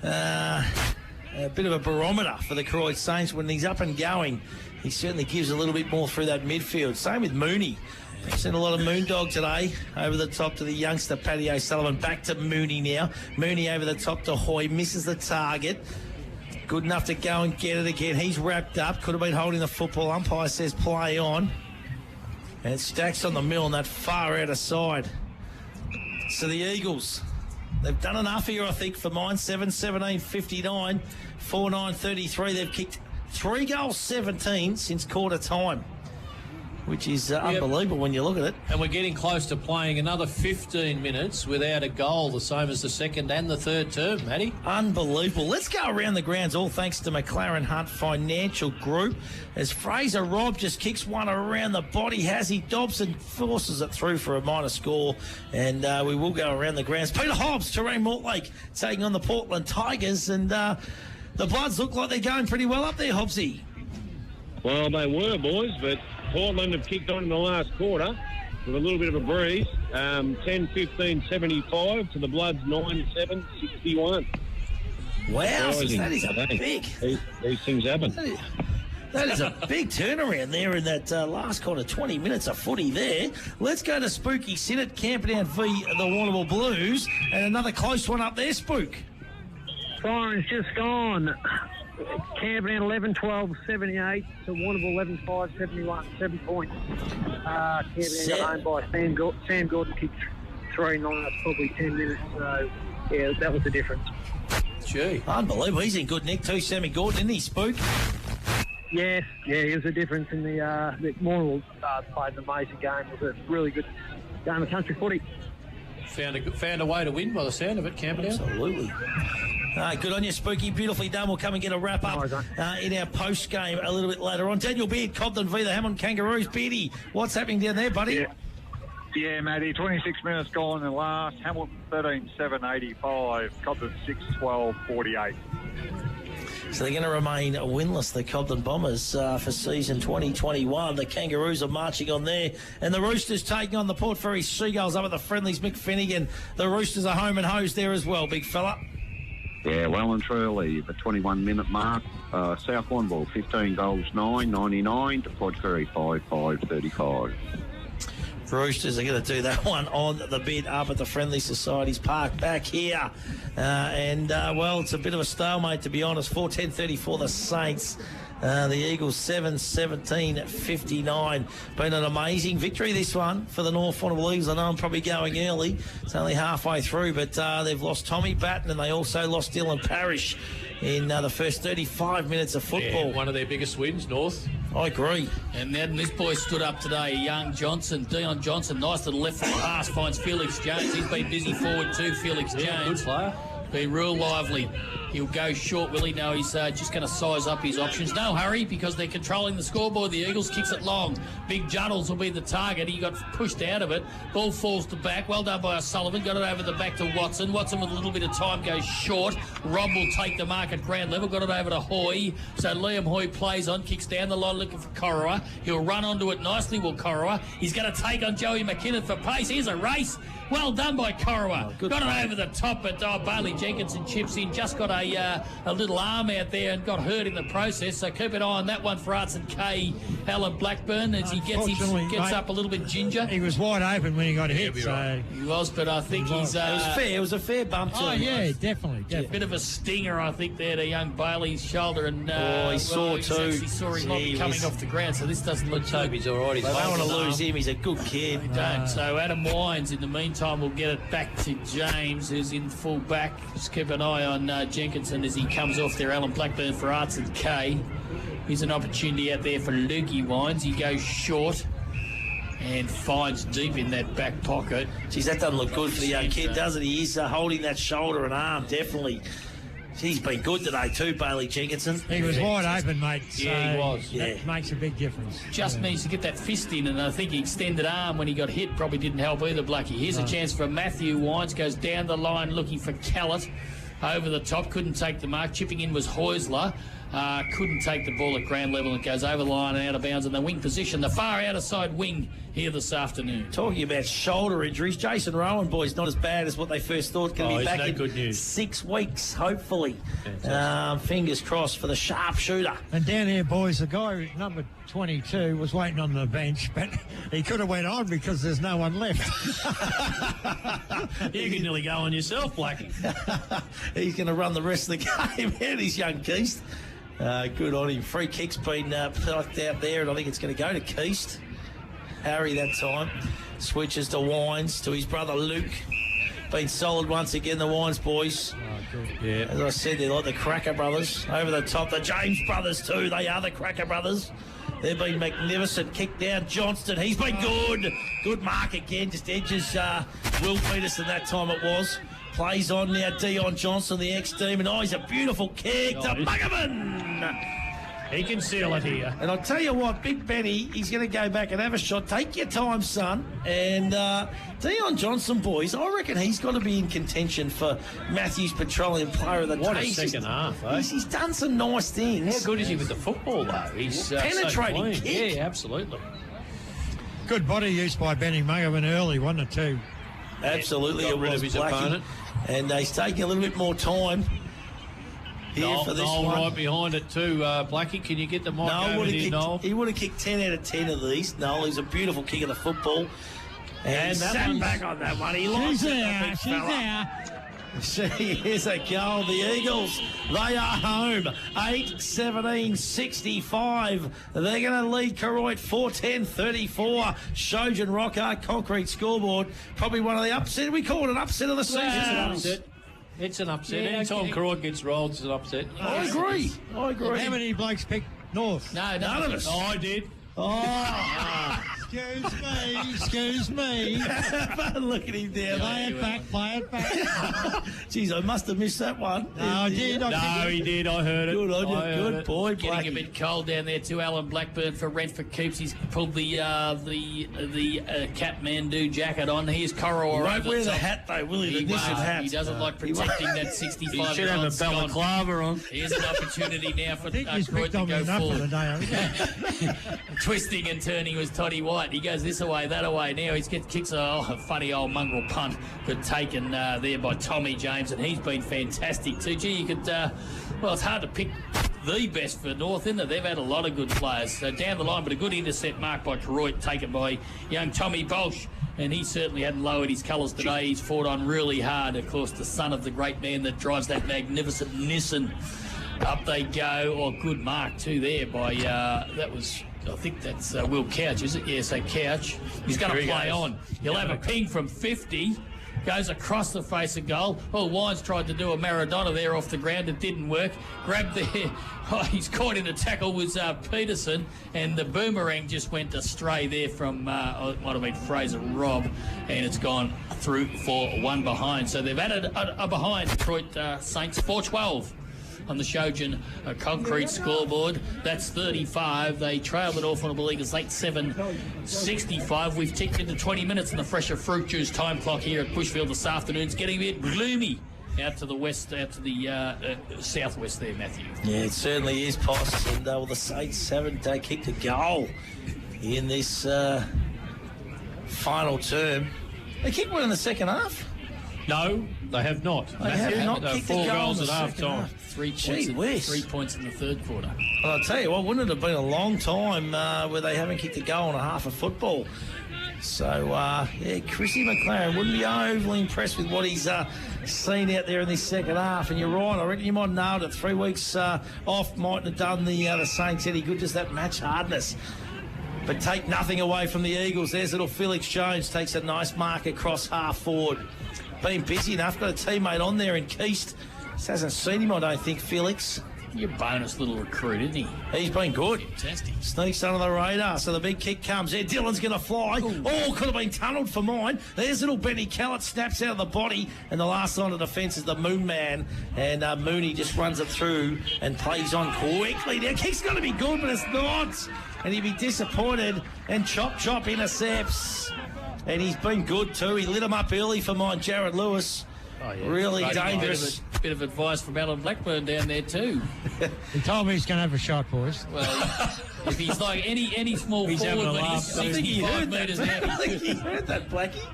a barometer for the Koroit Saints. When he's up and going, he certainly gives a little bit more through that midfield. Same with Mooney. I've seen a lot of Moondog today. Over the top to the youngster, Paddy O'Sullivan. Back to Mooney now. Mooney over the top to Hoy. Misses the target. Good enough to go and get it again. He's wrapped up. Could have been holding the football. Umpire says play on. And Stacks on the mill on that far outer side. So the Eagles, they've done enough here, I think, for mine. 7-17-59, 4-9-33. They've kicked 3 goals, 17 since quarter time, which is unbelievable when you look at it. And we're getting close to playing another 15 minutes without a goal, the same as the second and the third term, Matty. Unbelievable. Let's go around the grounds, all thanks to McLaren Hunt Financial Group. As Fraser Robb just kicks one around the body, has he? Dobson forces it through for a minor score, and we will go around the grounds. Peter Hobbs, Terrain Mortlake taking on the Portland Tigers, and the Bloods look like they're going pretty well up there, Hobbsy. Well, they were, boys, but Portland have kicked on in the last quarter with a little bit of a breeze. 10-15-75 to the Bloods 9-7-61. Wow, that is a big... These things happen. That is a big turnaround there in that last quarter, 20 minutes of footy there. Let's go to Spooky Sinnott, Camperdown v the Warrnambool Blues, and another close one up there, Spook. Siren's just gone. Camperdown 11-12-78 to Warrnambool 11-5-71, 7 points. Camperdown got home by Sam Gordon kicked 3 last probably 10 minutes. So, yeah, that was the difference. Gee. Unbelievable. He's in good nick too, Sammy Gordon, isn't he, Spook? Yeah, it was a difference in the Warrnambool played an amazing game. It was a really good game of country footy. Found a way to win by the sound of it, Camperdown. Absolutely. Good on you, Spooky. Beautifully done. We'll come and get a wrap-up in our post-game a little bit later on. Daniel Beard, Cobden v the Hamilton Kangaroos. Beardy, what's happening down there, buddy? Yeah, Matty, 26 minutes gone in the last. Hamilton 13-7-85. Cobden 6-12-48. So they're going to remain winless, the Cobden Bombers, for season 2021. The Kangaroos are marching on there. And the Roosters taking on the Port Fairy Seagulls up at the Friendlies. Mick Finnegan, the Roosters are home and hosed there as well, big fella. Yeah, well and truly, the 21-minute mark. South Warrnambool, 15 goals, 9-99 to Port Fairy, 5-5-35. Roosters are going to do that one on the bid up at the Friendly Societies Park back here. Well, it's a bit of a stalemate, to be honest. 4-10-34 the Saints. The Eagles 7-17-59. Been an amazing victory, this one, for the North Warrnambool Eagles. I know I'm probably going early. It's only halfway through, but they've lost Tommy Batten and they also lost Dylan Parrish in the first 35 minutes of football. Yeah, one of their biggest wins, North. I agree. And then this boy stood up today, young Dion Johnson. Nice little left foot pass, finds Felix Jones. He's been busy forward too, Felix Jones. Good player. Be real lively. He'll go short, will he? No, he's just going to size up his options. No hurry, because they're controlling the scoreboard. The Eagles kicks it long. Big Juddles will be the target. He got pushed out of it. Ball falls to back. Well done by O'Sullivan. Got it over the back to Watson. Watson with a little bit of time goes short. Rob will take the mark at ground level. Got it over to Hoy. So Liam Hoy plays on, kicks down the line looking for Koroit. He'll run onto it nicely, will Koroit. He's going to take on Joey McKinnon for pace. Here's a race. Well done by Koroit. Got it over the top, but Bailey Jenkinson chips in. Just got a a little arm out there and got hurt in the process. So keep an eye on that one for Arts and K, Alan Blackburn, as he gets up a little bit ginger. He was wide open when he got hit. So He was, but I think he's... It was fair. It was a fair bump to him. yeah, definitely. A bit of a stinger, I think, there to young Bailey's shoulder. And he saw too. He saw him not coming off the ground, so this doesn't look Toby's all right. They don't want to lose him. He's a good kid. We don't. So Adam Wines, in the meantime, will get it back to James, who's in full back. Just keep an eye on Jenkinson as he comes off there. Alan Blackburn for Arts and K. Here's an opportunity out there for Lukey Wines. He goes short and finds deep in that back pocket. Geez, that doesn't look good for the young kid, does it? He is holding that shoulder and arm, definitely. He's been good today too, Bailey Jenkinson. He was wide open, mate. Yeah, he was. That makes a big difference. Just needs to get that fist in, and I think he extended arm when he got hit probably didn't help either, Blackie. Here's a chance for Matthew Wines, goes down the line looking for Callett. Over the top, couldn't take the mark. Chipping in was Heusler. Couldn't take the ball at ground level. It goes over the line and out of bounds in the wing position. The far outer side wing here this afternoon. Talking about shoulder injuries, Jason Rowan, boys, not as bad as what they first thought. Going to be back in good news. 6 weeks, hopefully. Fingers crossed for the sharpshooter. And down here, boys, the guy number 22 was waiting on the bench, but he could have went on because there's no one left. You can nearly go on yourself, Blackie. He's going to run the rest of the game out, his young Keast. Good on him. Free kick's been plucked out there, and I think it's going to go to Keast. Harry that time. Switches to Wines, to his brother Luke. Been solid once again, the Wines boys. Yeah. As I said, they're like the Cracker brothers. Over the top, the James brothers too. They are the Cracker brothers. They've been magnificent. Kick down Johnston. He's been good. Good mark again. Just edges Will Peterson that time it was. Plays on now, Dion Johnson, the ex-Demon. Oh, he's a beautiful kick to Muggerman. He can seal it here. And I'll tell you what, Big Benny, he's going to go back and have a shot. Take your time, son. And Dion Johnson, boys, I reckon he's got to be in contention for Matthews Petroleum Player of the Day. What a second half, eh? He's done some nice things. How good is he with the football, though? He's penetrating so kick. Yeah, absolutely. Good body use by Benny Muggerman early, wasn't it, too? Absolutely, it rid was of his Blackie. opponent. And he's taking a little bit more time here for this Noel one. right behind it too. Blackie, can you get the mic over here, Noel? He would have kicked 10 out of 10 of these. Noel, he's a beautiful kick of the football. And that sat one's- back on that one. He likes it, the big fella. Here's a goal. The Eagles, they are home. 8-17-65. They're going to lead Koroit 4-10-34. Shojan Rocker, concrete scoreboard. Probably one of the upset. We call it an upset of the season. It's an upset. It's an upset. Yeah, Anytime Koroit gets rolled, it's an upset. I agree. How many blokes picked North? No, None of us. Oh, I did. Oh, Excuse me. look at him down Play there. it back. Jeez, I must have missed that one. No, I did. No, he did. I heard it. Good on you. I heard Good it. boy, Getting a Blackie. bit cold down there too. Alan Blackburn for Rentford keeps. He's pulled the Kathmandu jacket on. Here's Koroit. Won't over wear the top. hat though, will he? He The knitted won't. hat. He doesn't like protecting that He 65 should have a Scott. balaclava on. Here's an opportunity now for I think he's Koroit picked to on me go enough for the forward. day, haven't he? Twisting and turning was Toddy White. He goes this away, that away. Now he kicks a funny old mongrel punt, but taken there by Tommy James, and he's been fantastic too. Gee, you could, well, it's hard to pick the best for North, isn't it? They've had a lot of good players. So down the line, but a good intercept mark by Koroit, taken by young Tommy Bolsh. And he certainly hadn't lowered his colours today. He's fought on really hard. Of course, the son of the great man that drives that magnificent Nissan. Up they go. Oh, good mark too there by, that was... I think that's Will Couch, is it? Yeah, so Couch. He's going to play on. He'll have a ping from 50. Goes across the face of goal. Oh, Wines tried to do a Maradona there off the ground. It didn't work. Grabbed there. Oh, he's caught in a tackle with Peterson. And the boomerang just went astray there from, it might have been Fraser Robb. And it's gone through for one behind. So they've added a behind. Detroit Saints 4-12. On the Shojan concrete scoreboard. That's 35. They trail the North Warrnambool Eagles 8-7-65. We've ticked into 20 minutes in the fresher fruit juice time clock here at Bushfield this afternoon. It's getting a bit gloomy out to the west, out to the southwest there, Matthew. Yeah, it certainly is, Poss. And the Saints haven't kicked a goal in this final term. They kicked one in the second half. No, they have not. They have not kicked a 4 goal goals in at the half second time. half. 3 points, Gee whiz. 3 points in the third quarter. Well, I'll tell you what, wouldn't it have been a long time where they haven't kicked a goal in a half of football? So, Chrissy McLaren wouldn't be overly impressed with what he's seen out there in this second half. And you're right, I reckon you might have nailed it. 3 weeks off mightn't have done the Saints any good, just that match hardness. But take nothing away from the Eagles. There's little Felix Jones, takes a nice mark across half forward. Been busy enough, got a teammate on there in Keast. Just hasn't seen him, I don't think, Felix. Your bonus little recruit, isn't he? He's been good. Fantastic. Sneaks under the radar, so the big kick comes there. Dylan's going to fly. Oh, could have been tunnelled for mine. There's little Benny Callett, snaps out of the body, and the last line of defence is the Moon Man, and Mooney just runs it through and plays on quickly. Now, kick's going to be good, but it's not, and he'd be disappointed, and Chop intercepts, and he's been good too. He lit him up early for mine, Jared Lewis. Oh, yeah. Really Right, dangerous. Bit of advice from Alan Blackburn down there too. He told me he's going to have a shot, boys. Well, if he's like any small He's having forward a when he's laugh. I think he 65 heard that. metres I out, think he heard that, Blackie.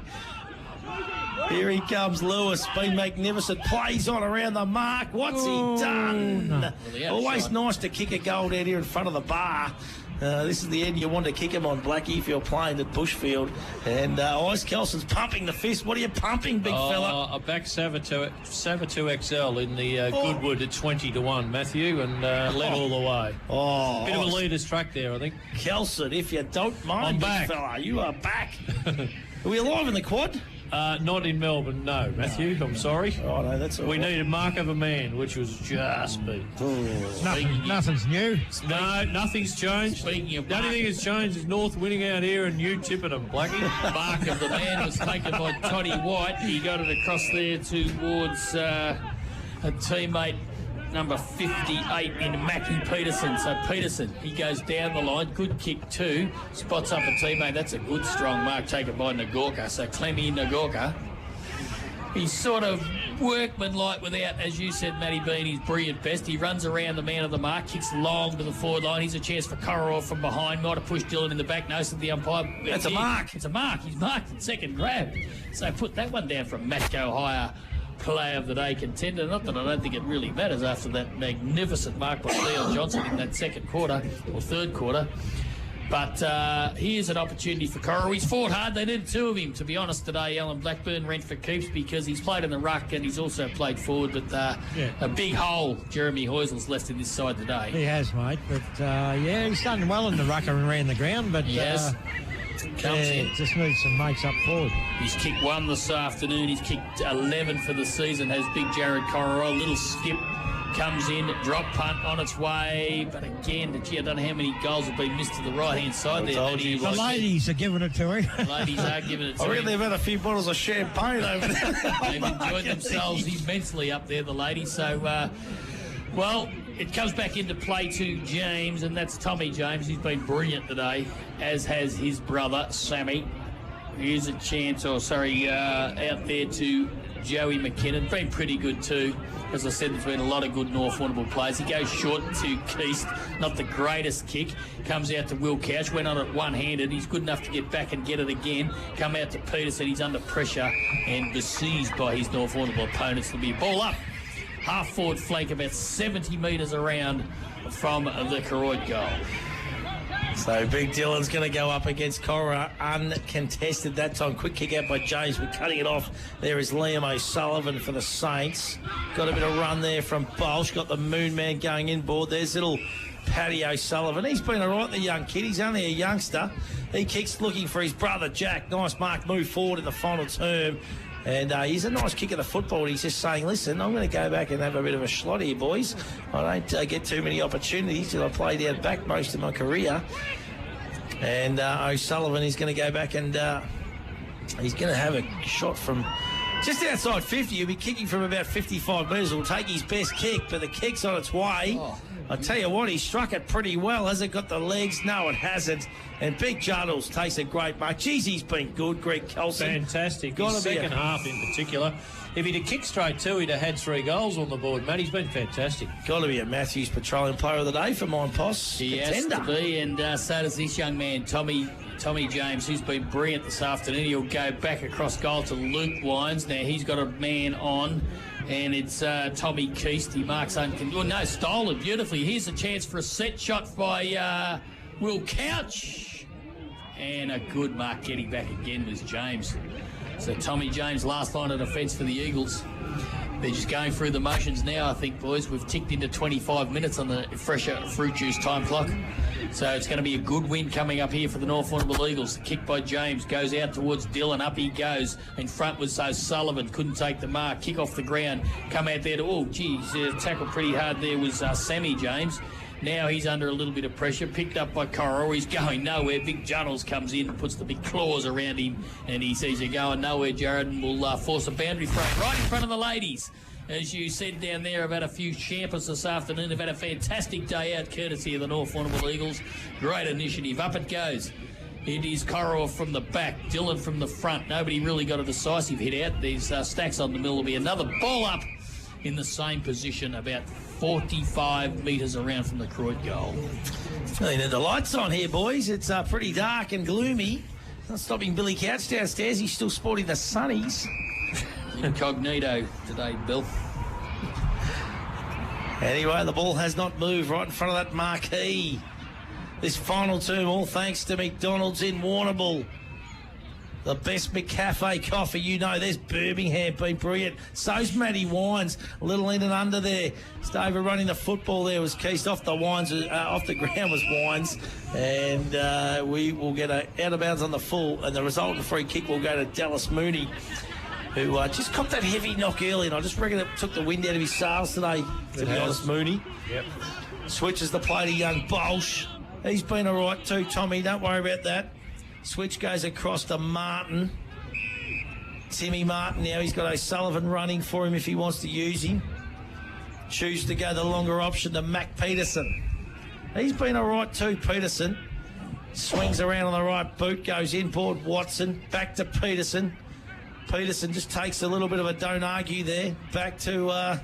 Here he comes, Lewis. Been magnificent. Plays on around the mark. What's he done? Well, the Always outside. nice to kick a goal down here in front of the bar. This is the end you want to kick him on, Blackie, if you're playing at Bushfield. And Ice Kelson's pumping the fist. What are you pumping, big fella? I backed Savatu XL in the Goodwood at 20-1, Matthew, and led all the way. Oh, Bit of a leader's track there, I think. Kelson, if you don't mind, I'm big back. fella, you are back. Are we alive in the quad? Not in Melbourne, no, Matthew. I'm sorry. Oh, no, that's all We right. needed mark of a man, which was just beat. Nothing's new. No, nothing's changed. Speaking of The only mark- thing that's changed is North winning out here and you tipping them, Blackie. mark of the man was taken by Toddy White. He got it across there towards a teammate, number 58 in Mackie Peterson. So Peterson, he goes down the line. Good kick too. Spots up a teammate. That's a good strong mark taken by Nagorka. So Clemmy Nagorka. He's sort of workmanlike without, as you said, Matty Bean, his brilliant best. He runs around the man of the mark, kicks long to the forward line. He's a chance for Koroit from behind. Might have pushed Dylan in the back. Notice the umpire. That's a mark. It's a mark. He's marked at second grab. So put that one down from Matco Hire. Player of the day contender. Not that I don't think it really matters after that magnificent mark by Leon Johnson in that second quarter or third quarter. But here's an opportunity for Koroit. He's fought hard. They needed 2 of him, to be honest, today. Alan Blackburn rent for keeps because he's played in the ruck and he's also played forward. But a big hole Jeremy Heusel's left in this side today. He has, mate. But, he's done well in the rucker and around the ground. But Yes. Comes in. just needs some mates up forward. He's kicked 1 this afternoon. He's kicked 11 for the season. Has big Jared Koroit. Little skip comes in. Drop punt on its way. But again, gee, I don't know how many goals have been missed to the right-hand side there. told Matty. you. The ladies are giving it to him. The ladies are giving it to I reckon him. they've had a few bottles of champagne over there. They've enjoyed themselves immensely up there, the ladies. So, well, it comes back into play to James, and that's Tommy James. He's been brilliant today, as has his brother, Sammy. Here's a chance, out there to Joey McKinnon. Been pretty good too. As I said, there's been a lot of good North Warrnambool players. He goes short to Keast. Not the greatest kick. Comes out to Will Couch. Went on it one-handed. He's good enough to get back and get it again. Come out to Peterson. He's under pressure and besieged by his North Warrnambool opponents. There'll be a ball up. Half-forward flank about 70 metres around from the Koroit goal. So Big Dylan's going to go up against Cora, uncontested that time. Quick kick out by James, but cutting it off. There is Liam O'Sullivan for the Saints. Got a bit of run there from Bolsh. Got the Moon Man going inboard. There's little Paddy O'Sullivan. He's been all right, the young kid. He's only a youngster. He kicks looking for his brother, Jack. Nice mark, move forward in the final term. And he's a nice kick of the football. He's just saying, listen, I'm going to go back and have a bit of a slot here, boys. I don't get too many opportunities. I played out back most of my career. And O'Sullivan is going to go back and he's going to have a shot from just outside 50. He'll be kicking from about 55 metres. He'll take his best kick, but the kick's on its way. I tell you what, he struck it pretty well. Has it got the legs? No, it hasn't. And Big Juddles takes a great mark. Jeez, he's been good, Greg Kelson. Fantastic. Gotta His be second half in particular. If he'd have kicked straight too, he'd have had 3 goals on the board, Matt. He's been fantastic. Got to be a Matthews Petroleum Player of the Day for mine, Poss. He has to be, and so does this young man, Tommy Tommy James, who's been brilliant this afternoon. He'll go back across goal to Luke Wines. Now he's got a man on, and it's Tommy Keast. He marks stolen beautifully. Here's a chance for a set shot by Will Couch. And a good mark getting back again was James. So Tommy James, last line of defence for the Eagles. They're just going through the motions now, I think, boys. We've ticked into 25 minutes on the fresher fruit juice time clock. So it's going to be a good win coming up here for the North Warrnambool Eagles. The kick by James goes out towards Dylan. Up he goes. In front was Sullivan. Couldn't take the mark. Kick off the ground. Come out there to, tackled pretty hard there was Sammy James. Now he's under a little bit of pressure, picked up by Koroit. He's going nowhere. Big Junnels comes in and puts the big claws around him, and he sees it going nowhere, Jared, and will force a boundary throw right in front of the ladies. As you said down there, I've had a few champers this afternoon. They've had a fantastic day out, courtesy of the North Warrnambool Eagles. Great initiative. Up it goes. It is Koroit from the back, Dylan from the front. Nobody really got a decisive hit out. There's stacks on the middle. Will be another ball up in the same position, about 45 metres around from the Koroit goal. The lights on here, boys. It's pretty dark and gloomy. Not stopping Billy Couch downstairs. He's still sporting the sunnies. Incognito today, Bill. Anyway, the ball has not moved right in front of that marquee. This final term, all thanks to McDonald's in Warrnambool. The best McCafe coffee, you know. There's Birmingham, been brilliant. So's Matty Wines, a little in and under there. Just overrunning the football there was Keast. Off the ground was Wines. And we will get out of bounds on the full. And the resultant free kick will go to Dallas Mooney, who just copped that heavy knock early. And I just reckon it took the wind out of his sails today, to be honest, Mooney. Yep. Switches the play to young Bolsh. He's been all right too, Tommy. Don't worry about that. Switch goes across to Martin. Timmy Martin now. He's got O'Sullivan running for him if he wants to use him. Choose to go the longer option to Mac Peterson. He's been all right too, Peterson. Swings around on the right boot, goes inboard. Watson, back to Peterson. Peterson just takes a little bit of a don't argue there. Back to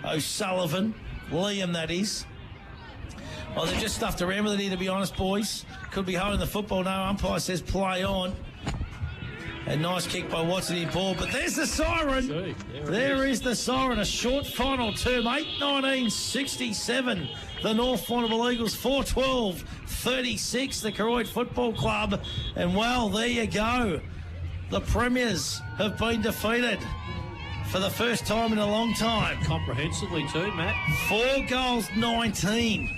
O'Sullivan. Liam, that is. Well, they've just stuffed around with it here, to be honest, boys. Could be holding the football. No, umpire says play on. A nice kick by Watson in ball, but there's the siren. There is the siren. A short final term, 8:19:67. The North Warrnambool Eagles 4:12:36. The Koroit Football Club, and well, there you go. The Premiers have been defeated for the first time in a long time. Comprehensively too, Matt. 4 goals, 19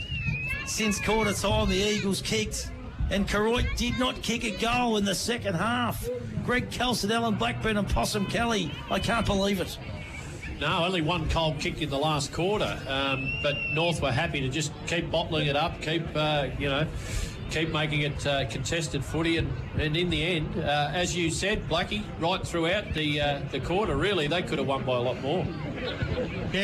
since quarter time. The Eagles kicked. And Koroit did not kick a goal in the second half. Greg Kelson, Alan Blackburn and Possum Kelly. I can't believe it. No, only one cold kick in the last quarter. But North were happy to just keep bottling it up, keep making it contested footy. And in the end, as you said, Blackie, right throughout the quarter, really, they could have won by a lot more.